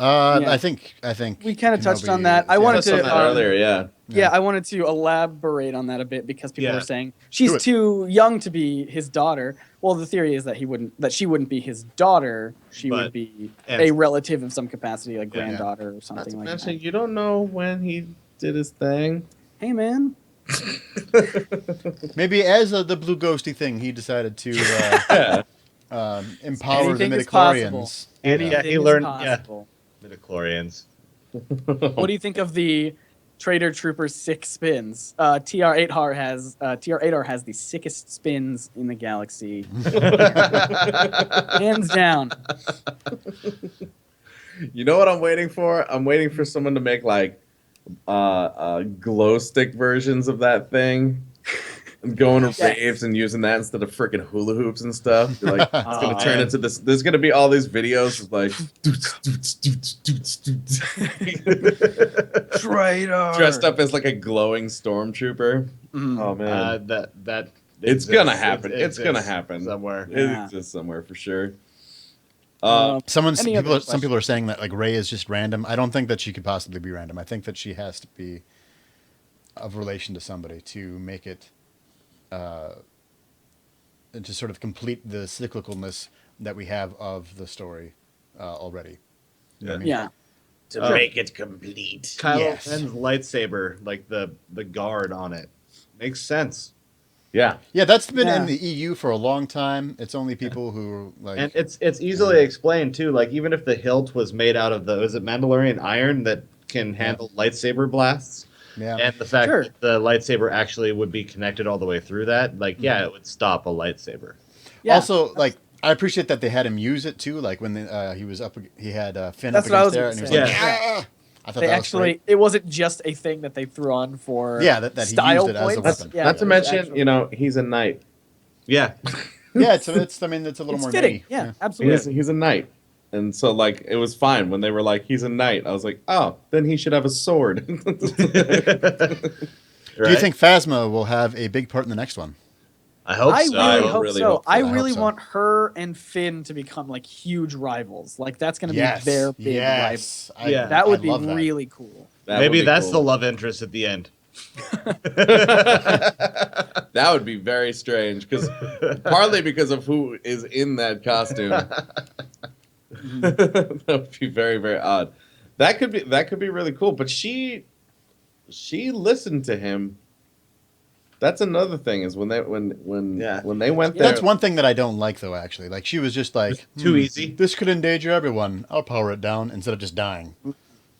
Speaker 3: Yeah.
Speaker 4: I think
Speaker 3: We kind of touched
Speaker 4: Kenobi-
Speaker 3: on that. I
Speaker 4: yeah.
Speaker 3: wanted
Speaker 1: Touched on
Speaker 3: to
Speaker 1: that earlier, yeah.
Speaker 3: Yeah, I wanted to elaborate on that a bit because people
Speaker 2: Yeah.
Speaker 3: were saying she's
Speaker 4: Do it.
Speaker 3: too young to be his daughter. Well, the theory is that she wouldn't be his daughter. She
Speaker 2: But-
Speaker 3: would be
Speaker 2: and-
Speaker 3: a relative of some capacity, like
Speaker 2: Yeah.
Speaker 3: granddaughter or
Speaker 1: Not
Speaker 3: something
Speaker 1: to
Speaker 3: like
Speaker 1: mention,
Speaker 3: that.
Speaker 1: you don't know when he did his thing.
Speaker 3: Hey, man.
Speaker 4: Maybe as the blue ghosty thing, he decided to
Speaker 1: Yeah.
Speaker 4: empower
Speaker 3: Anything
Speaker 4: the
Speaker 3: is possible.
Speaker 4: midichlorians.
Speaker 3: Anything
Speaker 2: he
Speaker 3: is
Speaker 2: learned-
Speaker 3: possible.
Speaker 2: Midichlorians.
Speaker 3: What do you think of the Trader Trooper's 6 spins? TR8R has the sickest spins in the galaxy, hands down.
Speaker 1: You know what I'm waiting for? I'm waiting for someone to make like glow stick versions of that thing. And going to
Speaker 3: Yes.
Speaker 1: raves and using that instead of freaking hula hoops and stuff. You're like, it's gonna turn
Speaker 2: man.
Speaker 1: into this. There's gonna be all these videos of like
Speaker 3: Traitor.
Speaker 1: dressed up as like a glowing stormtrooper.
Speaker 3: Mhm.
Speaker 1: Oh man,
Speaker 2: That
Speaker 1: it's
Speaker 2: exists.
Speaker 1: gonna happen.
Speaker 2: It
Speaker 1: It's gonna
Speaker 2: exists
Speaker 1: happen
Speaker 2: somewhere.
Speaker 1: It
Speaker 3: Yeah.
Speaker 1: exists somewhere for sure.
Speaker 3: Um,
Speaker 4: Some
Speaker 3: Any other
Speaker 4: people
Speaker 3: questions?
Speaker 4: are saying that like Rey is just random. I don't think that she could possibly be random. I think that she has to be of relation to somebody to make it, and to sort of complete the cyclicalness that we have of the story already. You know what I mean?
Speaker 3: Yeah.
Speaker 1: To make it complete.
Speaker 2: Kylo
Speaker 4: Yes.
Speaker 2: Ren's lightsaber, like the guard on it, makes sense.
Speaker 1: Yeah.
Speaker 4: Yeah, that's been
Speaker 3: Yeah.
Speaker 4: in the EU for a long time. It's only people who like.
Speaker 2: And it's easily explained too. Like even if the hilt was made out of is it Mandalorian iron that can handle lightsaber blasts,
Speaker 4: yeah.
Speaker 2: and the fact
Speaker 3: Sure.
Speaker 2: that the lightsaber actually would be connected all the way through that, like yeah, it would stop a lightsaber.
Speaker 3: Yeah.
Speaker 4: Also, like I appreciate that they had him use it too. Like when he was up, he had Finn
Speaker 3: That's
Speaker 4: up
Speaker 3: what I
Speaker 4: against
Speaker 3: was
Speaker 4: there,
Speaker 3: gonna
Speaker 4: and he was
Speaker 3: say.
Speaker 4: like,
Speaker 2: Yeah.
Speaker 4: "Ah!" I thought
Speaker 3: They
Speaker 4: that
Speaker 3: actually, it wasn't just a thing that they threw on for
Speaker 4: Yeah, that he
Speaker 3: style
Speaker 4: used it as a
Speaker 3: points.
Speaker 4: weapon.
Speaker 3: Yeah,
Speaker 1: Not to
Speaker 3: it was
Speaker 1: mention,
Speaker 3: actually-
Speaker 1: he's a knight.
Speaker 2: Yeah,
Speaker 4: was great. Yeah, it's. I mean, it's a little
Speaker 3: it's
Speaker 4: more
Speaker 3: fitting.
Speaker 4: nitty.
Speaker 3: Yeah, absolutely.
Speaker 1: He's a knight. And so, like, it was fine when they were like, he's a knight. I was like, oh, then he should have a sword.
Speaker 4: Do you think Phasma will have a big part in the next one?
Speaker 2: I hope
Speaker 3: I
Speaker 2: so.
Speaker 3: really
Speaker 1: I
Speaker 3: hope
Speaker 1: really
Speaker 3: so.
Speaker 1: hope so.
Speaker 3: I
Speaker 4: I hope
Speaker 3: really
Speaker 4: so.
Speaker 3: want her and Finn to become like huge rivals. Like that's going to
Speaker 4: Yes.
Speaker 3: be their big rival.
Speaker 4: Yes.
Speaker 2: Yeah.
Speaker 3: That would
Speaker 4: I
Speaker 3: be
Speaker 4: love that.
Speaker 3: really cool.
Speaker 2: Maybe that's the love interest at the end.
Speaker 1: That would be very strange because partly because of who is in that costume. That would be very, very odd. That could be really cool. But she listened to him. That's another thing is when they went there.
Speaker 4: That's one thing that I don't like, though. Actually, like she was just like
Speaker 2: Too easy.
Speaker 4: This could endanger everyone. I'll power it down instead of just dying.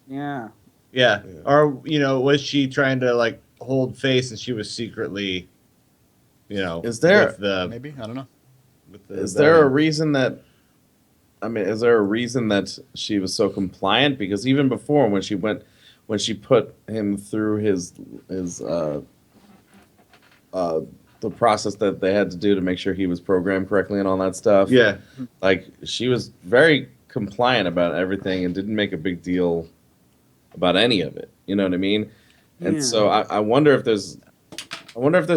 Speaker 3: Yeah.
Speaker 2: Yeah. Or was she trying to like hold face and she was secretly,
Speaker 1: Is there-
Speaker 2: with the,
Speaker 4: Maybe I don't know.
Speaker 2: with the,
Speaker 1: Is there a reason that? I mean, is there a reason that she was so compliant? Because even before, when she put him through his the process that they had to do to make sure he was programmed correctly and all that stuff.
Speaker 2: Yeah.
Speaker 1: Like she was very compliant about everything and didn't make a big deal about any of it. You know what I mean? And
Speaker 3: Yeah.
Speaker 1: so I wonder if there's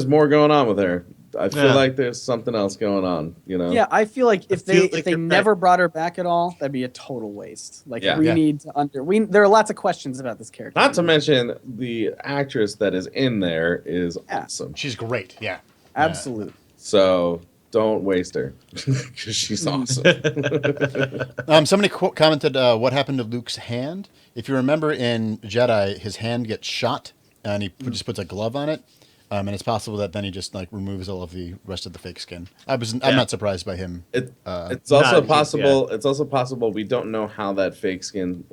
Speaker 1: more going on with her I feel like there's something else going on, you know?
Speaker 3: Yeah, I feel like if
Speaker 2: feel
Speaker 3: they
Speaker 2: like you're
Speaker 3: never brought her back at all, that'd be a total waste. Like
Speaker 1: Yeah.
Speaker 3: we
Speaker 4: Yeah.
Speaker 3: need to there are lots of questions about this character.
Speaker 1: Not to mention the actress that is in there is
Speaker 3: Yeah.
Speaker 1: awesome.
Speaker 4: She's great. Yeah.
Speaker 3: Absolutely.
Speaker 1: So don't waste her because she's awesome.
Speaker 4: Somebody commented, "What happened to Luke's hand?" If you remember in Jedi, his hand gets shot, and he just puts a glove on it, and it's possible that then he just like removes all of the rest of the fake skin. I'm not surprised by him.
Speaker 1: It's also possible. It's also possible we don't know how that fake skin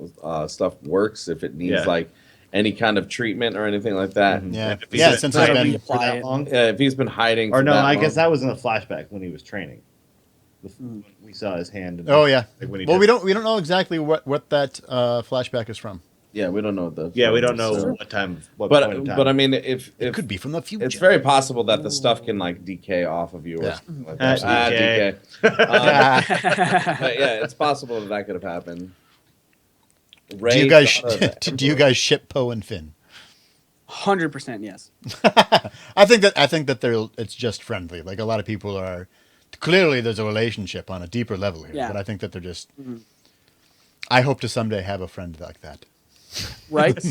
Speaker 1: stuff works. If it needs like any kind of treatment or anything like that.
Speaker 4: Yeah,
Speaker 2: If he's
Speaker 4: yeah.
Speaker 2: been
Speaker 4: Since
Speaker 2: hiding
Speaker 4: it's been
Speaker 2: for that long,
Speaker 1: If he's been hiding.
Speaker 2: or
Speaker 1: for
Speaker 2: no,
Speaker 1: that
Speaker 2: I
Speaker 1: long.
Speaker 2: guess that was in the flashback when he was training. When we saw his hand.
Speaker 4: Oh yeah.
Speaker 2: Like when he
Speaker 4: Well,
Speaker 2: did-
Speaker 4: we don't know exactly what that flashback is from.
Speaker 1: Yeah, we don't know the.
Speaker 2: Yeah, we don't know
Speaker 3: Sure.
Speaker 2: what time. What point in time.
Speaker 1: But I mean, if
Speaker 4: It could be from the future.
Speaker 1: it's very possible that the stuff can like decay off of you or
Speaker 4: Yeah.
Speaker 1: something like that.
Speaker 2: Decay.
Speaker 1: But yeah, it's possible that could have happened.
Speaker 4: Do you guys ship Poe and Finn?
Speaker 3: 100% yes.
Speaker 4: I think that it's just friendly. Like a lot of people are. Clearly, there's a relationship on a deeper level here, but I think that they're just. I hope to someday have a friend like that.
Speaker 3: Right?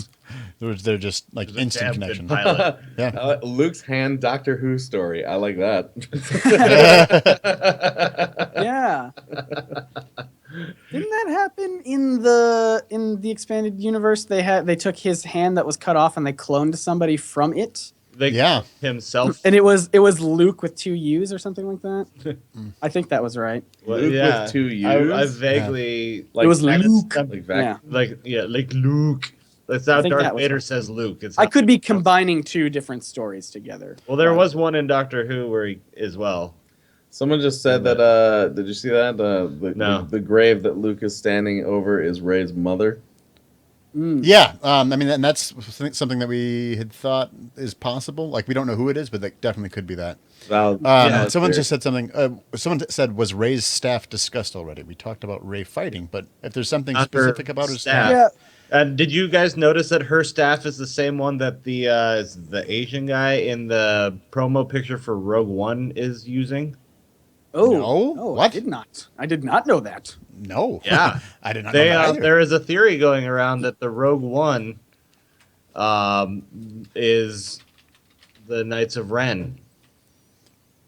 Speaker 4: They're just like
Speaker 2: There's a
Speaker 4: instant
Speaker 2: damn
Speaker 4: connection.
Speaker 2: good pilot.
Speaker 4: Yeah.
Speaker 1: Luke's hand Doctor Who story. I like that.
Speaker 3: Yeah. Didn't that happen in the expanded universe? They took his hand that was cut off and they cloned somebody from it.
Speaker 2: Himself.
Speaker 3: And it was Luke with 2 U's or something like that. I think that was right.
Speaker 2: Well,
Speaker 1: Luke with 2 U's?
Speaker 2: I vaguely
Speaker 1: Like
Speaker 3: it was
Speaker 1: vac-
Speaker 3: Luke.
Speaker 1: Like vac-
Speaker 3: Yeah.
Speaker 2: like Luke. That's how
Speaker 3: think
Speaker 2: Darth
Speaker 3: that was
Speaker 2: Vader
Speaker 3: right.
Speaker 2: says Luke. It's
Speaker 3: I could be combining 2 different stories together.
Speaker 2: Well, there
Speaker 3: But-
Speaker 2: was one in Doctor Who where he as well.
Speaker 1: Someone just said that. Did you see that?
Speaker 2: No.
Speaker 1: The grave that Luke is standing over is Rey's mother.
Speaker 4: Yeah, I mean, and that's something that we had thought is possible. Like, we don't know who it is, but that definitely could be that. Someone just said something. Someone said, "Was Rey's staff discussed already?" We talked about Rey fighting, but if there's something specific about her staff,
Speaker 3: Yeah.
Speaker 2: And did you guys notice that her staff is the same one that the Asian guy in the promo picture for Rogue One is using?
Speaker 3: Oh,
Speaker 4: No?
Speaker 3: no,
Speaker 4: What?
Speaker 3: I did not know that.
Speaker 4: no,
Speaker 2: Yeah.
Speaker 4: I did not know that either.
Speaker 2: There is a theory going around that the Rogue One is the Knights of Ren.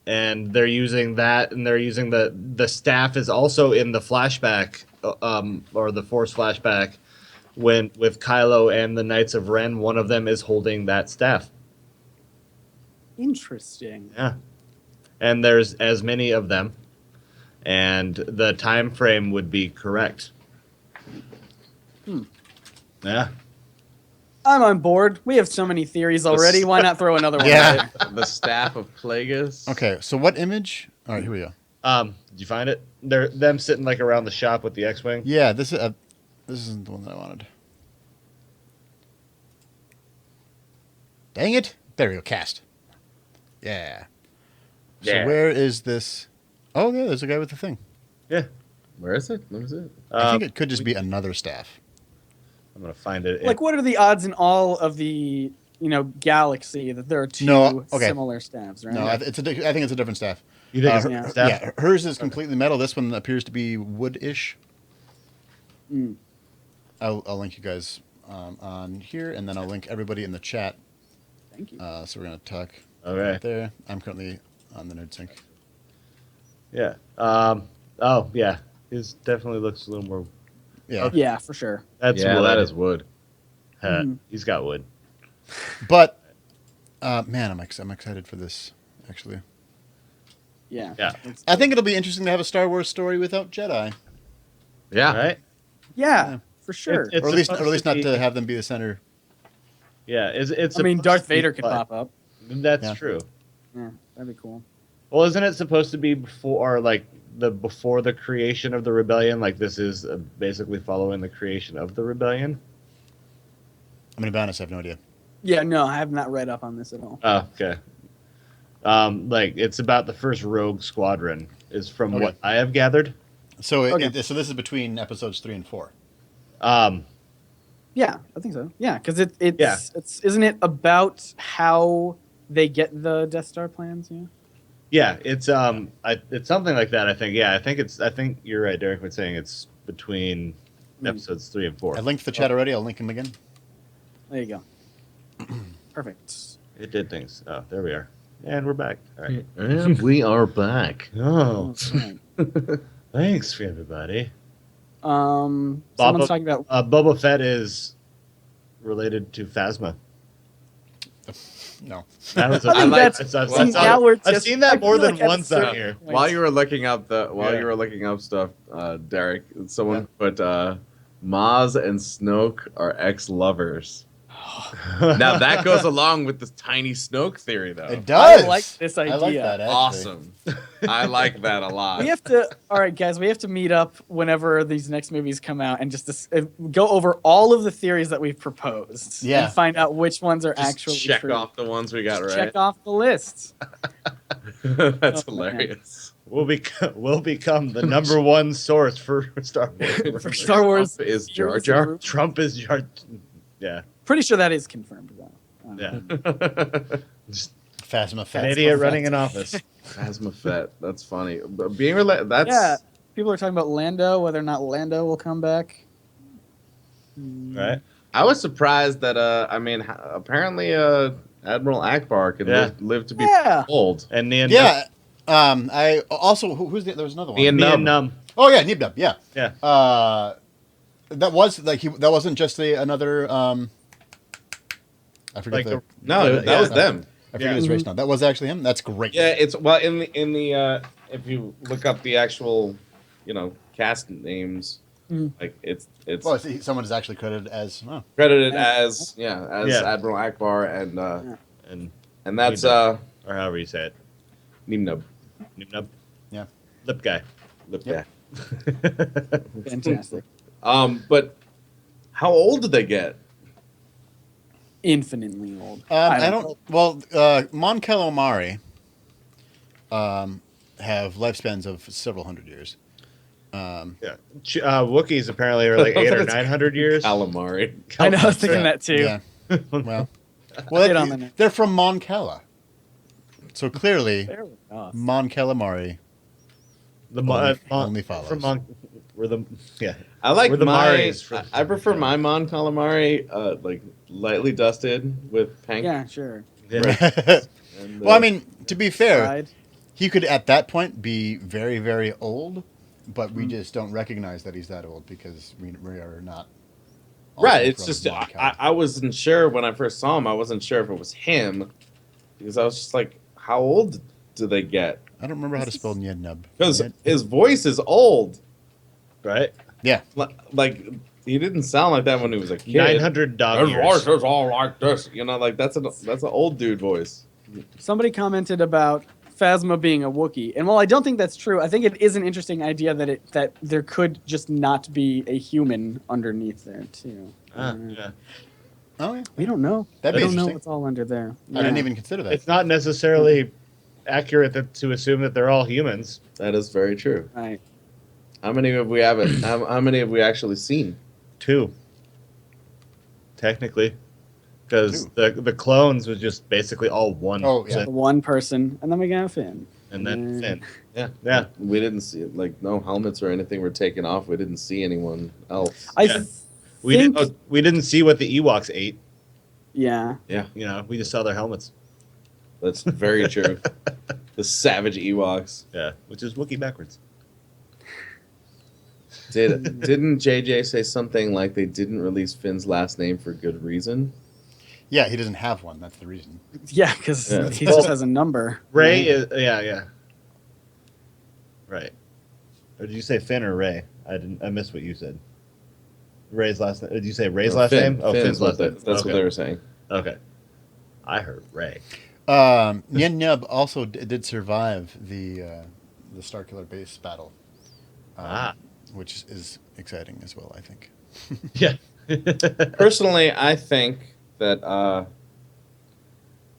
Speaker 2: And they're using that, and they're using the staff is also in the flashback, or the Force flashback, with Kylo and the Knights of Ren. One of them is holding that staff.
Speaker 3: Interesting.
Speaker 2: Yeah, and there's as many of them, and the time frame would be correct. Yeah.
Speaker 3: I'm on board. We have so many theories already. Why not throw another one?
Speaker 4: Yeah.
Speaker 3: at it?
Speaker 1: The staff of Plagueis.
Speaker 4: Okay, so what image? All right, here we go.
Speaker 2: Did you find it? They're them sitting like around the shop with the X-wing.
Speaker 4: Yeah, this isn't the one that I wanted. Dang it! There we go. Cast. Yeah. So
Speaker 2: Yeah.
Speaker 4: where is this? Oh yeah, there's a guy with the thing.
Speaker 2: Yeah.
Speaker 1: Where is it? Let me see it.
Speaker 4: I think it could just be another staff.
Speaker 2: I'm gonna find it.
Speaker 3: Like, what are the odds in all of the galaxy that there are 2
Speaker 4: okay.
Speaker 3: similar staffs? Right?
Speaker 4: No, I think it's a different staff.
Speaker 2: You think it's
Speaker 3: yeah.
Speaker 2: staff?
Speaker 4: Yeah, hers is completely metal. This one appears to be wood-ish. I'll link you guys on here, and then I'll link everybody in the chat.
Speaker 3: Thank you.
Speaker 4: So we're gonna talk
Speaker 2: Okay.
Speaker 4: right there. I'm currently on the NerdSync.
Speaker 2: Yeah. Oh yeah. His definitely looks a little more.
Speaker 4: Yeah,
Speaker 3: Yeah, for sure.
Speaker 2: That's
Speaker 1: Yeah,
Speaker 2: wood.
Speaker 1: that is wood.
Speaker 2: He's got wood.
Speaker 4: but man, I'm excited for this. Actually,
Speaker 3: Yeah.
Speaker 2: Yeah.
Speaker 4: I think it'll be interesting to have a Star Wars story without Jedi,
Speaker 1: Yeah.
Speaker 2: Right.
Speaker 3: Yeah, for sure.
Speaker 2: It's
Speaker 4: or at least
Speaker 2: supposed
Speaker 4: not
Speaker 2: to be-
Speaker 4: to have them be the center.
Speaker 2: Yeah. It's.
Speaker 3: I mean,
Speaker 2: supposed
Speaker 3: Darth
Speaker 2: to be
Speaker 3: Vader could
Speaker 2: fun.
Speaker 3: pop up.
Speaker 2: That's
Speaker 4: Yeah.
Speaker 2: true.
Speaker 3: Yeah, that'd be cool.
Speaker 2: Well, isn't it supposed to be before the creation of the rebellion? Like this is basically following the creation of the rebellion.
Speaker 4: I'm gonna be honest, I have no idea.
Speaker 3: Yeah, no, I have not read up on this at all.
Speaker 2: Oh, okay. Like it's about the first Rogue Squadron, is from
Speaker 4: Okay.
Speaker 2: what I have gathered.
Speaker 4: So
Speaker 3: Okay.
Speaker 4: so this is between episodes 3 and 4.
Speaker 3: Yeah, I think so. Yeah, because it's
Speaker 2: Yeah.
Speaker 3: isn't it about how they get the Death Star plans? Yeah.
Speaker 2: Yeah, it's it's something like that. I think. Yeah, I think you're right, Derek. Was saying it's between episodes 3 and 4.
Speaker 4: I linked the chat already. I'll link him again.
Speaker 3: There you go. Perfect.
Speaker 2: It did things. Oh, there we are, and we're back. All right.
Speaker 1: And we are back.
Speaker 2: Oh,
Speaker 3: Alright.
Speaker 2: thanks for everybody.
Speaker 3: Someone's talking about.
Speaker 2: Boba Fett is related to Phasma.
Speaker 4: No.
Speaker 2: That was
Speaker 3: I think that's-
Speaker 2: I've seen that more than
Speaker 3: like at a
Speaker 2: once on
Speaker 3: certain
Speaker 2: here.
Speaker 3: point-
Speaker 1: While you were looking up
Speaker 2: Yeah.
Speaker 1: you were looking up stuff, Derek, someone put Maz and Snoke are ex-lovers. Now that goes along with this tiny Snoke theory, though.
Speaker 4: It does.
Speaker 3: I like this
Speaker 4: I like
Speaker 3: idea.
Speaker 4: that, actually.
Speaker 1: Awesome. I like that a lot.
Speaker 3: We have to. All right, guys. We have to meet up whenever these next movies come out and just go over all of the theories that we've proposed.
Speaker 4: Yeah.
Speaker 3: And find out which ones are
Speaker 1: Just
Speaker 3: actually
Speaker 1: check
Speaker 3: true.
Speaker 1: off the ones we got
Speaker 3: Just
Speaker 1: right.
Speaker 3: Check off the list.
Speaker 1: That's
Speaker 3: Oh, man.
Speaker 1: hilarious.
Speaker 2: We'll become the number one source for Star Wars.
Speaker 3: For Star Wars
Speaker 1: Trump is Jar
Speaker 3: theories
Speaker 1: Jar.
Speaker 3: group.
Speaker 2: Trump is Jar. Yeah.
Speaker 3: Pretty sure that is confirmed though.
Speaker 2: Yeah.
Speaker 4: Phasma
Speaker 2: An
Speaker 4: Fett.
Speaker 2: idiot running in office.
Speaker 1: Phasma Fett. That's funny. But being that's
Speaker 3: Yeah. People are talking about Lando, whether or not Lando will come back.
Speaker 2: Right.
Speaker 1: I was surprised that apparently Admiral Akbar can live to be
Speaker 3: Yeah.
Speaker 1: old.
Speaker 2: And Neon.
Speaker 4: Yeah. I also there was another one.
Speaker 1: Neon-
Speaker 2: Num.
Speaker 4: Oh yeah, Nibnub. Yeah.
Speaker 2: Yeah.
Speaker 4: That was like that wasn't just another. I forget
Speaker 2: Like
Speaker 4: the.
Speaker 1: No, that was them.
Speaker 4: I forget
Speaker 2: Yeah.
Speaker 4: his race now. That was actually him. That's great.
Speaker 1: Yeah, it's in the if you look up the actual, cast names, like it's
Speaker 4: Well, see, someone is actually credited as. Oh.
Speaker 1: credited as Admiral Akbar and
Speaker 2: And
Speaker 1: that's
Speaker 2: or however you say it.
Speaker 1: Nimnub.
Speaker 2: Nub.
Speaker 4: Yeah.
Speaker 2: Lip guy.
Speaker 1: Lip
Speaker 4: Yep.
Speaker 1: guy.
Speaker 3: Fantastic.
Speaker 1: But how old did they get?
Speaker 3: Infinitely old.
Speaker 4: I don't. Well, Mon Calamari have lifespans of several hundred years.
Speaker 2: Yeah. Wookiees apparently are like 800 or 900 years.
Speaker 1: Calamari.
Speaker 3: I know. I was thinking that too.
Speaker 4: Yeah. Well,
Speaker 3: Get on the net.
Speaker 4: they're from Mon Cala. So clearly,
Speaker 3: There we go.
Speaker 4: Mon Calamari
Speaker 2: The
Speaker 4: only follows.
Speaker 2: From Mon. We're the
Speaker 1: I like
Speaker 2: We're the
Speaker 1: my.
Speaker 2: Maris from-
Speaker 1: I prefer my Mon Calamari like lightly dusted with pink.
Speaker 3: Yeah, sure.
Speaker 2: yeah.
Speaker 1: And,
Speaker 4: Well, I mean, to be fair,
Speaker 3: Fried.
Speaker 4: he could at that point be very, very old, but we just don't recognize that he's that old because we are not. also
Speaker 1: right. It's
Speaker 4: from
Speaker 1: just
Speaker 4: Mon Cala.
Speaker 1: I wasn't sure when I first saw him. I wasn't sure if it was him because I was just like, how old do they get?
Speaker 4: I don't remember how to spell Nien Nub.
Speaker 1: Because his voice is old.
Speaker 2: Right.
Speaker 4: Yeah.
Speaker 1: Like he didn't sound like that when he was a kid.
Speaker 2: 900 dog
Speaker 1: His voice
Speaker 2: years.
Speaker 1: is all like this. Like that's an old dude voice.
Speaker 3: Somebody commented about Phasma being a Wookiee, and while I don't think that's true, I think it is an interesting idea that there could just not be a human underneath there too.
Speaker 2: Yeah.
Speaker 4: Oh, yeah.
Speaker 3: We don't know.
Speaker 4: That'd
Speaker 3: we
Speaker 4: be
Speaker 3: don't know
Speaker 4: interesting.
Speaker 3: what's all under there.
Speaker 4: I didn't even consider that.
Speaker 2: It's not necessarily accurate to assume that they're all humans.
Speaker 1: That is very true.
Speaker 3: Right.
Speaker 1: How many have we haven't? How many have we actually seen?
Speaker 2: 2. Technically. Because the clones was just basically all one.
Speaker 4: Oh, yeah.
Speaker 3: The one person, and then we got Finn.
Speaker 2: And then Finn.
Speaker 1: Yeah.
Speaker 2: Yeah.
Speaker 1: We didn't see like no helmets or anything were taken off. We didn't see anyone else.
Speaker 3: I
Speaker 2: Yeah.
Speaker 3: think.
Speaker 2: We didn't see what the Ewoks ate.
Speaker 3: Yeah.
Speaker 2: We just saw their helmets.
Speaker 1: That's very true. The savage Ewoks.
Speaker 2: Yeah. Which is Wookiee backwards.
Speaker 1: Didn't JJ say something like they didn't release Finn's last name for good reason?
Speaker 4: Yeah, he doesn't have one. That's the reason.
Speaker 3: Yeah, because
Speaker 1: Yeah.
Speaker 3: he just has a number.
Speaker 2: Ray is yeah. Right. Or did you say Finn or Ray? I missed what you said. Ray's last name. Did you say Ray's last
Speaker 1: Finn.
Speaker 2: name? Oh, Finn's last name.
Speaker 1: That's what they were saying.
Speaker 2: Okay. I heard Ray.
Speaker 4: Nien Nub also did survive the Starkiller base battle, which is exciting as well, I think.
Speaker 2: Yeah.
Speaker 1: Personally, I think that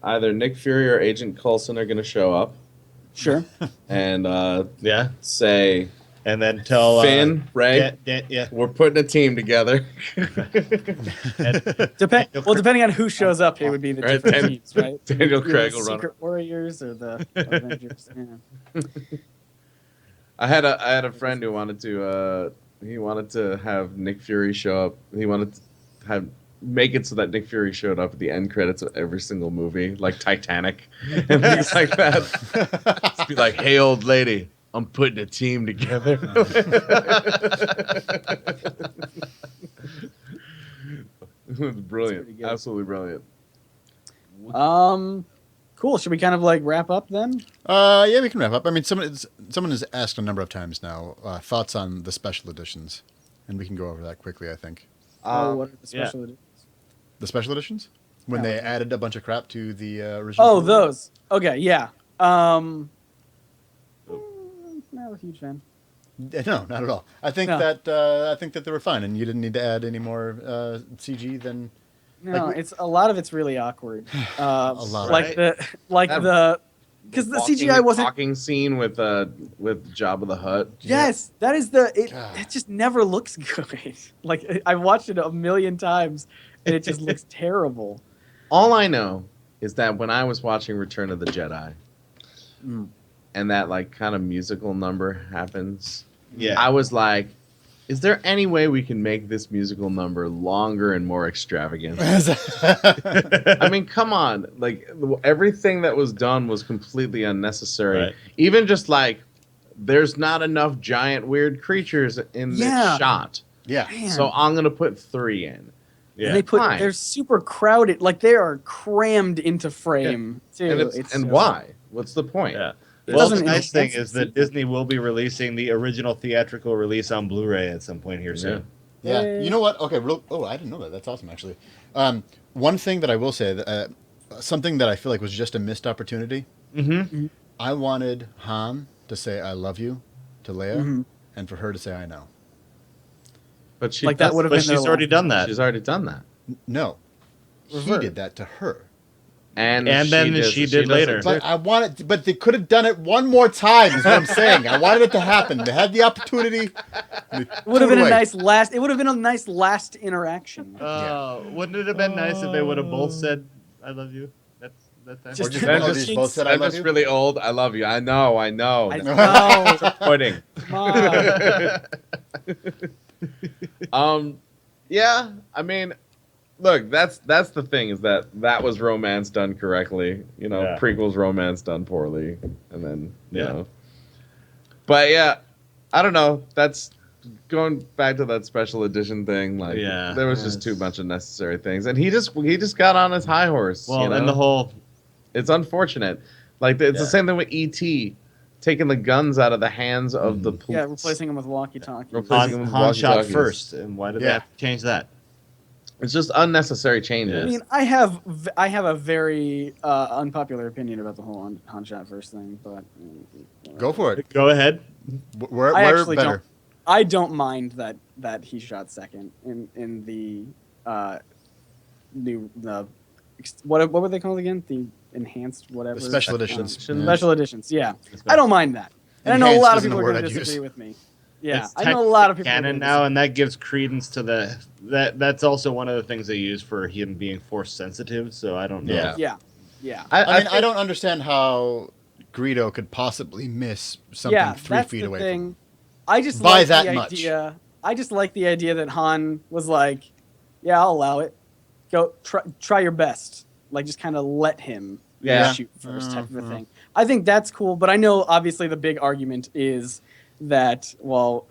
Speaker 1: either Nick Fury or Agent Coulson are going to show up
Speaker 3: Sure.
Speaker 1: and
Speaker 2: Yeah.
Speaker 1: say,
Speaker 2: and then tell
Speaker 1: Finn, Ray,
Speaker 2: yeah.
Speaker 1: we're putting a team together.
Speaker 3: Depending on who shows up, it would be the
Speaker 1: Right,
Speaker 3: different teams, right?
Speaker 1: Daniel
Speaker 3: Either
Speaker 1: Craig
Speaker 3: the
Speaker 1: will run.
Speaker 3: Secret Warriors or the Avengers. Yeah.
Speaker 1: I had a friend who wanted to have Nick Fury show up. He wanted to make it so that Nick Fury showed up at the end credits of every single movie, like Titanic and things like that. Just be like, "Hey, old lady, I'm putting a team together." It was brilliant, absolutely brilliant.
Speaker 3: Cool. Should we kind of like wrap up then?
Speaker 4: Yeah, we can wrap up. I mean, someone has asked a number of times now thoughts on the special editions, and we can go over that quickly. I think.
Speaker 3: What are the special editions?
Speaker 4: The special editions when they added a bunch of crap to the original.
Speaker 3: Oh, those. Okay, yeah. Not a huge fan.
Speaker 4: No, not at all. I think that they were fine, and you didn't need to add any more CG than.
Speaker 3: No, a lot of it's really awkward.
Speaker 4: A lot,
Speaker 3: like because the
Speaker 1: Walking
Speaker 3: CGI
Speaker 1: and
Speaker 3: wasn't.
Speaker 1: talking scene with Jabba the Hutt.
Speaker 3: Yes, that is it just never looks good. Like I watched it a million times, and it just looks terrible.
Speaker 1: All I know is that when I was watching Return of the Jedi, and that like kind of musical number happens, I was like, is there any way we can make this musical number longer and more extravagant? I mean, come on. Like, everything that was done was completely unnecessary. Right. Even just like, there's not enough giant weird creatures in this shot.
Speaker 4: Yeah.
Speaker 3: Man.
Speaker 1: So I'm going to put 3 in.
Speaker 3: Yeah. And they're super crowded. Like, they are crammed into frame, too.
Speaker 1: And why? What's the point?
Speaker 2: Yeah. Well, the nice thing is that Disney will be releasing the original theatrical release on Blu-ray at some point here soon.
Speaker 4: Yeah. You know what? Okay. I didn't know that. That's awesome, actually. One thing that I will say, something that I feel like was just a missed opportunity.
Speaker 3: Mm-hmm.
Speaker 4: I wanted Han to say "I love you" to Leia, and for her to say "I know."
Speaker 1: But
Speaker 3: she's already
Speaker 2: done that.
Speaker 1: She's already done that.
Speaker 4: No, he did that to her.
Speaker 1: And
Speaker 2: then she did later.
Speaker 4: But they could have done it one more time. Is what I'm saying. I wanted it to happen. They had the opportunity.
Speaker 3: It would have been a nice last. It would have been a nice last interaction.
Speaker 2: Wouldn't it have been nice if they would have both said "I love you"? That's
Speaker 1: just
Speaker 4: both said "I love you."
Speaker 1: Really old. I love you. I know.
Speaker 3: I
Speaker 1: know. Pudding. Yeah. I mean. Look, that's the thing is that was romance done correctly. You know, prequels romance done poorly, and then you know. But yeah, I don't know. That's going back to that special edition thing. Like, there was just too much unnecessary things, and he just got on his high horse.
Speaker 2: Well,
Speaker 1: you know?
Speaker 2: and the whole,
Speaker 1: it's unfortunate. Like it's the same thing with E.T. taking the guns out of the hands of the police.
Speaker 3: Yeah, replacing them with walkie-talkies.
Speaker 2: Han shot first, and why did they have to change that?
Speaker 1: It's just unnecessary changes.
Speaker 3: I mean, I have a very unpopular opinion about the whole Han shot first thing, but
Speaker 4: go for it.
Speaker 2: Go ahead.
Speaker 4: We're better.
Speaker 3: I don't mind that he shot second in the what were they called again? The enhanced whatever.
Speaker 4: The special editions.
Speaker 3: Special editions. Yeah, I don't mind that, and I know a lot of people are going to disagree with me. Yeah, I know a lot of people.
Speaker 2: Canon now, and that gives credence to that's also one of the things they use for him being force sensitive. So I don't know.
Speaker 3: Yeah.
Speaker 4: I don't understand how Greedo could possibly miss something 3 feet away from him.
Speaker 3: I just like the idea. I just like the idea that Han was like, "Yeah, I'll allow it. Go try your best." Like, just kind of let him shoot first, type of a thing. I think that's cool, but I know obviously the big argument is that, well,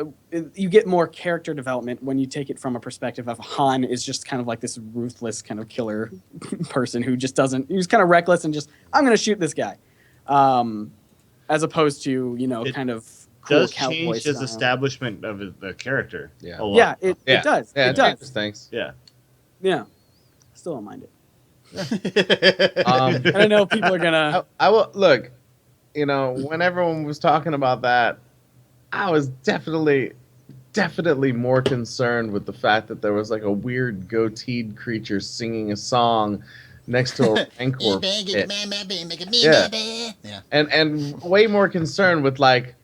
Speaker 3: you get more character development when you take it from a perspective of Han is just kind of like this ruthless kind of killer person who just he's kind of reckless and just, I'm going to shoot this guy. As opposed to, kind of cool
Speaker 2: does
Speaker 3: cowboy
Speaker 2: change his
Speaker 3: style.
Speaker 2: Establishment of the character.
Speaker 1: Yeah.
Speaker 2: A lot.
Speaker 3: Yeah, it does.
Speaker 1: Yeah,
Speaker 3: it does.
Speaker 1: Thanks.
Speaker 2: Yeah.
Speaker 3: Yeah. Still don't mind it. And I know people are going to...
Speaker 1: I will, look, when everyone was talking about that, I was definitely more concerned with the fact that there was like a weird goateed creature singing a song next to a Rancor pit. Yeah. And way more concerned with like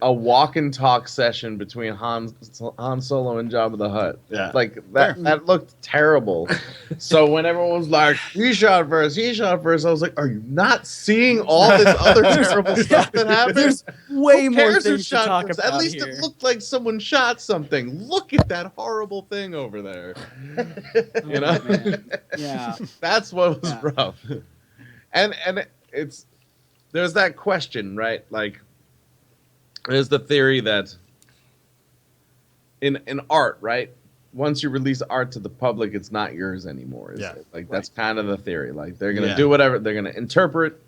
Speaker 1: a walk and talk session between Han Solo and Jabba the Hutt.
Speaker 2: Yeah.
Speaker 1: Like that looked terrible. So when everyone was like, he shot first, I was like, are you not seeing all this other terrible stuff that happened?
Speaker 3: There's way
Speaker 1: Who
Speaker 3: more
Speaker 1: cares who
Speaker 3: things to
Speaker 1: shot
Speaker 3: talk
Speaker 1: first?
Speaker 3: about
Speaker 1: At least
Speaker 3: here.
Speaker 1: it looked like someone shot something. Look at that horrible thing over there. You know?
Speaker 3: Oh, man. Yeah.
Speaker 1: That's what was
Speaker 3: Yeah.
Speaker 1: rough. And it's there's that question, right? Like there's the theory that in art, right? Once you release art to the public, it's not yours anymore.
Speaker 4: Yeah.
Speaker 1: Like that's kind of the theory. Like they're gonna do whatever, they're gonna interpret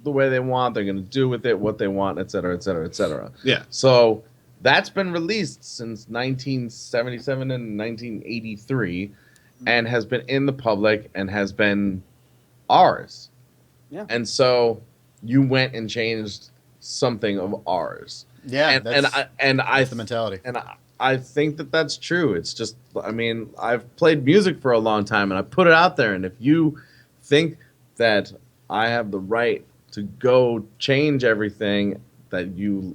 Speaker 1: the way they want, they're gonna do with it what they want, et cetera, et cetera, et cetera.
Speaker 2: Yeah.
Speaker 1: So that's been released since 1977 and 1983 and has been in the public and has been ours.
Speaker 3: Yeah.
Speaker 1: And so you went and changed something of ours.
Speaker 4: Yeah,
Speaker 1: that's
Speaker 4: the mentality.
Speaker 1: And I think that that's true. It's just, I mean, I've played music for a long time and I put it out there. And if you think that I have the right to go change everything that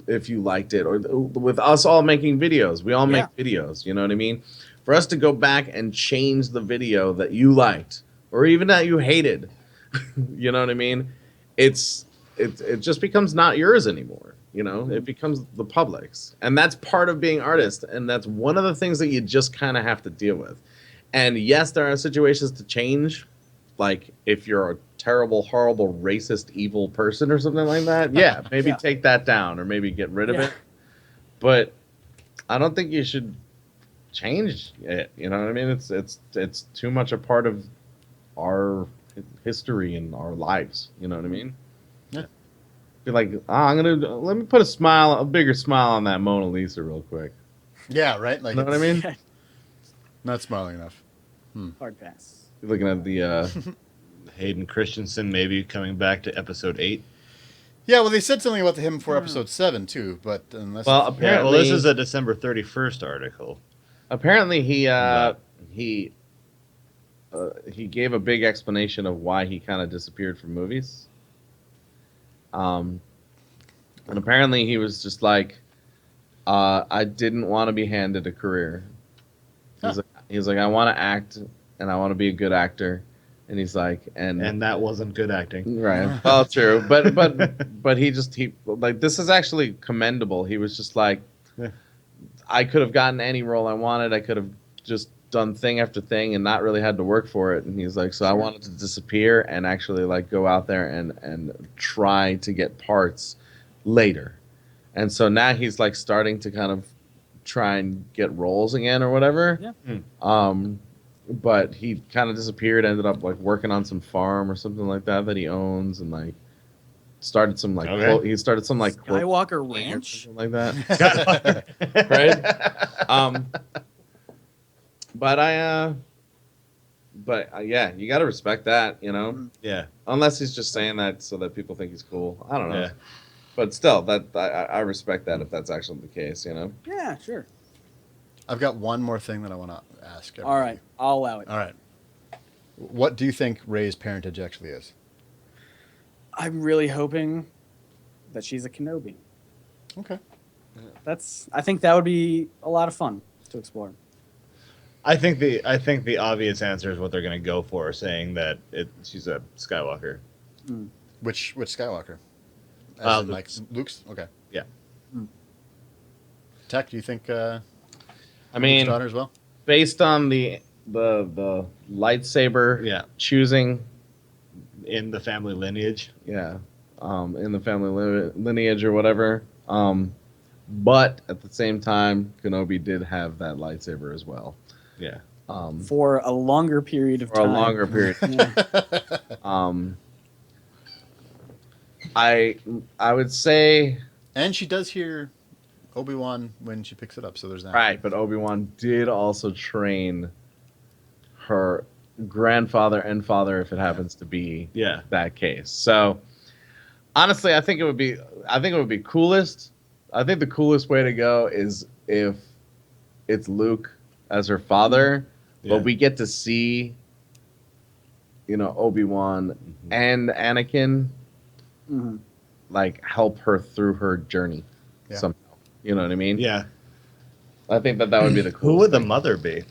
Speaker 1: if you liked it, or with us all making videos, we all make videos, you know what I mean? For us to go back and change the video that you liked or even that you hated, you know what I mean? It just becomes not yours anymore. You know, it becomes the public's, and that's part of being artist, and that's one of the things that you just kind of have to deal with. And yes, there are situations to change, like if you're a terrible, horrible, racist, evil person or something like that. Yeah, maybe take that down or maybe get rid of it. But I don't think you should change it. You know what I mean? It's too much a part of our history and our lives. You know what I mean?
Speaker 4: Yeah.
Speaker 1: Be like, let me put a bigger smile on that Mona Lisa real quick.
Speaker 4: Yeah, right. Like,
Speaker 1: You know what I mean?
Speaker 4: not smiling enough.
Speaker 3: Hard pass.
Speaker 1: You're looking at the
Speaker 2: Hayden Christensen maybe coming back to episode 8.
Speaker 4: Yeah, well, they said something about him for episode 7 too, but unless
Speaker 1: apparently
Speaker 2: this is a December 31st article.
Speaker 1: Apparently he gave a big explanation of why he kind of disappeared from movies. And apparently he was just like, I didn't want to be handed a career. He's like, I want to act and I want to be a good actor. And he's like, and
Speaker 2: that wasn't good acting.
Speaker 1: Right. Well, true. But he like, this is actually commendable. He was just like, I could have gotten any role I wanted. I could have just done thing after thing and not really had to work for it. And he's like, so I wanted to disappear and actually like go out there and try to get parts later. And so now he's like starting to kind of try and get roles again or whatever.
Speaker 3: Yeah.
Speaker 1: But he kind of disappeared, ended up like working on some farm or something like that he owns, and like started some like he started some like
Speaker 3: Skywalker
Speaker 1: or
Speaker 3: Ranch,
Speaker 1: something like that. Right? Yeah, you got to respect that, you know.
Speaker 2: Yeah.
Speaker 1: Unless he's just saying that so that people think he's cool. I don't know.
Speaker 2: Yeah.
Speaker 1: But still, that I respect that if that's actually the case, you know.
Speaker 3: Yeah, sure.
Speaker 4: I've got one more thing that I want to ask.
Speaker 3: All right, I'll allow it.
Speaker 4: All right. What do you think Rey's parentage actually is?
Speaker 3: I'm really hoping that she's a Kenobi.
Speaker 4: Okay.
Speaker 3: I think that would be a lot of fun to explore.
Speaker 2: I think the obvious answer is what they're going to go for, saying that she's a Skywalker.
Speaker 4: Which Skywalker? As in, like Luke's? Okay.
Speaker 2: Yeah.
Speaker 4: Tech, do you think
Speaker 1: I mean,
Speaker 4: Luke's daughter as well?
Speaker 1: Based on the lightsaber choosing
Speaker 2: in the family lineage.
Speaker 1: Yeah. In the family lineage or whatever. But at the same time, Kenobi did have that lightsaber as well.
Speaker 2: Yeah.
Speaker 3: For a longer period of time.
Speaker 1: For a longer period. I would say,
Speaker 4: and she does hear Obi-Wan when she picks it up, so there's that.
Speaker 1: Right, but Obi-Wan did also train her grandfather and father, if it happens to be that case. So honestly, I think it would be coolest. I think the coolest way to go is if it's Luke as her father, but we get to see, Obi-Wan and Anakin like help her through her journey somehow. You know what I mean?
Speaker 2: Yeah.
Speaker 1: I think that would be the coolest.
Speaker 2: Who would the
Speaker 1: thing.
Speaker 2: mother be?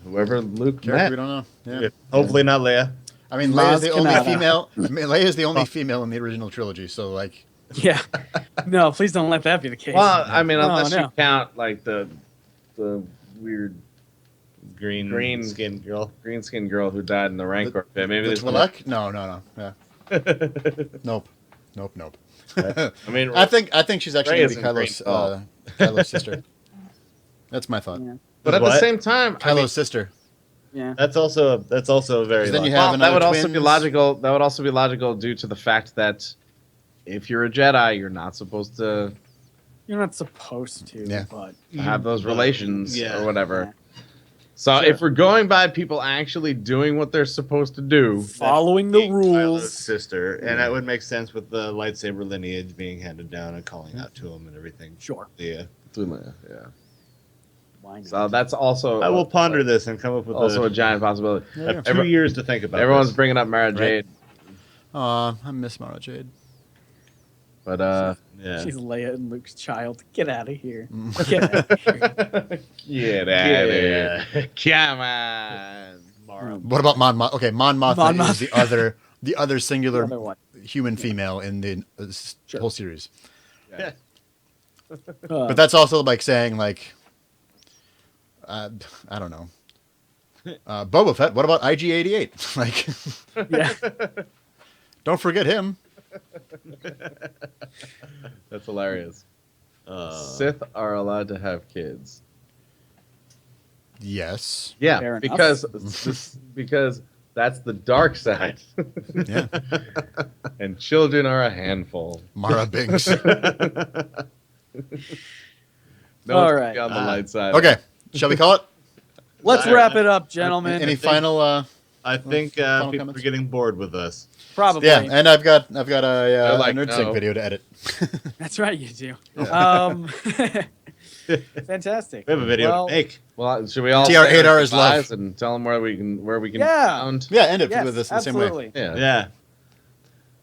Speaker 1: Whoever Luke
Speaker 4: Character
Speaker 1: met.
Speaker 4: we don't know. Yeah.
Speaker 2: Hopefully not Leia.
Speaker 4: I mean,
Speaker 3: Maz
Speaker 4: Leia's the only
Speaker 3: Kanata.
Speaker 4: female. Leia's the only female in the original trilogy. So like,
Speaker 3: Yeah. No, please don't let that be the case.
Speaker 1: Well, I mean,
Speaker 3: Oh,
Speaker 1: unless
Speaker 3: no.
Speaker 1: you count like the weird
Speaker 2: Green skinned girl.
Speaker 1: green skinned girl who died in the Rancor pit. Maybe
Speaker 4: the
Speaker 1: there's
Speaker 4: Twi'lek? No. Yeah. Nope.
Speaker 1: I mean,
Speaker 4: I think she's actually
Speaker 1: Rey
Speaker 4: gonna be
Speaker 1: isn't
Speaker 4: Kylo's
Speaker 1: green.
Speaker 4: Kylo's sister. That's my thought.
Speaker 3: Yeah.
Speaker 1: but at the
Speaker 2: What?
Speaker 1: same time, I
Speaker 4: Kylo's
Speaker 1: mean,
Speaker 4: sister.
Speaker 3: Yeah.
Speaker 2: That's also a very.
Speaker 4: Then you
Speaker 2: logical-
Speaker 4: have
Speaker 1: that would
Speaker 4: another
Speaker 1: also be
Speaker 4: twins.
Speaker 1: logical. That would also be logical due to the fact that if you're a Jedi, you're not supposed to
Speaker 3: You're not supposed to,
Speaker 4: Yeah.
Speaker 3: but
Speaker 1: have those relations
Speaker 2: yeah.
Speaker 1: or whatever.
Speaker 3: Yeah.
Speaker 1: So
Speaker 3: Sure.
Speaker 1: if we're going by people actually doing what they're supposed to do,
Speaker 3: following the
Speaker 2: being Kylo's
Speaker 3: rules.
Speaker 2: sister, and that would make sense with the lightsaber lineage being handed down and calling out to him and everything.
Speaker 3: Sure.
Speaker 2: Yeah.
Speaker 1: yeah.
Speaker 3: Why not?
Speaker 1: So that's also
Speaker 2: I will ponder this and come up with
Speaker 1: also a
Speaker 2: a.
Speaker 1: giant possibility.
Speaker 2: I have
Speaker 3: Yeah.
Speaker 2: 2 years to think about.
Speaker 1: Everyone's
Speaker 2: this.
Speaker 1: bringing up Mara Jade,
Speaker 4: Aw, I miss Mara Jade.
Speaker 1: but
Speaker 2: Yeah.
Speaker 3: She's Leia and Luke's child. Get out of here. Get out of here.
Speaker 1: get out of here. Come on.
Speaker 4: What about Mon Mothma? Okay, Mon Mothma
Speaker 3: Mon
Speaker 4: is the other singular
Speaker 3: Another one.
Speaker 4: human female in the
Speaker 3: Sure.
Speaker 4: whole series.
Speaker 1: Yeah.
Speaker 4: But that's also like saying like, I don't know. Boba Fett. What about IG-88? Like,
Speaker 3: yeah.
Speaker 4: don't forget him.
Speaker 1: That's hilarious. Sith are allowed to have kids.
Speaker 4: Yes.
Speaker 1: Yeah,
Speaker 3: Fair enough.
Speaker 1: because that's the dark side.
Speaker 4: Yeah.
Speaker 1: And children are a handful.
Speaker 4: Mara Binks.
Speaker 1: No
Speaker 3: All
Speaker 1: one's gonna
Speaker 3: right.
Speaker 1: be on the light side.
Speaker 4: Okay. Shall we call it?
Speaker 3: Let's wrap it up, gentlemen.
Speaker 4: Any final?
Speaker 2: I think
Speaker 4: Final
Speaker 2: people
Speaker 4: comments?
Speaker 2: are getting bored with us.
Speaker 3: Probably.
Speaker 4: Yeah, and I've got a
Speaker 1: like,
Speaker 4: NerdSync
Speaker 1: no.
Speaker 4: video to edit.
Speaker 3: That's right, you do. Fantastic.
Speaker 2: We have a video
Speaker 3: Well,
Speaker 2: to make.
Speaker 1: Well, should we all
Speaker 4: TR8R
Speaker 1: say our
Speaker 4: is live.
Speaker 1: goodbyes and tell them where we can
Speaker 3: Yeah.
Speaker 1: found?
Speaker 4: Yeah, end it
Speaker 3: Yes,
Speaker 4: with this the same way.
Speaker 3: absolutely.
Speaker 1: Yeah.
Speaker 2: Yeah.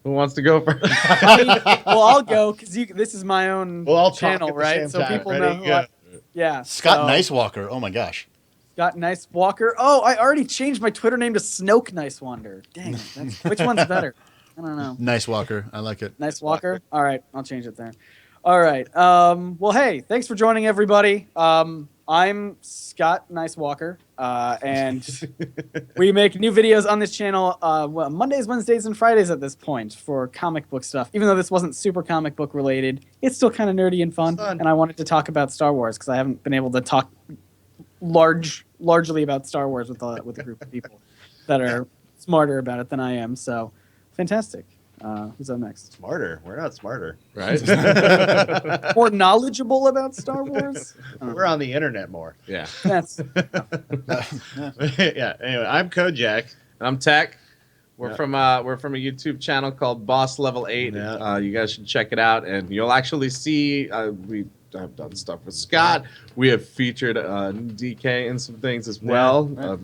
Speaker 1: Who wants to go first?
Speaker 3: I mean, well, I'll go because this is my own
Speaker 2: Well, I'll talk
Speaker 3: channel,
Speaker 2: at the
Speaker 3: right?
Speaker 2: same
Speaker 3: So
Speaker 2: time.
Speaker 3: people
Speaker 2: Ready?
Speaker 3: know.
Speaker 2: Yeah.
Speaker 3: Yeah.
Speaker 4: Scott
Speaker 3: so,
Speaker 4: Nicewalker. Oh my gosh.
Speaker 3: Scott Nice Walker. Oh, I already changed my Twitter name to Snoke Nicewander. Dang it. Which one's better? I don't know.
Speaker 4: Nice Walker. I like it.
Speaker 3: Nice Walker. All right, I'll change it there. All right. Well, hey, thanks for joining, everybody. I'm Scott Nice Walker, and we make new videos on this channel Mondays, Wednesdays, and Fridays at this point for comic book stuff. Even though this wasn't super comic book related, it's still kind of nerdy and fun. And I wanted to talk about Star Wars because I haven't been able to talk largely about Star Wars with a group of people that are smarter about it than I am. So, fantastic. Who's up next?
Speaker 2: Smarter. We're not smarter.
Speaker 1: Right?
Speaker 3: More knowledgeable about Star Wars?
Speaker 2: We're on the internet more.
Speaker 1: Yeah.
Speaker 3: That's
Speaker 2: Yeah. Anyway, I'm Kojak.
Speaker 1: I'm Tech. We're
Speaker 2: Yeah.
Speaker 1: from a YouTube channel called Boss Level 8.
Speaker 2: Yeah.
Speaker 1: You guys should check it out, and you'll actually see we have done stuff with Scott. We have featured DK in some things as well,
Speaker 2: right.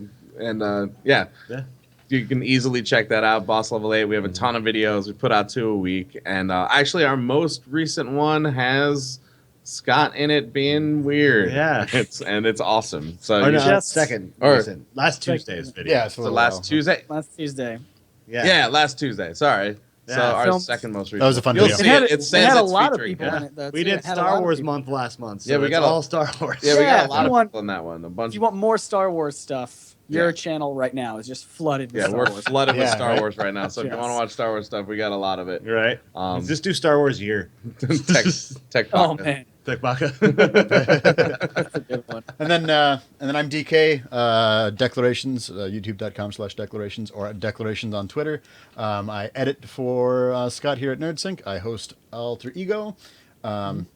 Speaker 1: yeah.
Speaker 2: Yeah.
Speaker 1: You can easily check that out. Boss Level 8. We have a ton of videos. We put out 2 a week, and actually our most recent one has Scott in it being weird.
Speaker 2: Yeah.
Speaker 1: It's awesome. So
Speaker 2: Or
Speaker 1: you
Speaker 2: no,
Speaker 1: should-
Speaker 3: Just-
Speaker 2: second.
Speaker 1: or-
Speaker 2: Listen, last Tuesday's video.
Speaker 4: Yeah, it's a
Speaker 1: so
Speaker 4: little
Speaker 1: last
Speaker 4: while.
Speaker 1: Tuesday.
Speaker 3: last Tuesday.
Speaker 1: Yeah, last Tuesday. Sorry. So
Speaker 2: Yeah.
Speaker 1: our
Speaker 3: Filmed-
Speaker 1: second most recent.
Speaker 4: That was a fun
Speaker 1: You'll
Speaker 4: video.
Speaker 1: see
Speaker 3: It had,
Speaker 1: it. It
Speaker 3: it
Speaker 1: says
Speaker 3: had a
Speaker 1: it's
Speaker 3: lot of
Speaker 1: featuring
Speaker 3: people
Speaker 1: him.
Speaker 3: in it. Though,
Speaker 2: We
Speaker 3: too.
Speaker 2: did
Speaker 3: It had a lot
Speaker 2: Star
Speaker 3: of
Speaker 2: Wars
Speaker 3: people.
Speaker 2: month last month. So
Speaker 1: Yeah, we
Speaker 2: it's
Speaker 1: got a-
Speaker 2: all Star Wars.
Speaker 1: Yeah, we
Speaker 3: Yeah,
Speaker 1: got a lot
Speaker 3: you
Speaker 1: of
Speaker 3: want-
Speaker 1: people in that one. A bunch.
Speaker 3: If you want more Star Wars stuff, your
Speaker 1: Yeah.
Speaker 3: channel right now is just flooded with
Speaker 1: Yeah,
Speaker 3: Star
Speaker 1: we're
Speaker 3: Wars.
Speaker 1: flooded with
Speaker 4: Yeah,
Speaker 1: Star
Speaker 4: right.
Speaker 1: Wars right now. So if you
Speaker 3: Yes.
Speaker 1: want to watch Star Wars stuff, we got a lot of it.
Speaker 2: Right. Just do Star Wars year.
Speaker 1: Tech.
Speaker 3: Oh
Speaker 1: podcast.
Speaker 3: man,
Speaker 2: Tech Baka.
Speaker 3: that's a good one.
Speaker 4: And then I'm DK, Declarations, youtube.com/declarations or at Declarations on Twitter. I edit for Scott here at NerdSync. I host Alter Ego. And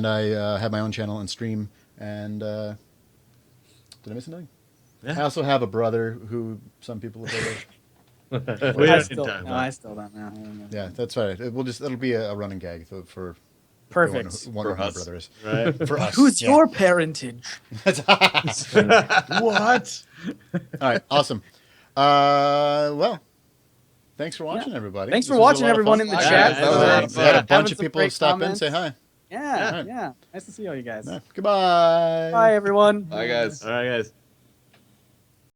Speaker 4: I have my own channel and stream. And did I miss anything?
Speaker 2: Yeah.
Speaker 4: I also have a brother who some people have heard of.
Speaker 2: We
Speaker 3: I
Speaker 2: don't
Speaker 3: still,
Speaker 2: need time.
Speaker 3: no, I still don't know. I don't know.
Speaker 4: Yeah, that's right. It'll be a running gag for
Speaker 3: Perfect.
Speaker 4: one
Speaker 2: For
Speaker 4: of my
Speaker 2: us.
Speaker 4: brothers.
Speaker 2: Right.
Speaker 4: For us.
Speaker 3: Who's
Speaker 4: yeah.
Speaker 3: your parentage?
Speaker 2: What?
Speaker 4: All right, awesome. Well, thanks for watching, everybody.
Speaker 3: Thanks
Speaker 4: This
Speaker 3: for
Speaker 4: was a
Speaker 3: watching,
Speaker 4: lot of
Speaker 3: everyone
Speaker 4: fun.
Speaker 3: in the
Speaker 1: Yeah,
Speaker 3: chat.
Speaker 1: that was a lot of
Speaker 4: We had a
Speaker 1: fun.
Speaker 4: bunch of people stop in and say hi.
Speaker 3: Yeah,
Speaker 4: Alright.
Speaker 3: yeah. Nice to see all you guys.
Speaker 4: Goodbye.
Speaker 3: Bye, everyone.
Speaker 1: Bye, guys.
Speaker 2: All right, guys.